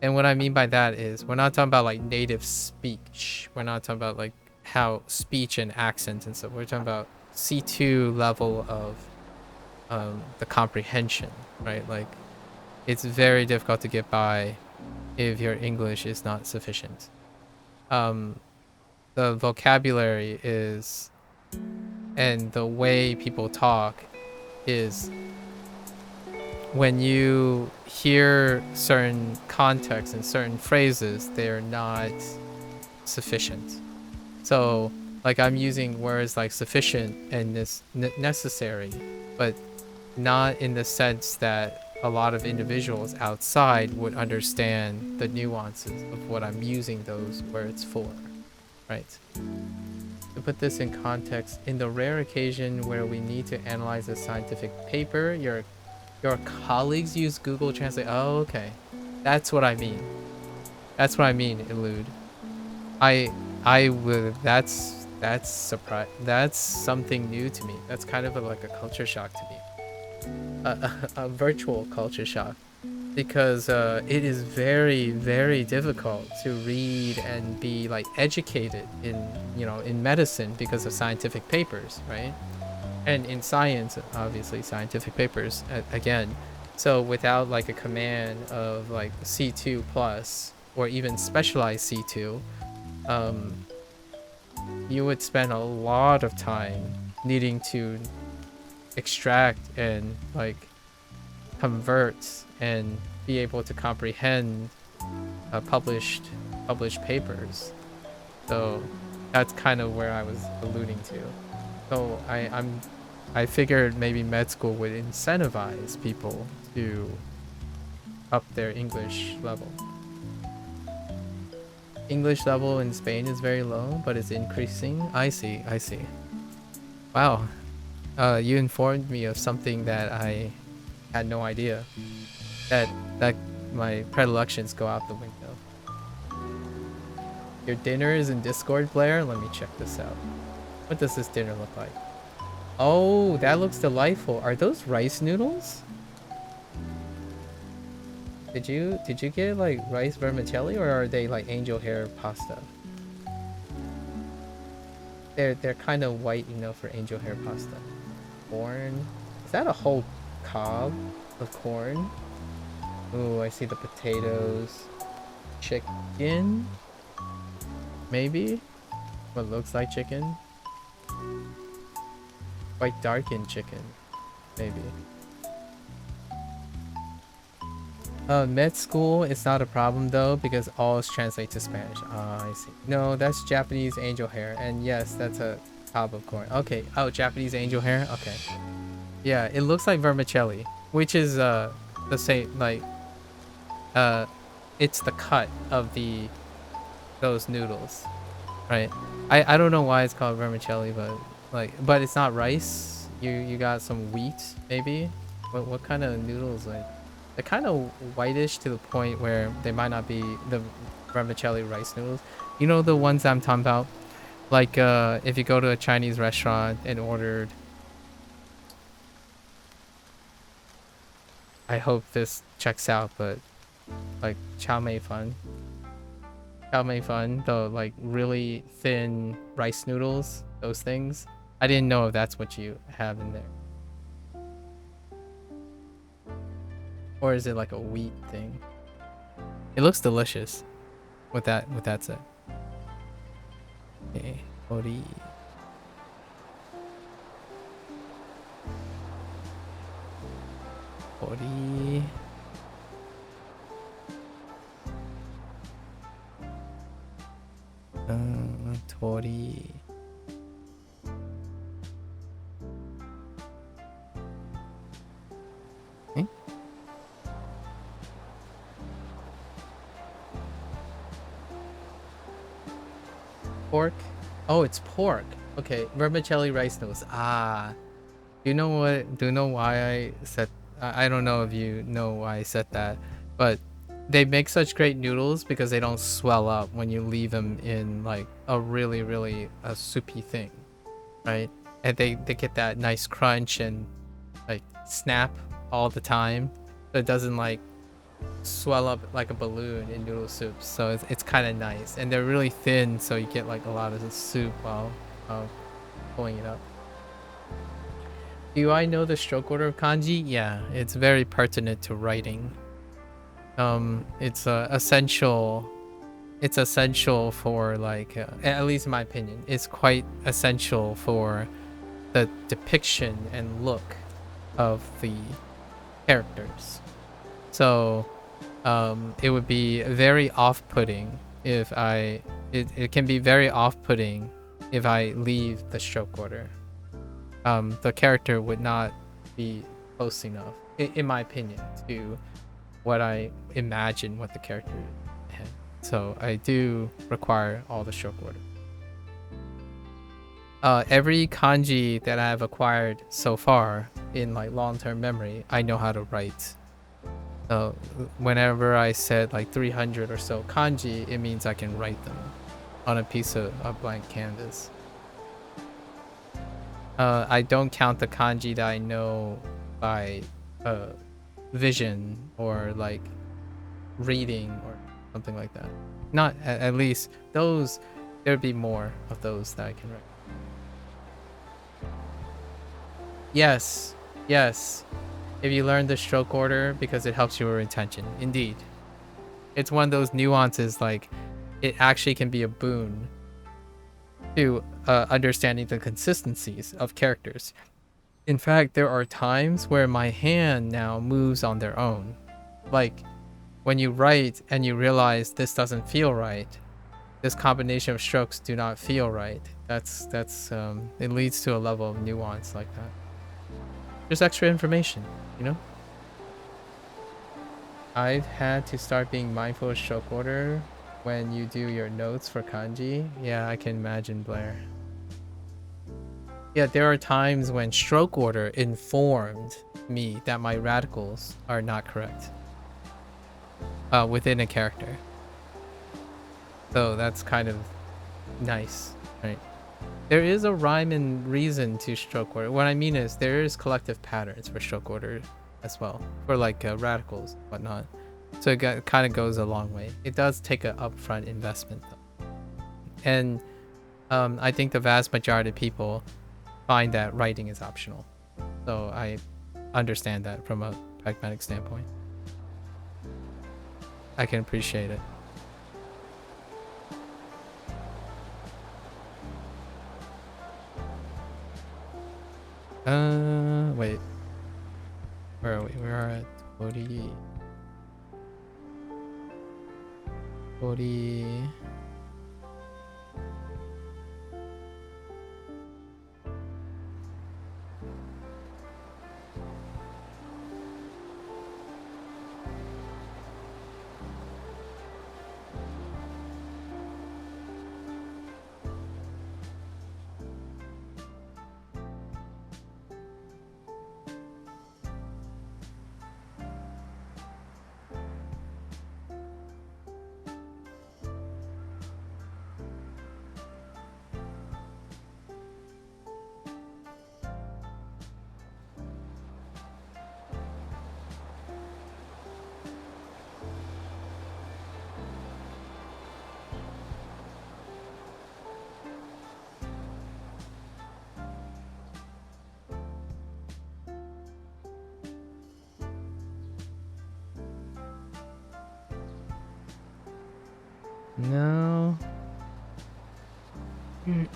And what I mean by that is we're not talking about like native speech. We're not talking about like how speech and accents and stuff. We're talking about C2 level of the comprehension, right? Like it's very difficult to get by if your English is not sufficient. The vocabulary is, and the way people talk is, when you hear certain contexts and certain phrases, they're not sufficient. So like I'm using words like sufficient and necessary, but not in the sense that a lot of individuals outside would understand the nuances of what I'm using those words for, right? To put this in context, in the rare occasion where we need to analyze a scientific paper, your colleagues use Google Translate. Oh, okay. That's what I mean. That's what I mean, Elude. I would, that's surprise. That's something new to me. That's kind of like a culture shock to me. A virtual culture shock, because it is very, very difficult to read and be like educated in, you know, in medicine because of scientific papers, right? And in science, obviously scientific papers again. So without like a command of like C2 plus or even specialized C2, you would spend a lot of time needing to extract and like convert and be able to comprehend published papers. So that's kind of where I was alluding to. So I figured maybe med school would incentivize people to up their English level. English level in Spain is very low, but it's increasing. I see. Wow. You informed me of something that I had no idea. That my predilections go out the window. Your dinner is in Discord, Blair? Let me check this out. What does this dinner look like? Oh, that looks delightful. Are those rice noodles? Did you get like rice vermicelli, or are they like angel hair pasta? They're kind of white, you know, for angel hair pasta. Corn. Is that a whole cob of corn? Ooh, I see the potatoes. Chicken? Maybe? What looks like chicken? Quite darkened chicken. Maybe. Med school, it's not a problem though, because all is translated to Spanish. Ah, I see. No, that's Japanese angel hair. And yes, that's a cob of corn. Okay. Oh, Japanese angel hair? Okay. Yeah, it looks like vermicelli, which is the same, like it's the cut of those noodles, right? I don't know why it's called vermicelli, but it's not rice. You got some wheat maybe. What kind of noodles? Like they're kind of whitish to the point where they might not be the vermicelli rice noodles. You know the ones I'm talking about? Like if you go to a Chinese restaurant and ordered, I hope this checks out, but like chow mein fun, the like really thin rice noodles, those things. I didn't know if that's what you have in there, or is it like a wheat thing? It looks delicious with that said. Okay, ori. Tori. Tori. Okay. Pork. Oh, it's pork. Okay, vermicelli rice noodles. Ah, do you know what? Do you know why I said? I don't know if you know why I said that, but they make such great noodles because they don't swell up when you leave them in like a really a soupy thing, right? And they get that nice crunch and like snap all the time, so it doesn't like swell up like a balloon in noodle soups. So it's kind of nice, and they're really thin, so you get like a lot of the soup while pulling it up. Do I know the stroke order of kanji? Yeah, it's very pertinent to writing. It's essential. It's essential for like, at least in my opinion, it's quite essential for the depiction and look of the characters. So, it would be very off-putting if it can be very off-putting if I leave the stroke order. The character would not be close enough, in my opinion, to what I imagine what the character had. So I do require all the stroke order. Every kanji that I have acquired so far in like long-term memory, I know how to write. So whenever I said like 300 or so kanji, it means I can write them on a piece of blank canvas. I don't count the kanji that I know by vision or like reading or something like that. Not at least those. There'd be more of those that I can write. Yes, yes. If you learn the stroke order, because it helps your retention. Indeed. It's one of those nuances, like it actually can be a boon to understanding the consistencies of characters. In fact, there are times where my hand now moves on their own. Like when you write and you realize this doesn't feel right, this combination of strokes do not feel right. That's it leads to a level of nuance like that. Just extra information, you know? I've had to start being mindful of stroke order when you do your notes for kanji. Yeah, I can imagine, Blair. Yeah, there are times when stroke order informed me that my radicals are not correct within a character. So that's kind of nice, right? There is a rhyme and reason to stroke order. What I mean is there is collective patterns for stroke order as well, for like radicals, whatnot. So it kind of goes a long way. It does take an upfront investment though. And I think the vast majority of people find that writing is optional. So I understand that from a pragmatic standpoint. I can appreciate it. Wait. Where are we? We are at 40. 40. No. I'm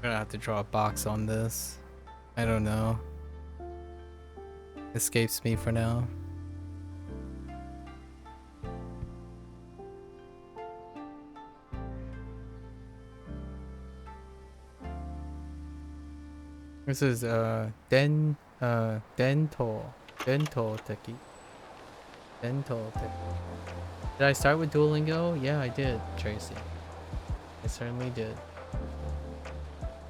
gonna have to draw a box on this. I don't know. Escapes me for now. This is dental teki. Dental teki. Did I start with Duolingo? Yeah, I did, Tracy. I certainly did.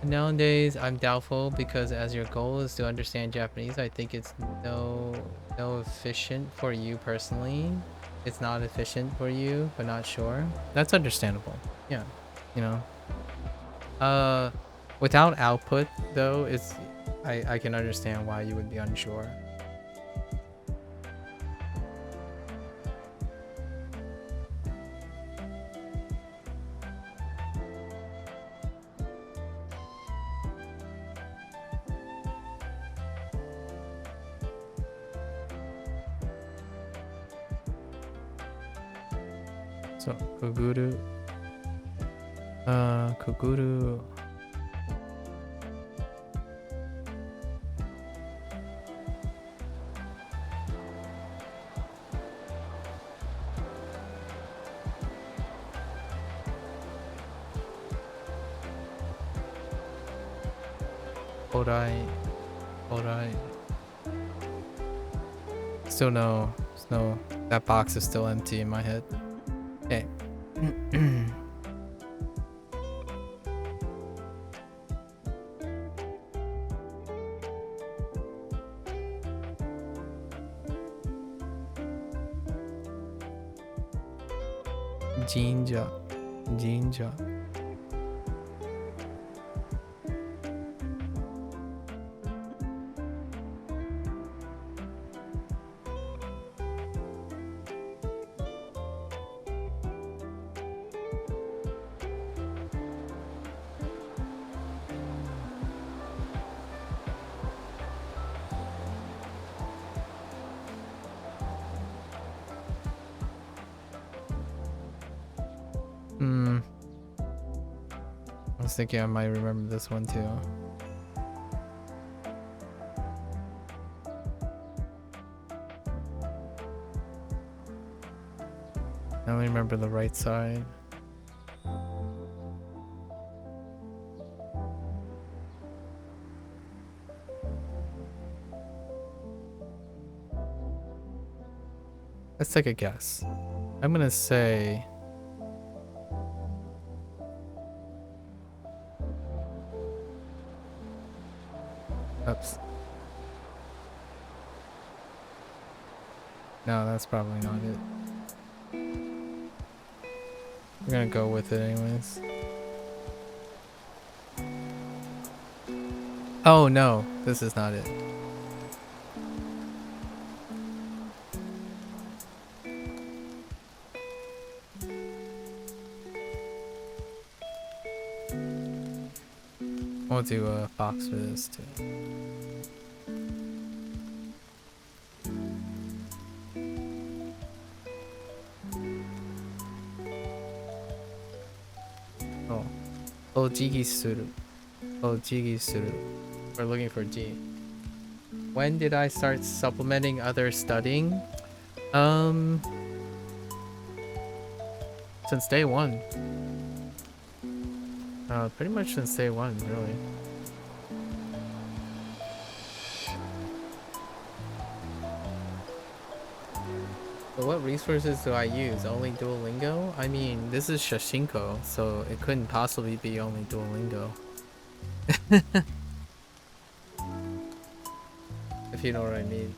Nowadays, I'm doubtful because as your goal is to understand Japanese, I think it's no efficient for you personally. it's not efficient for you, but not sure. That's understandable. Yeah, you know. Without output though, I can understand why you would be unsure. So kuguru, kuguru. Orai, orai. Still no, that box is still empty in my head. Okay. Jinja. Jinja. I was thinking I might remember this one too. I only remember the right side. Let's take a guess. I'm gonna say... Oops. No, that's probably not it. We're gonna go with it anyways. Oh no, this is not it. We'll do a box for this too. Oh. Ojigi suru. Ojigi suru. We're looking for G. When did I start supplementing other studying? Since day one. Pretty much since day one, really. So what resources do I use? Only Duolingo? I mean, this is Shashingo, so it couldn't possibly be only Duolingo. If you know what I mean.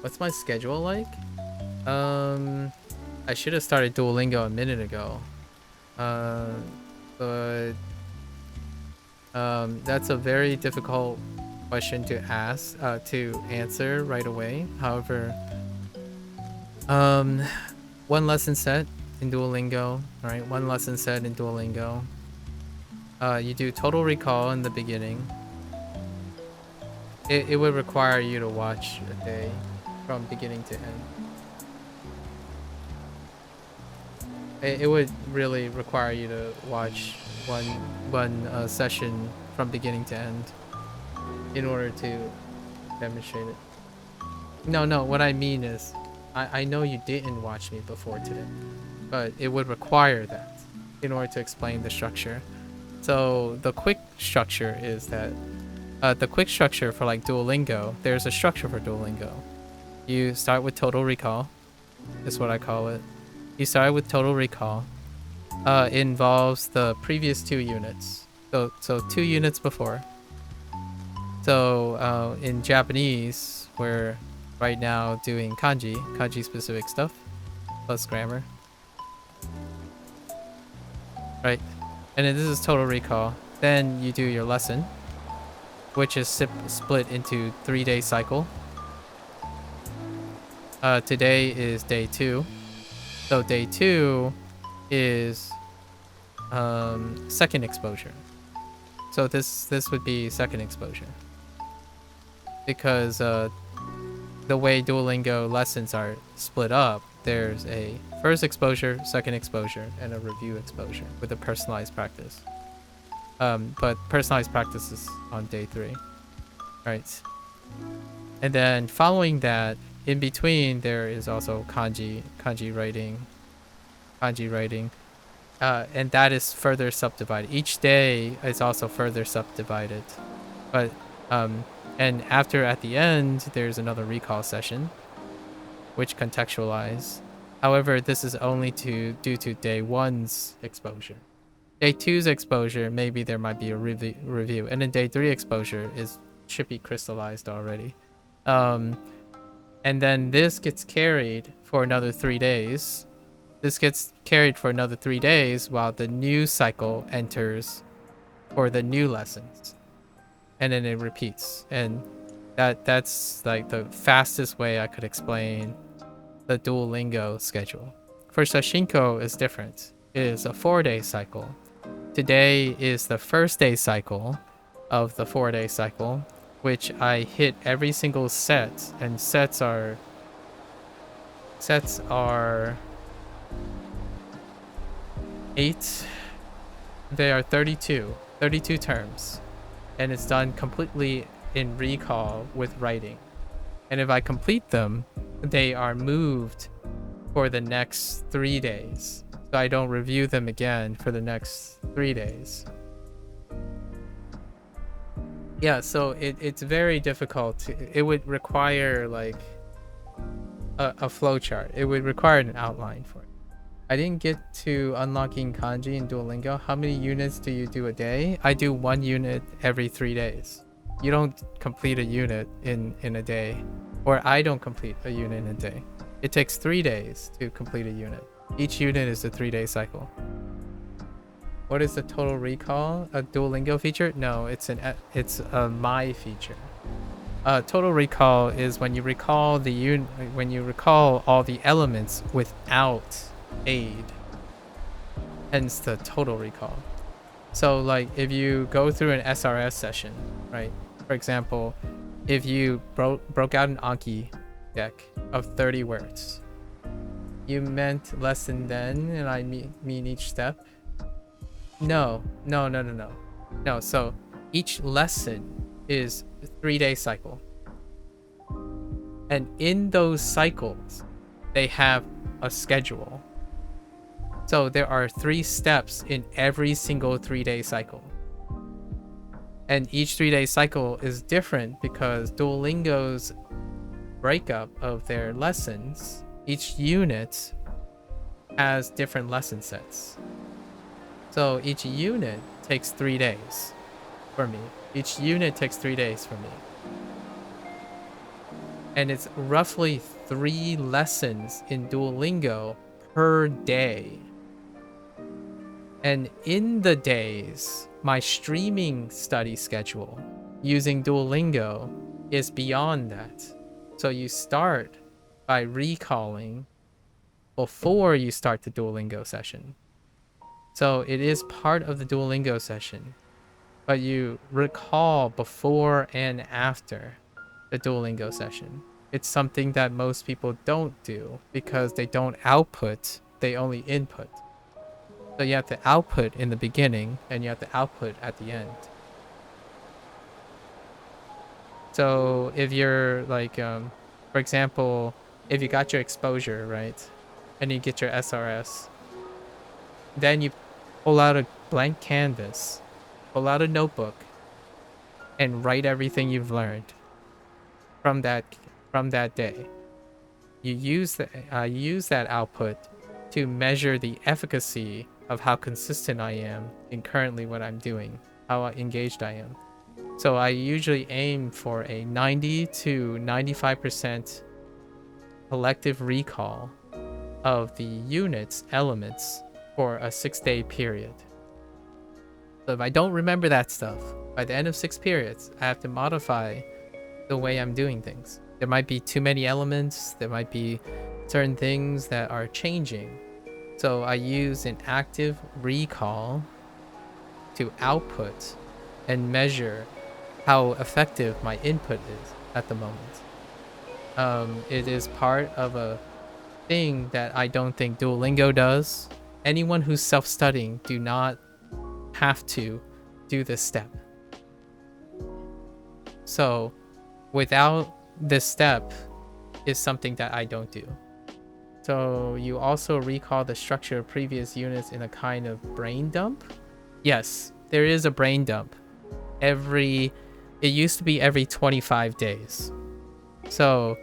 What's my schedule like? I should have started Duolingo a minute ago. But that's a very difficult question to ask, to answer right away. However, one lesson set in Duolingo, right? One lesson set in Duolingo. You do total recall in the beginning. It would require you to watch a day from beginning to end. It would really require you to watch one session from beginning to end in order to demonstrate it. No, what I mean is, I know you didn't watch me before today, but it would require that in order to explain the structure. So the quick structure is that, the quick structure for like Duolingo, there's a structure for Duolingo. You start with total recall, is what I call it. You start with total recall. It involves the previous 2 units. So 2 units before. So in Japanese, where right now doing kanji specific stuff, plus grammar. Right, and then this is total recall. Then you do your lesson, which is split into 3-day cycle. Today is day 2. So day 2 is second exposure. So this would be second exposure. Because the way Duolingo lessons are split up, there's a first exposure, second exposure, and a review exposure with a personalized practice. But personalized practice is on day 3. Right. And then following that, in between, there is also kanji writing, and that is further subdivided. Each day is also further subdivided. But and after, at the end, there's another recall session, which contextualize. However, this is only due to day 1's exposure. Day 2's exposure, maybe there might be a review, and then day 3 exposure should be crystallized already. And then this gets carried for another 3 days. This gets carried for another 3 days while the new cycle enters for the new lessons. And then it repeats. And that's like the fastest way I could explain the Duolingo schedule. For Shashingo, it's different. It is a 4-day cycle. Today is the first day cycle of the 4-day cycle, which I hit every single set, and sets are 8. They are 32 terms, and it's done completely in recall with writing. And if I complete them, they are moved for the next 3 days, so I don't review them again for the next 3 days. Yeah, so it's very difficult. It would require like a flowchart. It would require an outline for it. I didn't get to unlocking kanji in Duolingo. How many units do you do a day? I do 1 unit every 3 days. You don't complete a unit in a day, or I don't complete a unit in a day. It takes 3 days to complete a unit. Each unit is a 3-day cycle. What is the total recall? A Duolingo feature? No, it's a my feature. Total recall is when you recall all the elements without aid. Hence the total recall. So like if you go through an SRS session, right? For example, if you broke out an Anki deck of 30 words, you meant lesson then, and I mean each step. No. So each lesson is a 3-day cycle. And in those cycles, they have a schedule. So there are 3 steps in every single 3-day cycle. And each 3-day cycle is different because Duolingo's breakup of their lessons, each unit has different lesson sets. So each unit takes 3 days for me. Each unit takes 3 days for me. And it's roughly 3 lessons in Duolingo per day. And in the days, my streaming study schedule using Duolingo is beyond that. So you start by recalling before you start the Duolingo session. So it is part of the Duolingo session, but you recall before and after the Duolingo session. It's something that most people don't do because they don't output, they only input. So you have to output in the beginning and you have to output at the end. So if you're like, for example, if you got your exposure, right, and you get your SRS, then you pull out a blank canvas, pull out a notebook, and write everything you've learned from that day. You use that output to measure the efficacy of how consistent I am in currently what I'm doing, how engaged I am. So I usually aim for a 90 to 95% collective recall of the unit's elements for a 6-day period. So if I don't remember that stuff, by the end of 6 periods, I have to modify the way I'm doing things. There might be too many elements, there might be certain things that are changing. So I use an active recall to output and measure how effective my input is at the moment. It is part of a thing that I don't think Duolingo does. Anyone who's self-studying do not have to do this step. So without this step is something that I don't do. So you also recall the structure of previous units in a kind of brain dump? Yes, there is a brain dump. It used to be every 25 days. So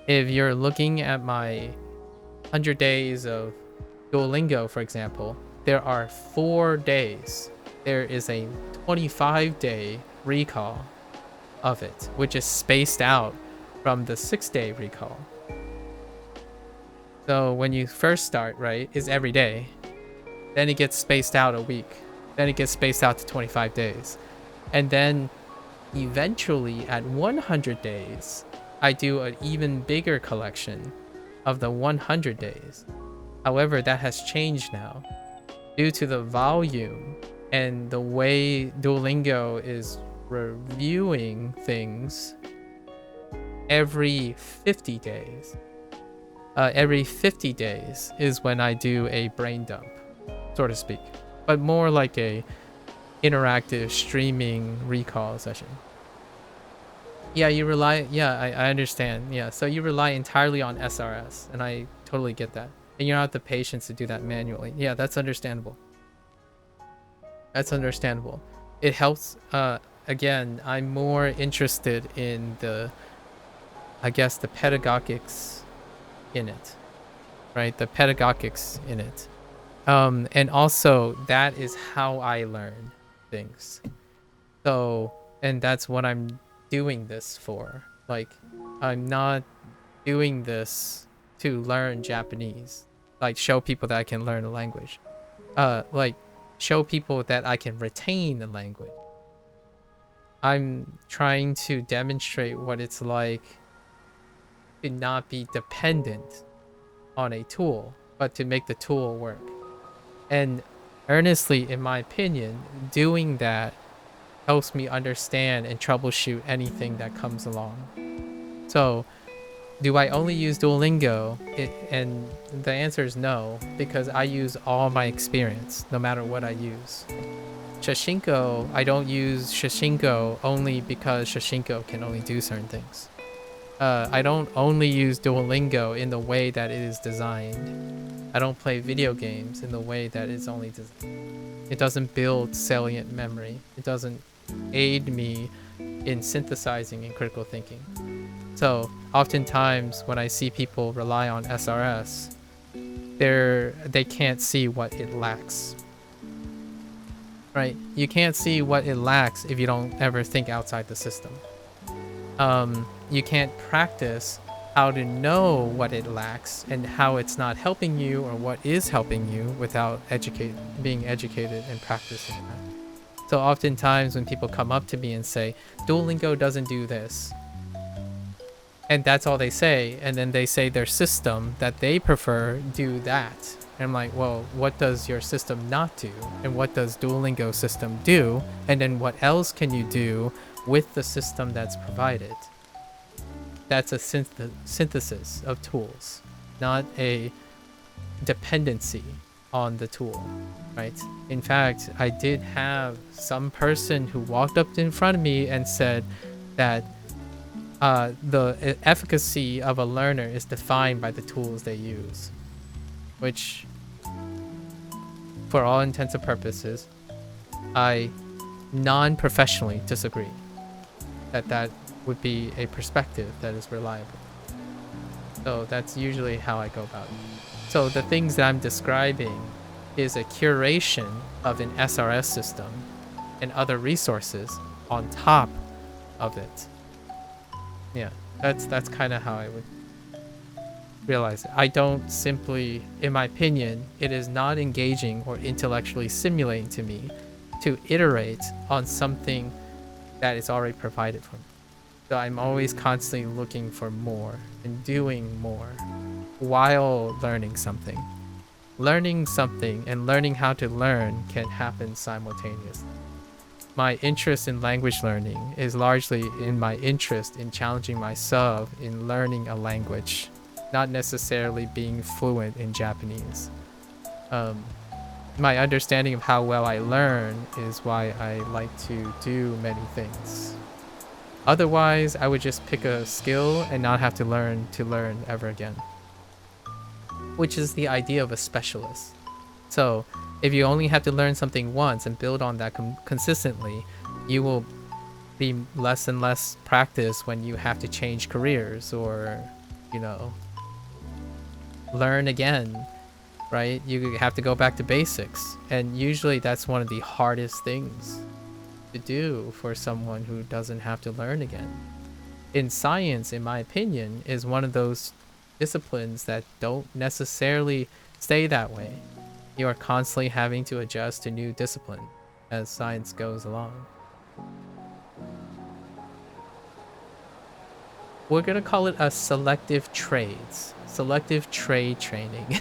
if you're looking at my 100 days of Duolingo, for example, there are 4 days. There is a 25-day recall of it, which is spaced out from the 6-day recall. So when you first start, right, is every day. Then it gets spaced out a week. Then it gets spaced out to 25 days. And then eventually at 100 days, I do an even bigger collection of the 100 days. However, that has changed now due to the volume and the way Duolingo is reviewing things every 50 days. Every 50 days is when I do a brain dump, so to speak, but more like a interactive streaming recall session. Yeah, I understand. Yeah, so you rely entirely on SRS, and I totally get that. And you don't have the patience to do that manually. Yeah, that's understandable. That's understandable. It helps. Again, I'm more interested in the pedagogics in it, right? The pedagogics in it. And also that is how I learn things. So, and that's what I'm doing this for. Like, I'm not doing this to learn Japanese, like show people that I can learn a language, like show people that I can retain the language. I'm trying to demonstrate what it's like to not be dependent on a tool, but to make the tool work. And earnestly, in my opinion, doing that helps me understand and troubleshoot anything that comes along. So, do I only use Duolingo? And the answer is no, because I use all my experience, no matter what I use. Shashingo, I don't use Shashingo only because Shashingo can only do certain things. I don't only use Duolingo in the way that it is designed. I don't play video games in the way that it's only designed. It doesn't build salient memory. It doesn't aid me in synthesizing and critical thinking. So oftentimes when I see people rely on SRS, they can't see what it lacks. Right? You can't see what it lacks if you don't ever think outside the system. You can't practice how to know what it lacks and how it's not helping you or what is helping you without being educated and practicing that. So oftentimes when people come up to me and say, Duolingo doesn't do this, and that's all they say, and then they say their system that they prefer do that. And I'm like, well, what does your system not do? And what does Duolingo system do? And then what else can you do with the system that's provided? That's a synthesis of tools, not a dependency on the tool, right? In fact, I did have some person who walked up in front of me and said that the efficacy of a learner is defined by the tools they use, which, for all intents and purposes, I non-professionally disagree that would be a perspective that is reliable. So that's usually how I go about it. So the things that I'm describing is a curation of an SRS system and other resources on top of it. Yeah, that's kind of how I would. realize it. I don't simply, in my opinion, it is not engaging or intellectually stimulating to me to iterate on something that is already provided for me. So I'm always constantly looking for more and doing more while learning something. Learning something and learning how to learn can happen simultaneously. My interest in language learning is largely in my interest in challenging myself in learning a language, not necessarily being fluent in Japanese. My understanding of how well I learn is why I like to do many things. Otherwise, I would just pick a skill and not have to learn ever again, which is the idea of a specialist. So, if you only have to learn something once and build on that consistently, you will be less and less practice when you have to change careers or, you know, learn again, right? You have to go back to basics. And usually that's one of the hardest things to do for someone who doesn't have to learn again. In science, in my opinion, is one of those disciplines that don't necessarily stay that way. You are constantly having to adjust to new discipline as science goes along. We're gonna call it a selective trade training.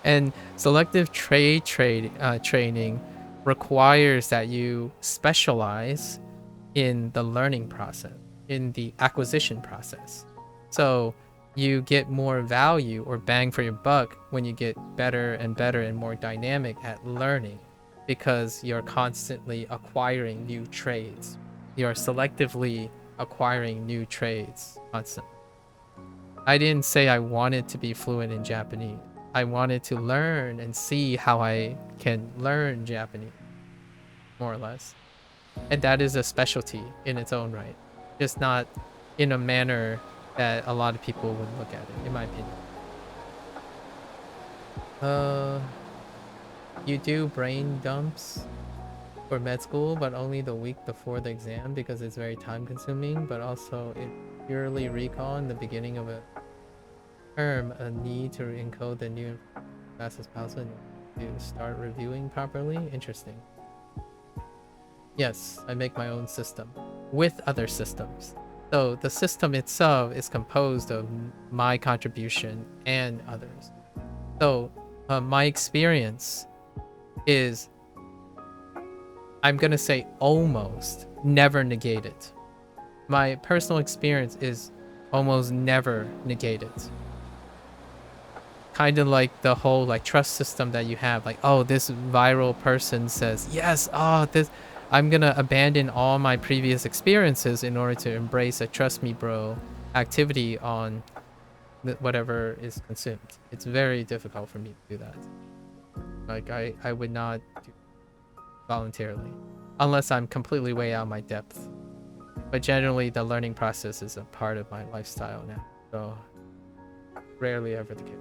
And selective training requires that you specialize in the learning process, in the acquisition process. So you get more value or bang for your buck when you get better and better and more dynamic at learning, because you're constantly acquiring new trades. You're selectively acquiring new trades constantly. I didn't say I wanted to be fluent in Japanese. I wanted to learn and see how I can learn Japanese, more or less. And that is a specialty in its own right, just not in a manner that a lot of people would look at it, in my opinion. You do brain dumps for med school, but only the week before the exam because it's very time consuming, but also it purely recall in the beginning of a term, a need to encode the new fast as possible to start reviewing properly. Interesting. Yes, I make my own system with other systems. So the system itself is composed of my contribution and others. So my experience is, I'm gonna say, almost never negated. My personal experience is almost never negated. Kind of like the whole like trust system that you have, like, oh, this viral person says yes, oh, this, I'm gonna abandon all my previous experiences in order to embrace a trust me bro activity on whatever is consumed. It's very difficult for me to do that. Like I would not do voluntarily unless I'm completely way out of my depth. But generally the learning process is a part of my lifestyle now, so rarely ever the case.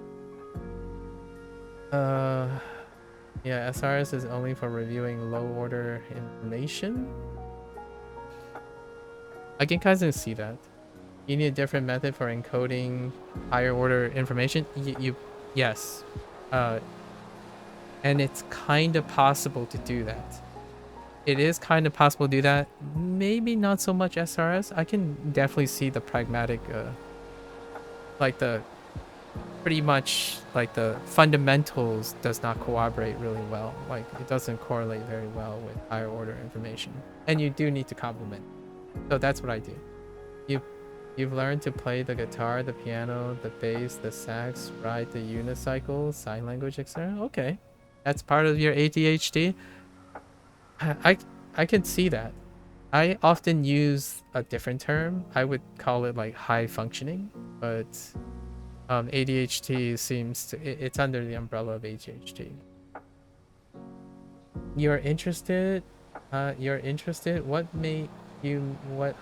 Yeah, SRS is only for reviewing low order information. I can kind of see that. You need a different method for encoding higher order information. Yes. And it's kind of possible to do that. It is kind of possible to do that. Maybe not so much SRS. I can definitely see the pragmatic, like the pretty much like the fundamentals does not corroborate really well. Like it doesn't correlate very well with higher order information, and you do need to complement. So that's what I do. You've learned to play the guitar, the piano, the bass, the sax, ride the unicycle, sign language, etc. Okay, that's part of your ADHD. I can see that. I often use a different term. I would call it like high functioning, but ADHD seems to, it's under the umbrella of ADHD. You're interested? What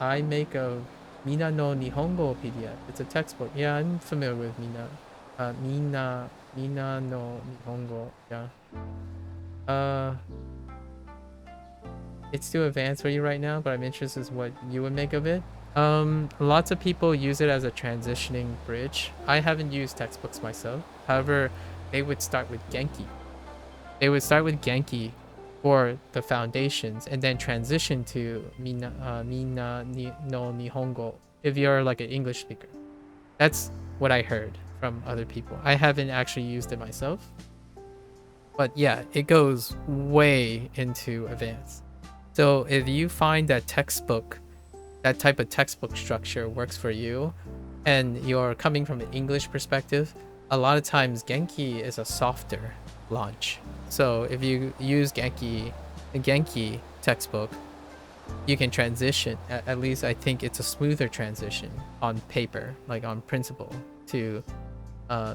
I make of Mina no Nihongo PDF? It's a textbook. Yeah, I'm familiar with Mina. Mina no Nihongo. Yeah. It's too advanced for you right now, but I'm interested in what you would make of it. Lots of people use it as a transitioning bridge. I haven't used textbooks myself. However, they would start with Genki. They would start with Genki for the foundations and then transition to no Nihongo if you're like an English speaker. That's what I heard from other people. I haven't actually used it myself. But yeah, it goes way into advanced. So if you find that type of textbook structure works for you, and you're coming from an English perspective, a lot of times Genki is a softer launch. So if you use a Genki textbook, you can transition. At least I think it's a smoother transition on paper, like on principle, to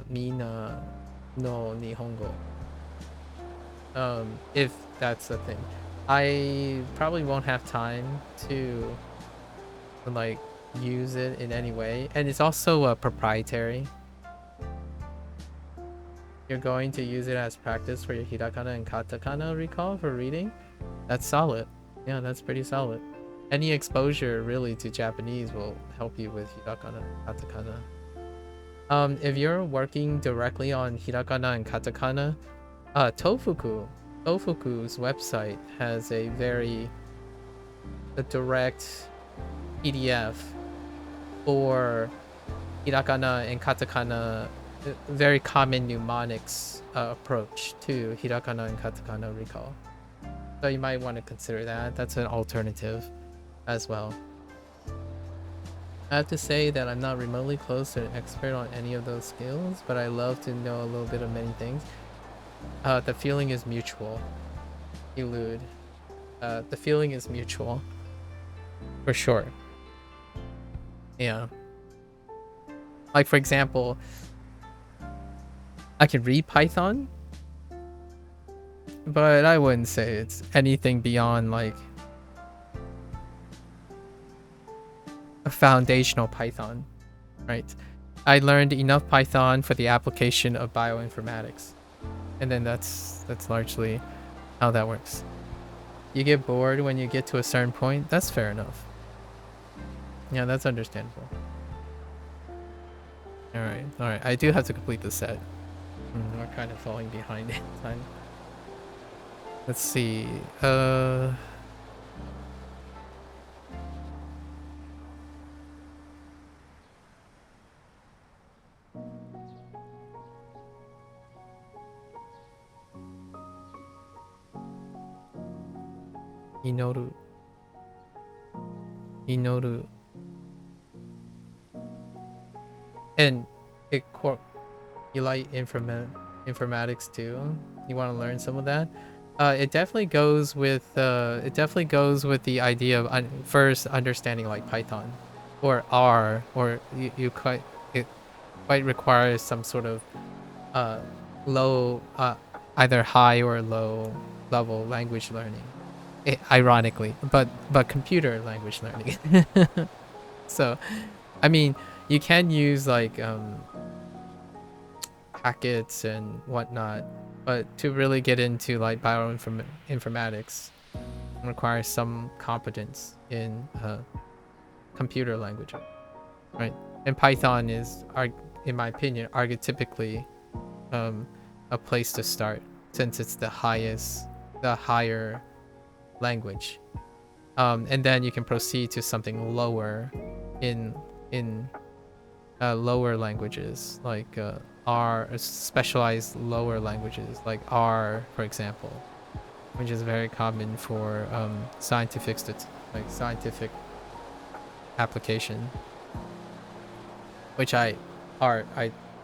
Mina no Nihongo. If that's the thing. I probably won't have time to like use it in any way, and it's also proprietary. You're going to use it as practice for your hiragana and katakana recall for reading. That's solid. Yeah, that's pretty solid. Any exposure really to Japanese will help you with hiragana and katakana. If you're working directly on hiragana and katakana, Tofuku's website has a direct PDF for hiragana and katakana, very common mnemonics approach to hiragana and katakana recall. So you might want to consider that. That's an alternative as well. I have to say that I'm not remotely close to an expert on any of those skills, but I love to know a little bit of many things. The feeling is mutual. Elude. The feeling is mutual. For sure. Yeah. Like, for example, I can read Python, but I wouldn't say it's anything beyond like a foundational Python, right? I learned enough Python for the application of bioinformatics, and then that's largely how that works. You get bored when you get to a certain point. That's fair enough. Yeah, that's understandable. All right. I do have to complete the set. We're kind of falling behind in time. Let's see. Inoru. And you like informatics too? You want to learn some of that? It definitely goes with the idea of first understanding like Python or R, or it quite requires some sort of low, either high or low level language learning. Ironically, but computer language learning. So, I mean, you can use like packets and whatnot, but to really get into like bioinformatics requires some competence in computer language, right? And Python is, in my opinion, archetypically a place to start, since it's the higher language, and then you can proceed to something lower in lower languages like R, specialized lower languages like R, for example, which is very common for scientific application. Which I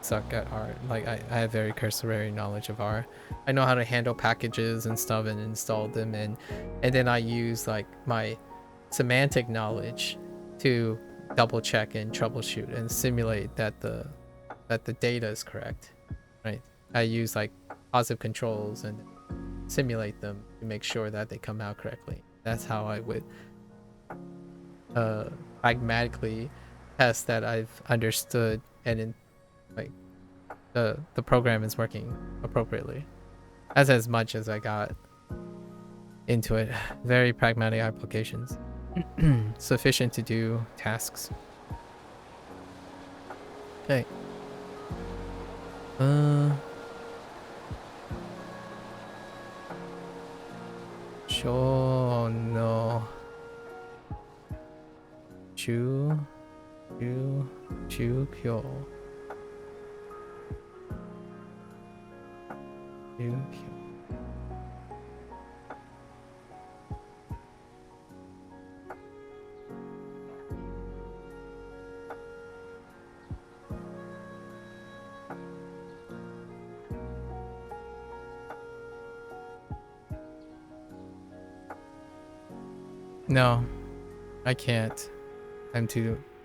suck at R. Like I have very cursory knowledge of R. I know how to handle packages and stuff and install them, and then I use like my semantic knowledge to double check and troubleshoot and simulate that the data is correct, right? I use like positive controls and simulate them to make sure that they come out correctly. That's how I would pragmatically test that I've understood and like the program is working appropriately. As much as I got into it. Very pragmatic applications. sufficient to do tasks. Okay. Sure, no. Chu, kyo. Chu, kyo. No, I can't. I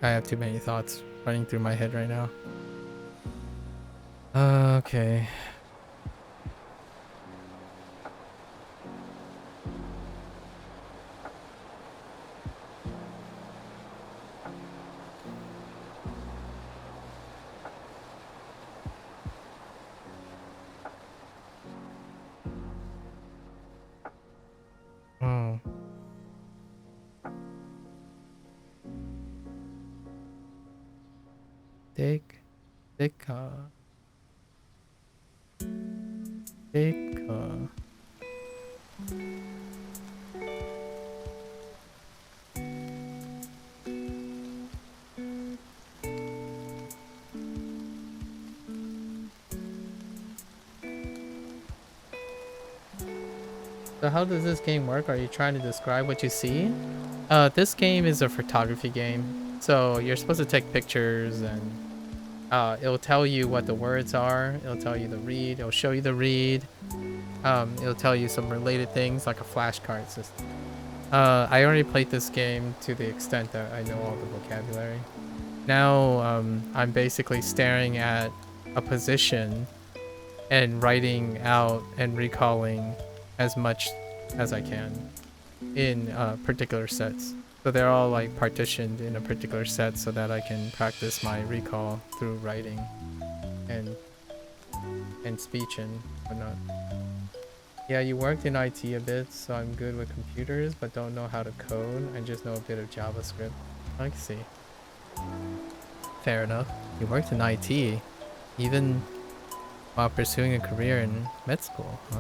have too many thoughts running through my head right now. Okay. Hmm. Take, take, take, So how does this game work? Are you trying to describe what you see? This game is a photography game. So you're supposed to take pictures and it'll tell you what the words are. It'll tell you the read. It'll show you the read. It'll tell you some related things like a flashcard system. I already played this game to the extent that I know all the vocabulary. Now I'm basically staring at a position and writing out and recalling as much as I can in particular sets. So they're all like partitioned in a particular set so that I can practice my recall through writing and speech and whatnot. Yeah, you worked in IT a bit, so I'm good with computers, but don't know how to code. I just know a bit of JavaScript. I can see. Fair enough. You worked in IT, even while pursuing a career in med school, huh?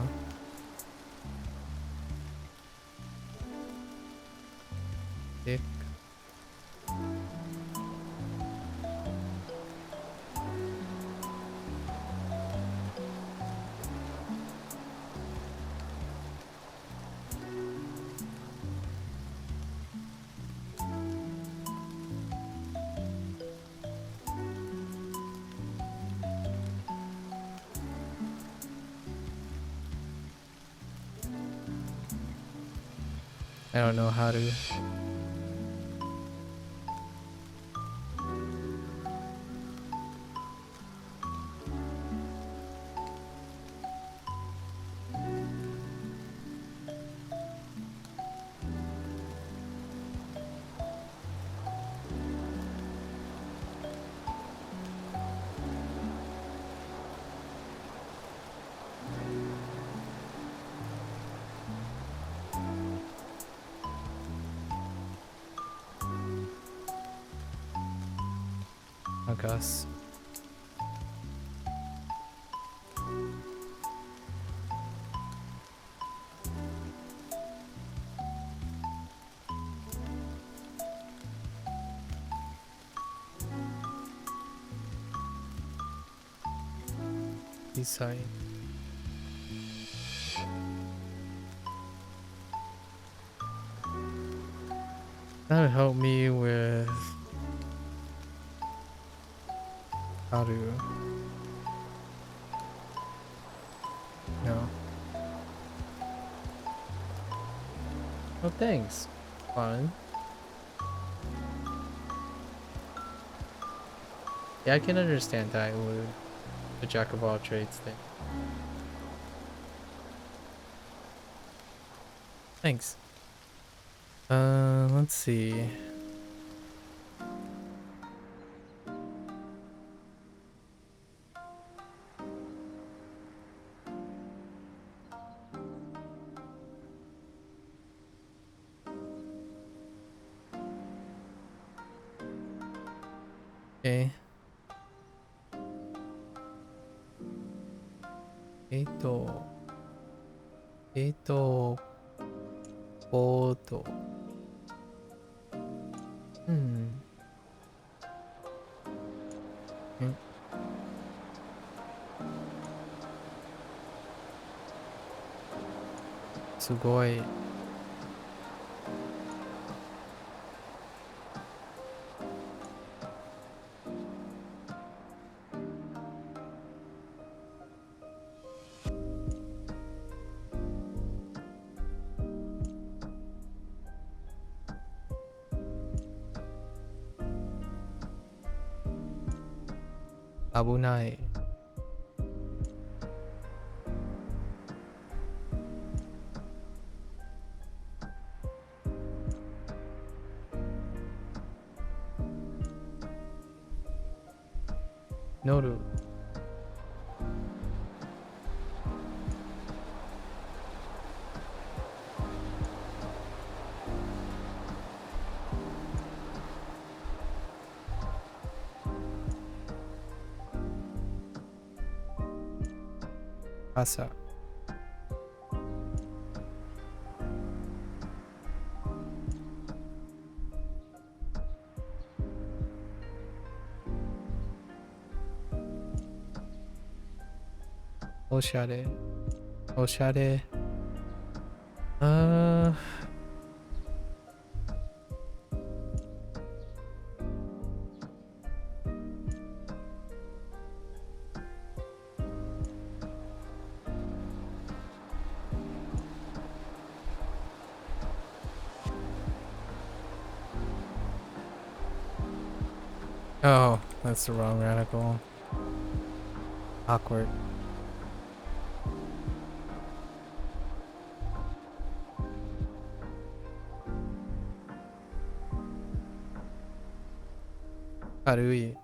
Dick. I don't know how to. I guess. Side. That would help me with how to. No. Oh, thanks. Fun. Yeah, I can understand that with the jack of all trades thing. Thanks. Let's see. Okay. えっと、ボード。うん。んすごい。危ない。乗る。朝。おしゃれ。おしゃれ。あー。Oh, that's the wrong radical. Awkward. Karui.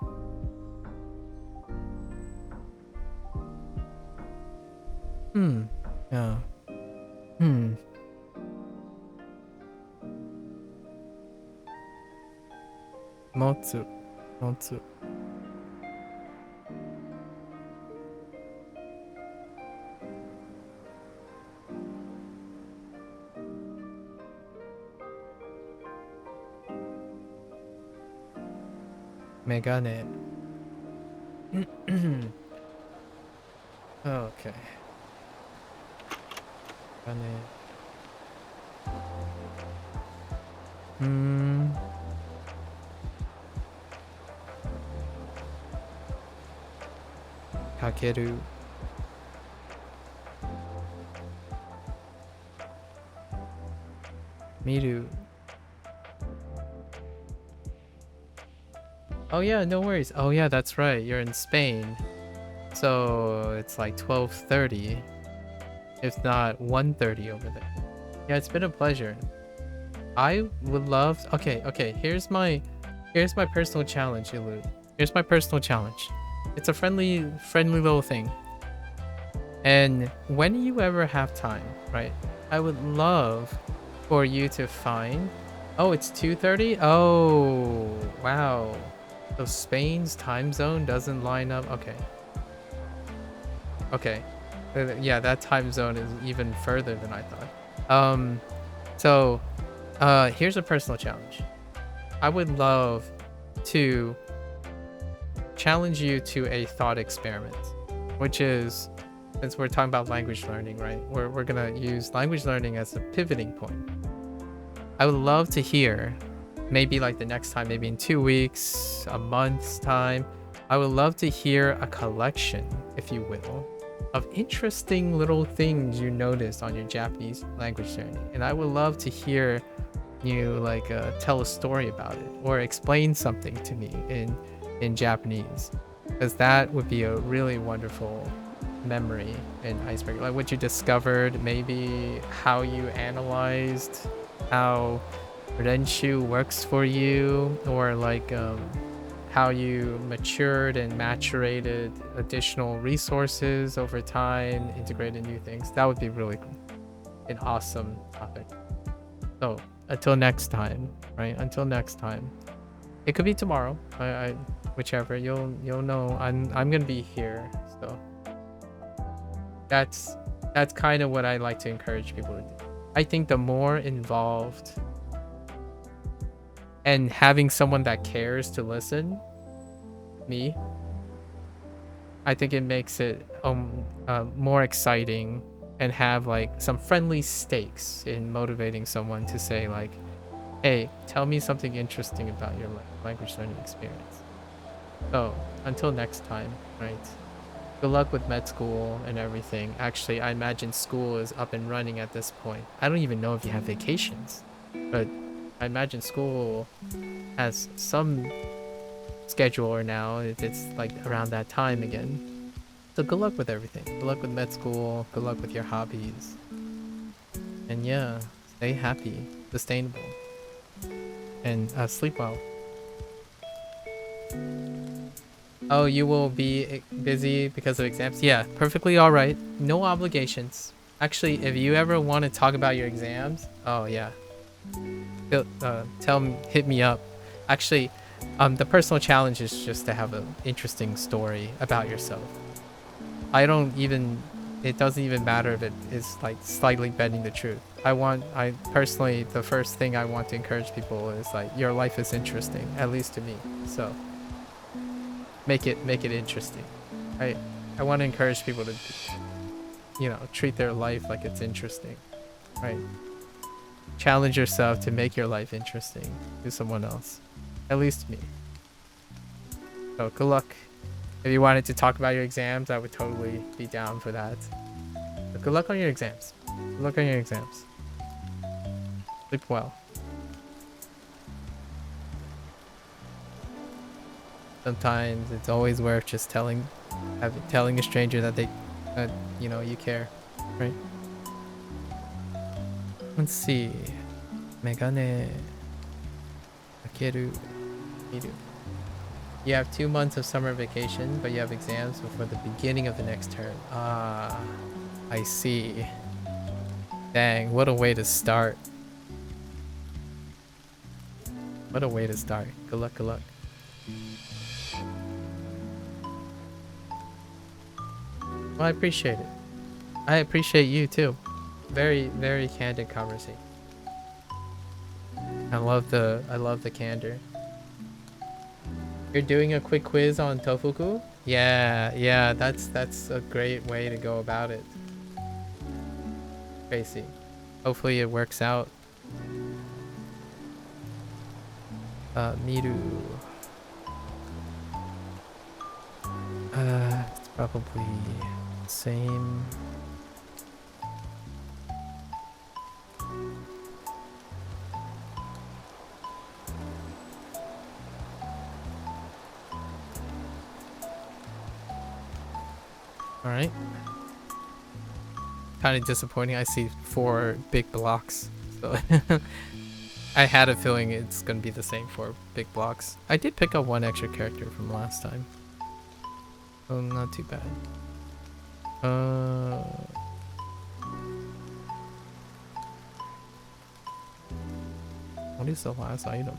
Yeah. 持つ。持つ。メガネ。Okay. メガネ。かける。見る。Oh yeah, no worries. Oh yeah, that's right. You're in Spain. So it's like 12:30, if not 1:30 over there. Yeah, it's been a pleasure. I would love okay, here's my personal challenge, Ilu. Here's my personal challenge. It's a friendly little thing. And when you ever have time, right? I would love for you to find. Oh, it's 2:30? Oh, wow. So Spain's time zone doesn't line up. Okay. Okay. Yeah, that time zone is even further than I thought. So here's a personal challenge. I would love to challenge you to a thought experiment, which is, since we're talking about language learning, right? We're gonna use language learning as a pivoting point. I would love to hear, maybe like the next time, maybe in 2 weeks, a month's time, I would love to hear a collection, if you will, of interesting little things you noticed on your Japanese language journey. And I would love to hear you like tell a story about it or explain something to me in Japanese, because that would be a really wonderful memory in icebreaker, like what you discovered, maybe how you analyzed how Renshu works for you, or like how you matured and maturated additional resources over time, integrated new things. That would be really an awesome topic. So until next time, right? Until next time, It could be tomorrow. Whichever. You'll know. I'm gonna be here. So that's kind of what I like to encourage people to do. I think the more involved and having someone that cares to listen, me, I think it makes it more exciting and have like some friendly stakes in motivating someone to say like, hey, tell me something interesting about your language learning experience. So until next time, right? Good luck with med school and everything. Actually, I imagine school is up and running at this point. I don't even know if you have vacations, but I imagine school has some scheduler now. It's like around that time again. So good luck with everything. Good luck with med school. Good luck with your hobbies. And yeah, stay happy, sustainable, and sleep well. Oh, you will be busy because of exams? Yeah, perfectly all right. No obligations. Actually, if you ever want to talk about your exams, oh yeah, hit me up. Actually, the personal challenge is just to have an interesting story about yourself. It doesn't even matter if it is like slightly bending the truth. I personally, the first thing I want to encourage people is like, your life is interesting, at least to me. So make it interesting. I want to encourage people to, treat their life like it's interesting, right? Challenge yourself to make your life interesting to someone else, at least to me. So good luck. If you wanted to talk about your exams, I would totally be down for that. But good luck on your exams. Good luck on your exams. Sleep well. Sometimes it's always worth just telling a stranger that you care, right? Let's see. Megane Akeru Miru. You have 2 months of summer vacation, but you have exams before the beginning of the next term. Ah, I see. Dang, what a way to start. What a way to start. Good luck, good luck. Well, I appreciate it. I appreciate you too. Very, very candid conversation. I love the candor. You're doing a quick quiz on Tofuku? Yeah, that's a great way to go about it. Tracy. Hopefully it works out. Miru. It's probably same. All right. Kind of disappointing. I see 4 big blocks. So I had a feeling it's going to be the same 4 big blocks. I did pick up 1 extra character from last time. Oh, not too bad. What is the last item?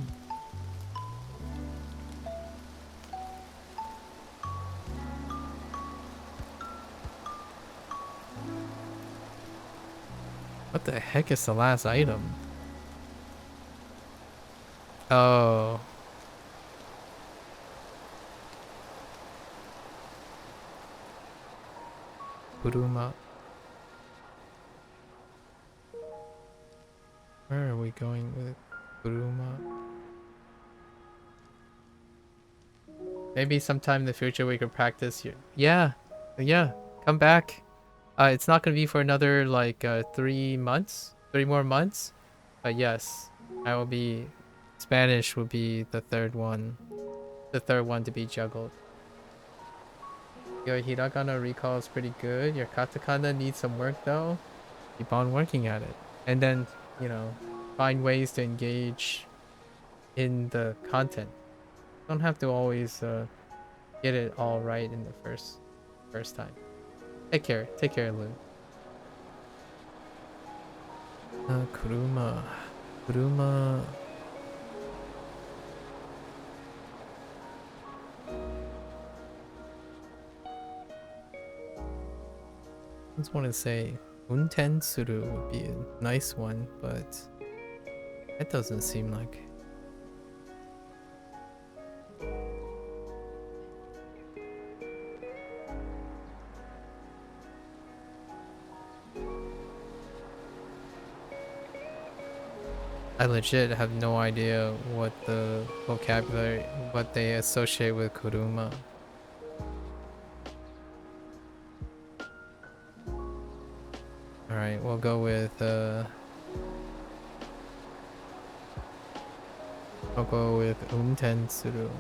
What the heck is the last item? Oh. Kuruma. Where are we going with Kuruma? Maybe sometime in the future we could practice here. Yeah. Come back. It's not gonna be for another like 3 months, 3 more months. But yes, I will be. Spanish will be the third one to be juggled. Your hiragana recall is pretty good. Your katakana needs some work though. Keep on working at it, and then find ways to engage in the content. Don't have to always get it all right in the first time. Take care, Lou. Kuruma. I just want to say unten suru would be a nice one, but it doesn't seem like. I legit have no idea what the vocabulary, what they associate with kuruma. Alright, we'll go with, I'll go with unten suru.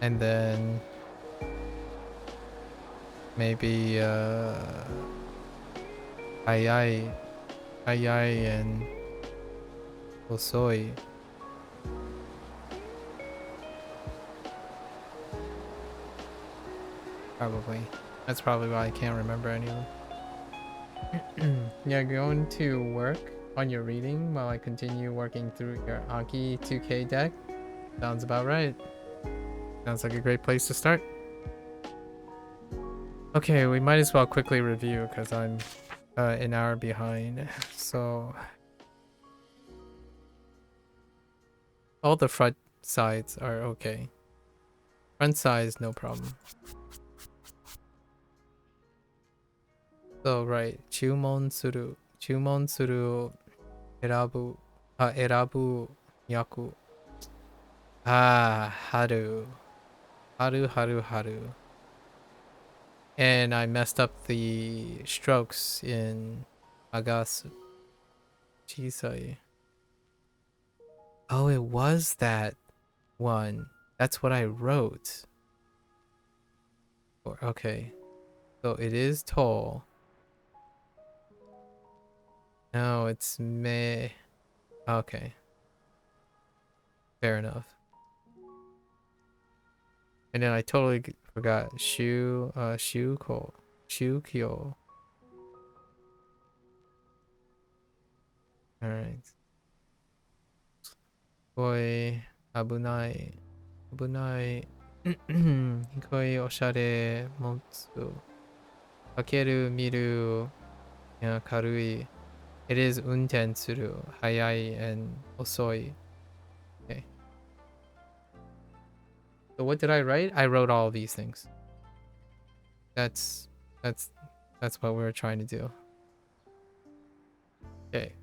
And then maybe ayai and osoi. Probably. That's probably why I can't remember any of them. Yeah, going to work on your reading while I continue working through your Anki 2K deck. Sounds about right. Sounds like a great place to start. Okay, we might as well quickly review because I'm an hour behind. So all the front sides are okay. Front sides, no problem. So right, chumon suru, erabu, erabu yaku. Ah, haru. And I messed up the strokes in agasu. Chisai. Oh, it was that one. That's what I wrote. Okay. So it is tall. No, it's me. Okay. Fair enough. And then I totally forgot Shukyo. Alright. Hikoi abunai. Hikoi oshare motsu. Kakeru miru ya karui. It is unten suru, hayai and osoi. Okay. So what did I write? I wrote all of these things. That's what we were trying to do. Okay.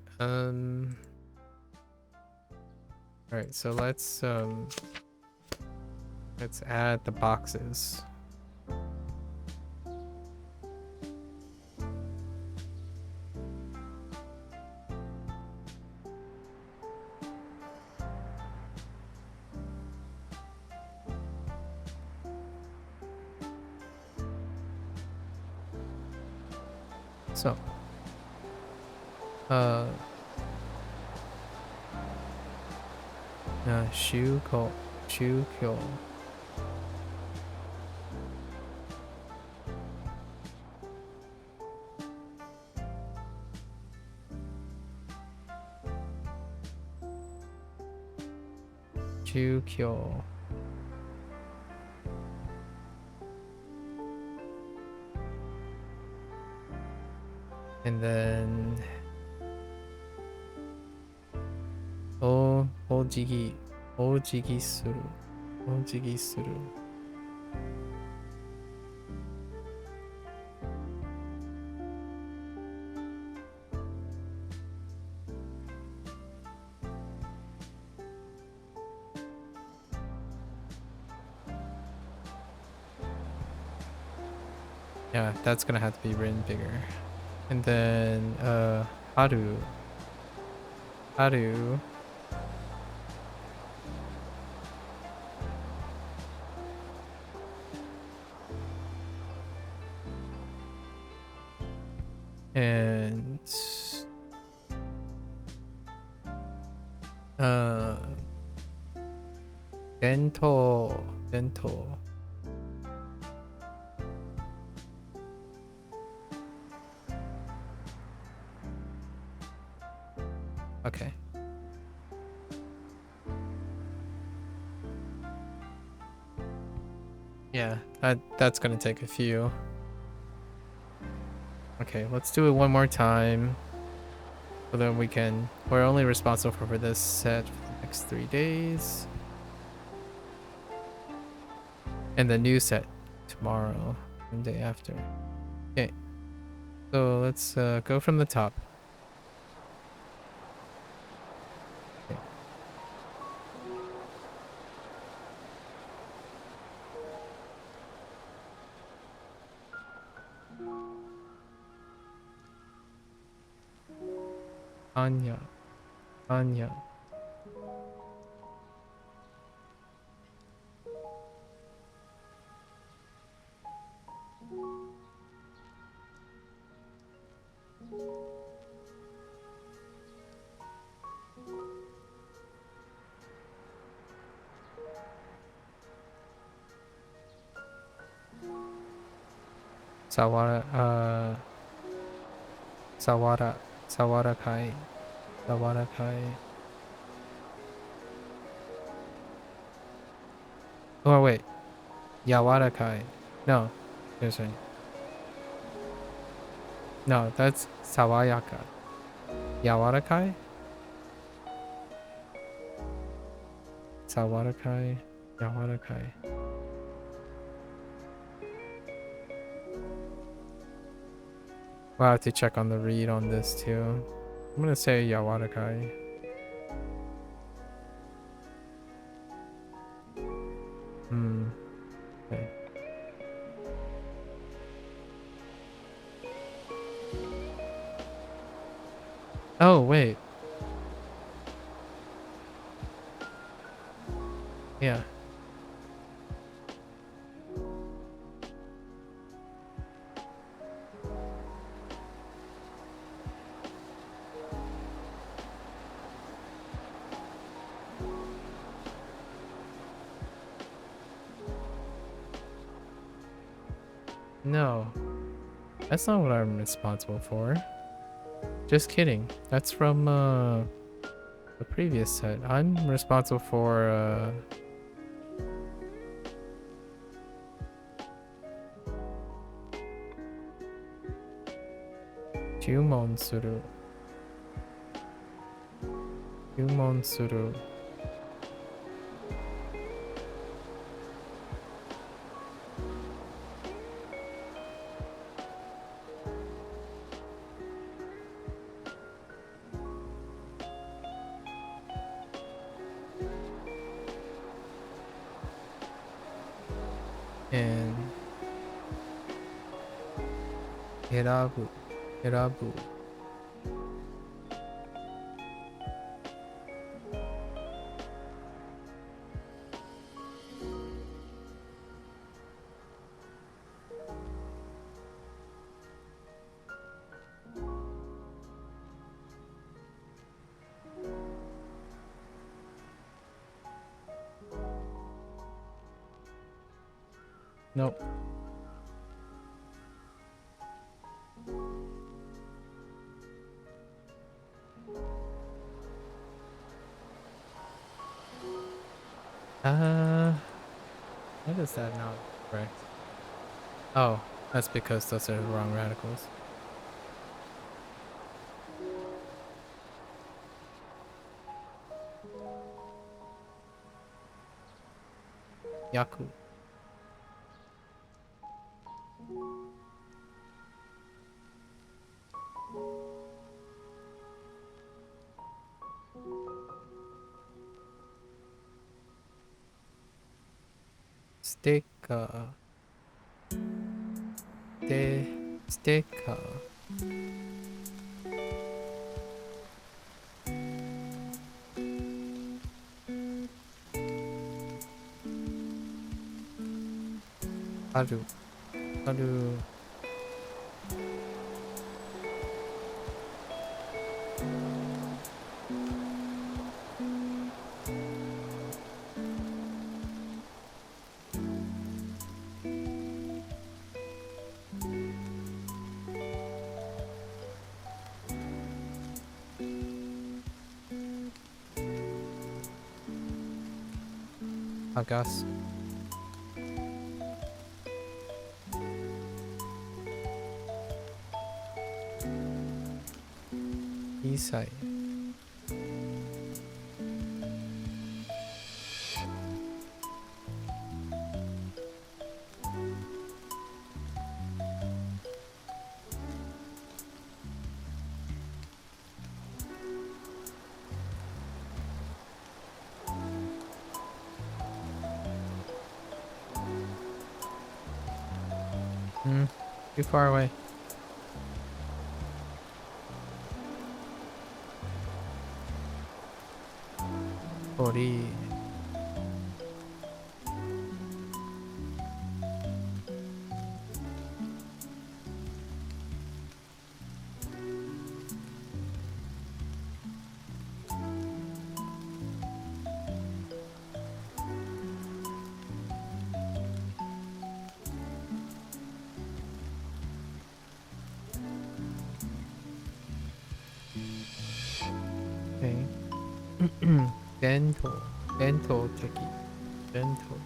Alright, so let's add the boxes. So, Shukyo. Shukyo. And then ojigi suru. Yeah, that's gonna have to be written bigger. And then haru. And Uh, dental, dental. Okay. Yeah, that's gonna take a few. Okay, let's do it one more time. So then we're only responsible for this set for the next 3 days. And the new set tomorrow and day after. Okay, so let's go from the top. Okay. Anya, Anya. Sawara, Sawara Kai, Sawara Kai. Oh wait, Yawara Kai. No, seriously. No, that's Sawayaka. Yawara Kai? Sawara Kai, Yawara Kai. We'll have to check on the read on this too. I'm gonna say Yawara Kai. Okay. Oh, wait. Yeah. No. That's not what I'm responsible for. Just kidding. That's from the previous set. I'm responsible for Jumon Suru. Jumon Suru. And Hirabu. Hirabu. Nope. Why is that not correct? Oh, that's because those are the wrong radicals. Yaku. Sticker. Sticker. Haru. Haru. Agas. Isai. Too far away. Ori. Okay. Dental. Dental teki. Dental.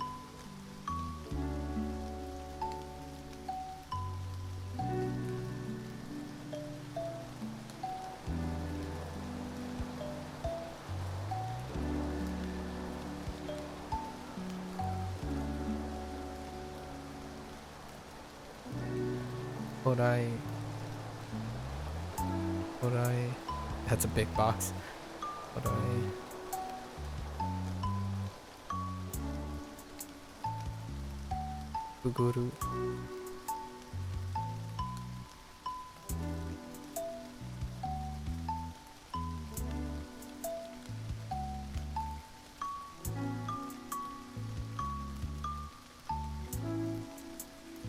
Orai. Orai. That's a big box. Orai. Guguru.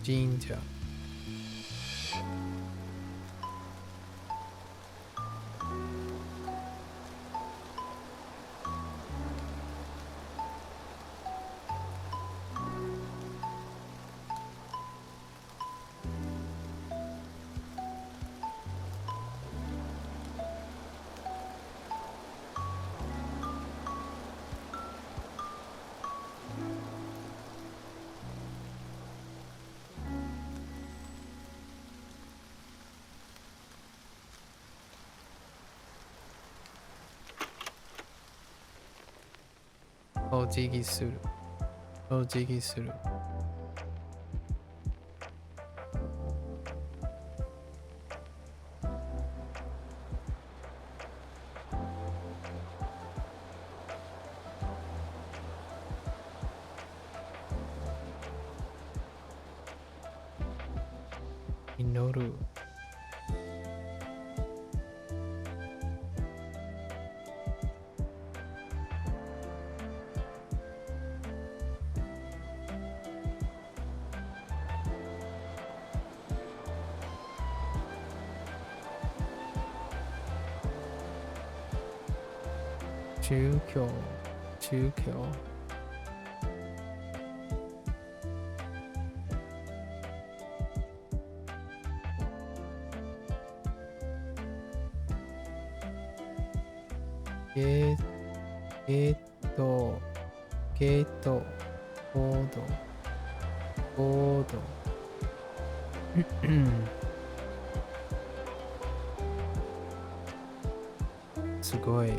Jinja. Ojigi suru. Ojigi suru. Inoru. Chukyo. Chukyo. Geto. Geto. Kodo. Kodo. すごい。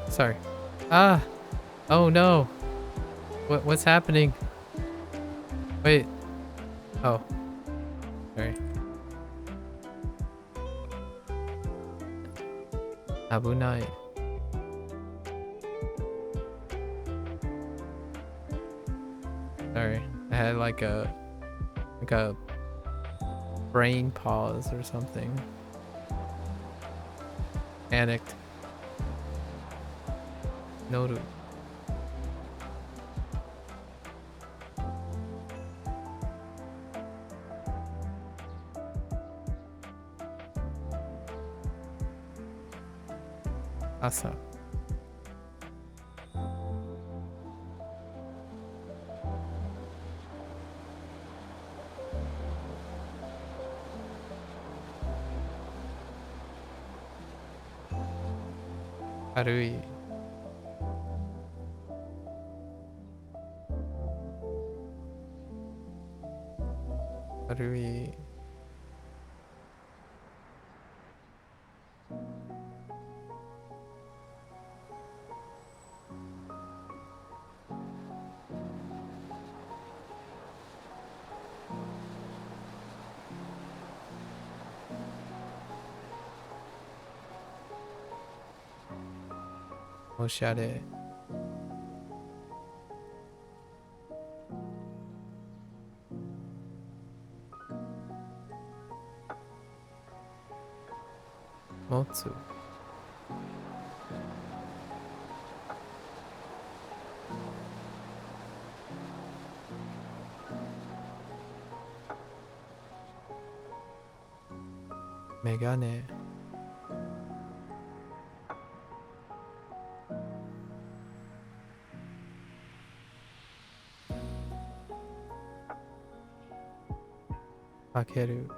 Sorry. Oh no. What's happening? Wait. Oh. Sorry. Abunai. Sorry. I had like a brain pause or something. Panicked. Noru. Asa. Karui. Karui. Oshare. Motsu. Megane. Takeru.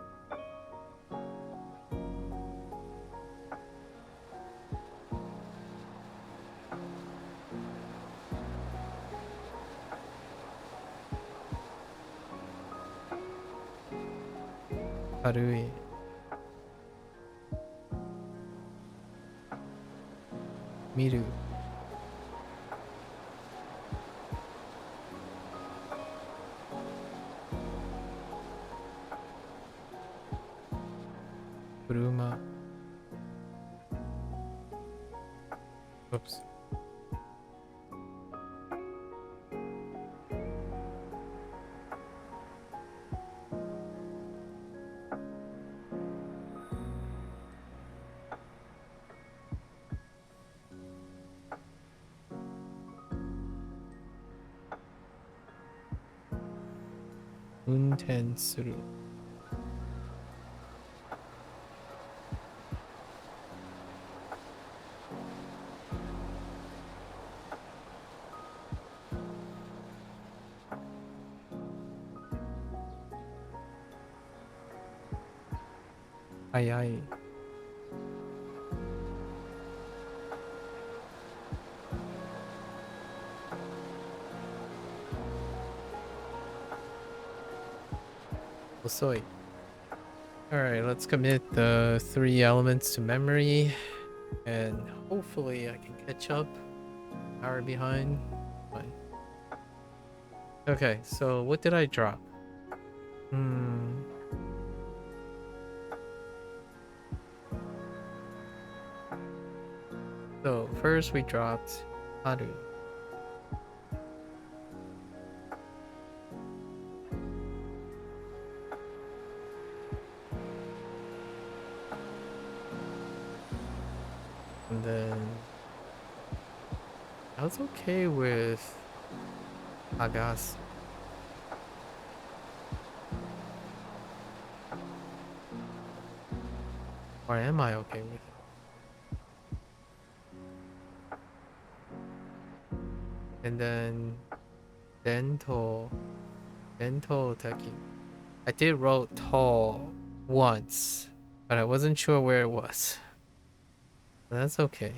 Karui. Miru. Kuruma. Oops. Unten suru. Ai ai. Osoi. Alright, let's commit the 3 elements to memory. And hopefully I can catch up. Hour behind. Fine. Okay, so what did I drop? So first we dropped Haru. And then I was okay with Agas. Or am I okay with it? And then Dental Teki. I did wrote tall once, but I wasn't sure where it was. But that's okay.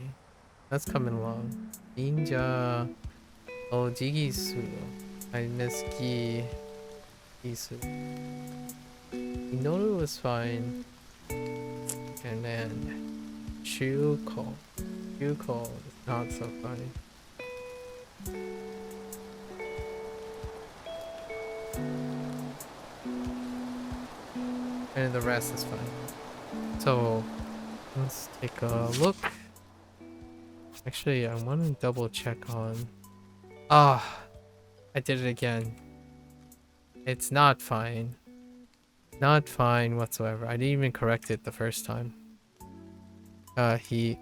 That's coming along. Ninja Ojigisu. I miss Gisu. Minoru was fine. And then Shuko. Shuko is not so funny. And the rest is fine. So let's take a look. Actually, I want to double check on. Ah, I did it again. It's not fine. Not fine whatsoever. I didn't even correct it the first time. Heat.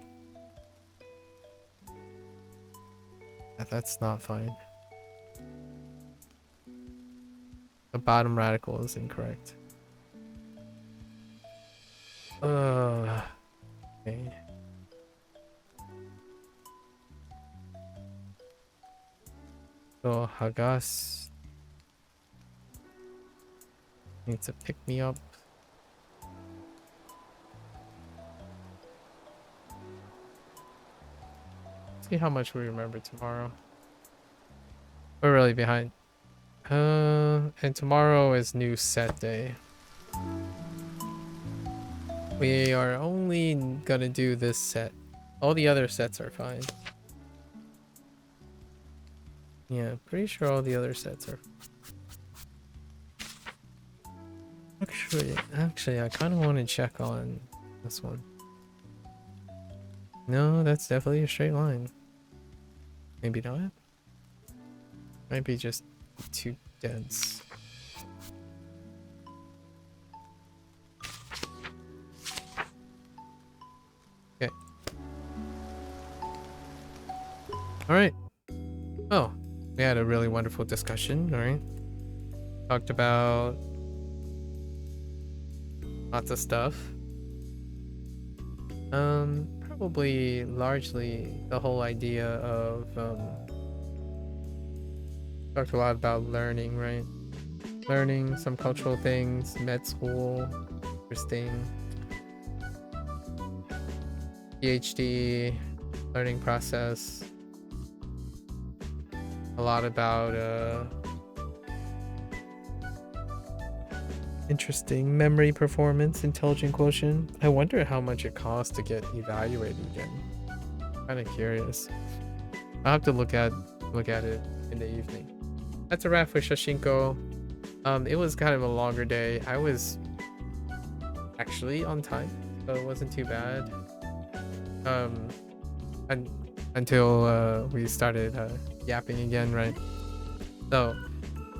That's not fine. The bottom radical is incorrect. Okay. So Hagas needs to pick me up. See how much we remember tomorrow. We're really behind. And tomorrow is new set day. We are only gonna do this set. All the other sets are fine. Yeah, pretty sure all the other sets are. Actually, I kind of want to check on this one. No, that's definitely a straight line. Maybe not. Might be just too dense. Okay. All right. Oh, we had a really wonderful discussion. All right. Talked about lots of stuff. Probably largely the whole idea of talked a lot about learning, right? Learning some cultural things, med school, interesting. PhD, learning process. A lot about interesting memory performance, intelligent quotient. I wonder how much it costs to get evaluated again. Kind of curious. I'll have to look at it in the evening. That's a wrap for Shashingo. It was kind of a longer day. I was actually on time, so it wasn't too bad. Until we started yapping again, right? So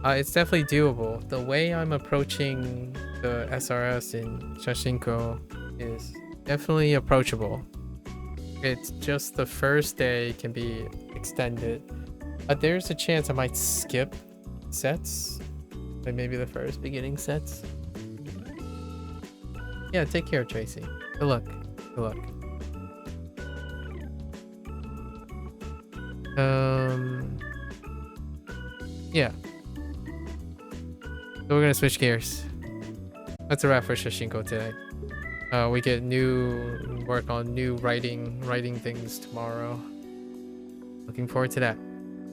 it's definitely doable. The way I'm approaching the SRS in Shashingo is definitely approachable. It's just the first day can be extended. But there's a chance I might skip sets. Like maybe the first beginning sets. Yeah, take care, Tracy. Good luck. Good luck. Yeah. So we're gonna switch gears. That's a wrap for Shashingo today. We get new work on new writing things tomorrow. Looking forward to that.